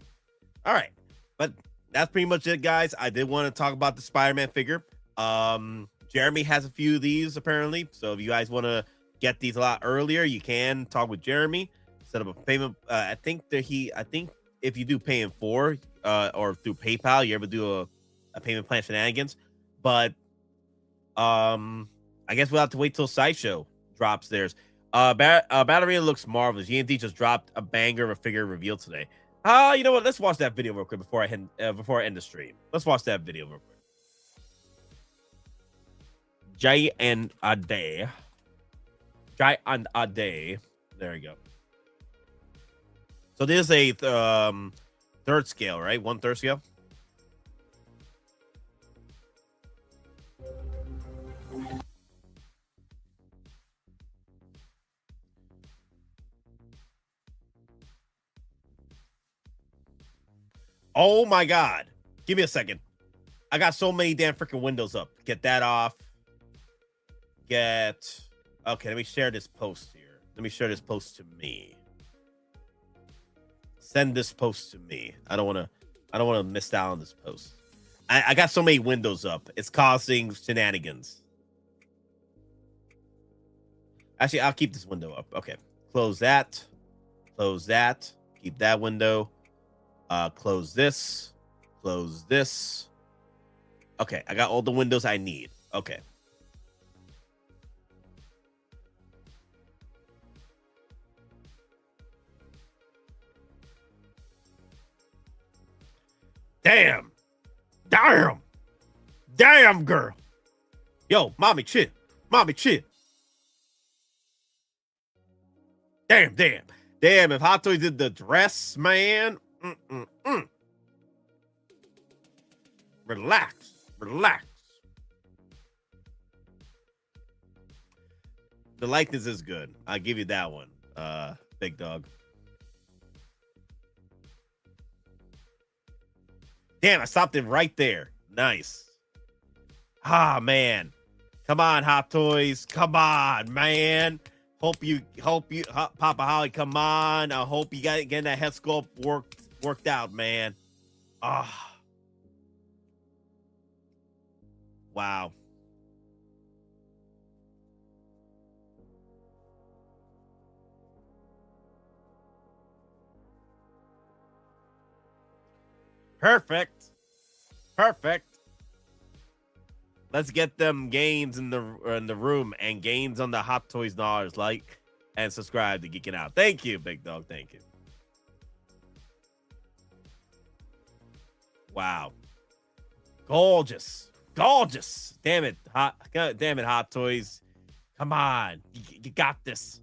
All right. But that's pretty much it, guys. I did want to talk about the Spider-Man figure. Jeremy has a few of these, apparently. So if you guys want to get these a lot earlier, you can talk with Jeremy. Set up a payment. I think if you do pay in 4 or through PayPal, you're able to do a payment plan shenanigans. But I guess we'll have to wait till Sideshow drops theirs. Battery looks marvelous. GMD just dropped a banger of a figure revealed today. You know what? Let's watch that video real quick before I end the stream. Let's watch that video real quick. Jay and Ade. There you go. So this is a third scale, right? 1/3 scale. Oh my God. Give me a second. I got so many damn freaking windows up. Get that off. Okay, let me share this post here. Let me share this post to me. Send this post to me. I don't want to miss out on this post. I got so many windows up. It's causing shenanigans. Actually, I'll keep this window up. Okay. Close that. Close that. Keep that window. Close this. Close this. Okay, I got all the windows I need. Okay. Damn, girl. Yo, mommy, chill. Damn. If Hot Toys did the dress, man. Relax. The likeness is good. I'll give you that one, big dog. Damn, I stopped it right there. Nice. Man. Come on, Hot Toys. Come on, man. Hope you, Papa Howie, come on. I hope you got getting that head sculpt worked out, man. Wow. Perfect. Let's get them games in the room and games on the Hot Toys dollars. Like and subscribe to Geeking Out. Thank you, big dog. Thank you. Wow. Gorgeous. Damn it, Hot Toys. Come on. You got this.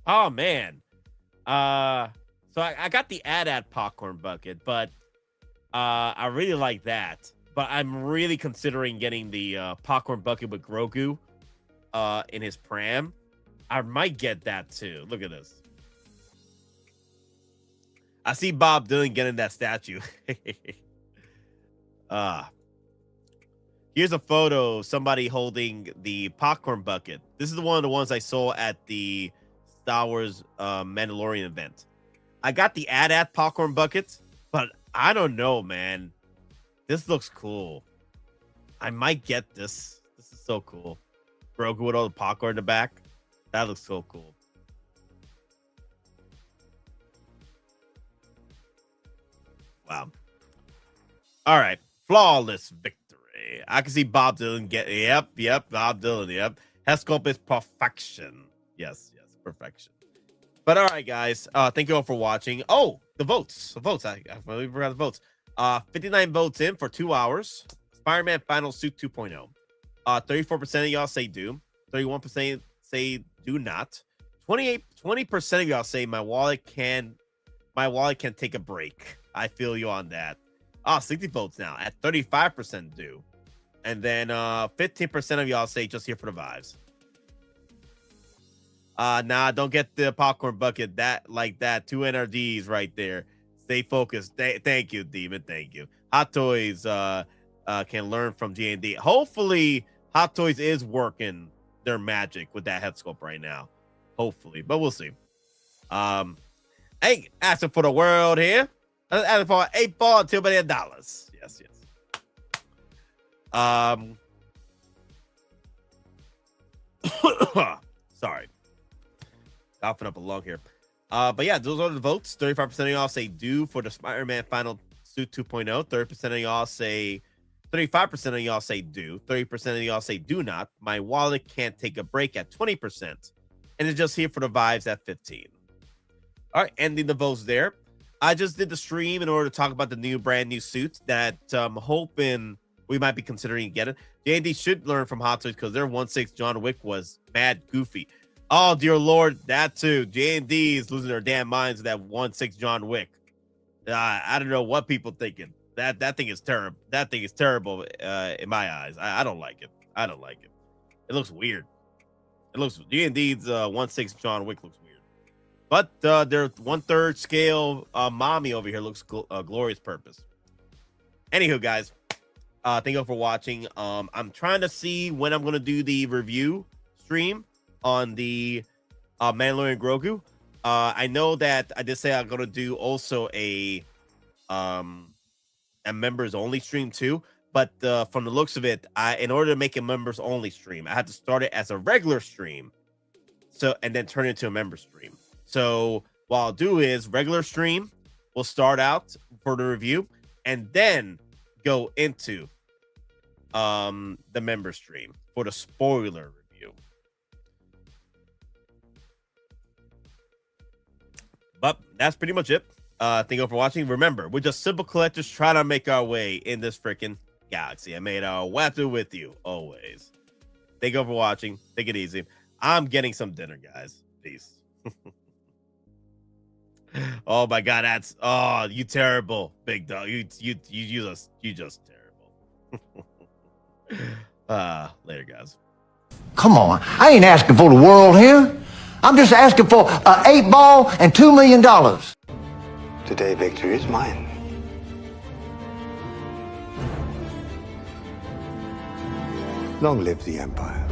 Oh man. So I got the AT-AT popcorn bucket, but I really like that. But I'm really considering getting the popcorn bucket with Grogu. in his pram. I might get that too. Look at this. I see Bob Dylan getting that statue. Here's a photo of somebody holding the popcorn bucket. This is one of the ones I saw at the Star Wars Mandalorian event. I got the AT-AT popcorn bucket, but I don't know, man. This looks cool. I might get this. This is so cool. Grogu with all the popcorn in the back. That looks so cool. Wow. All right. Flawless victory. I can see Bob Dylan get. Yep. Bob Dylan. Yep. Hescope is perfection. Yes. Perfection. But all right, guys. Thank you all for watching. Oh, the votes. I really forgot the votes. 59 votes in for 2 hours. Spider-Man Final Suit 2.0. 34% of y'all say do. 31% say do not. 20% of y'all say my wallet can take a break. I feel you on that. 60 votes now at 35% do. And then 15% of y'all say just here for the vibes. Nah, don't get the popcorn bucket like that. 2 NRDs right there. Stay focused. Thank you, Demon. Thank you. Hot Toys can learn from D&D. Hopefully, Hot Toys is working their magic with that head sculpt right now. Hopefully, but we'll see. Hey, asking for the world here. Asking for $8 ball and $2 million. Yes. Sorry. Coughing up a lung here. But yeah, those are the votes. 35% of y'all say do for the Spider-Man Final Suit 2.0. 30% of y'all say 35% of y'all say do. 30% of y'all say do not. My wallet can't take a break at 20%. And it's just here for the vibes at 15%. All right, ending the votes there. I just did the stream in order to talk about the brand new suit that I'm hoping we might be considering getting. D&D should learn from Hot Toys because their 1/6 John Wick was mad goofy. Oh, dear Lord, that too. D&D is losing their damn minds with that 1/6 John Wick. I don't know what people thinking. That thing is terrible. That thing is terrible in my eyes. I don't like it. I don't like it. It looks weird. It looks D&D's 1/6 John Wick looks weird. But their 1/3 scale mommy over here looks glorious purpose. Anywho, guys, thank you all for watching. I'm trying to see when I'm gonna do the review stream on the Mandalorian Grogu. I know that I did say I'm gonna do also a members only stream too, but from the looks of it, in order to make a members only stream, I had to start it as a regular stream, and then turn it into a member stream. So what I'll do is regular stream will start out for the review and then go into the member stream for the spoiler review. But that's pretty much it. Thank you for watching. Remember, we're just simple collectors trying to make our way in this freaking galaxy. I made our water with you always. Thank you for watching. Take it easy. I'm getting some dinner, guys. Peace. Oh my God, you terrible big dog. You just terrible. Later, guys. Come on, I ain't asking for the world here. I'm just asking for an 8 ball and $2 million. Today, victory is mine. Long live the Empire.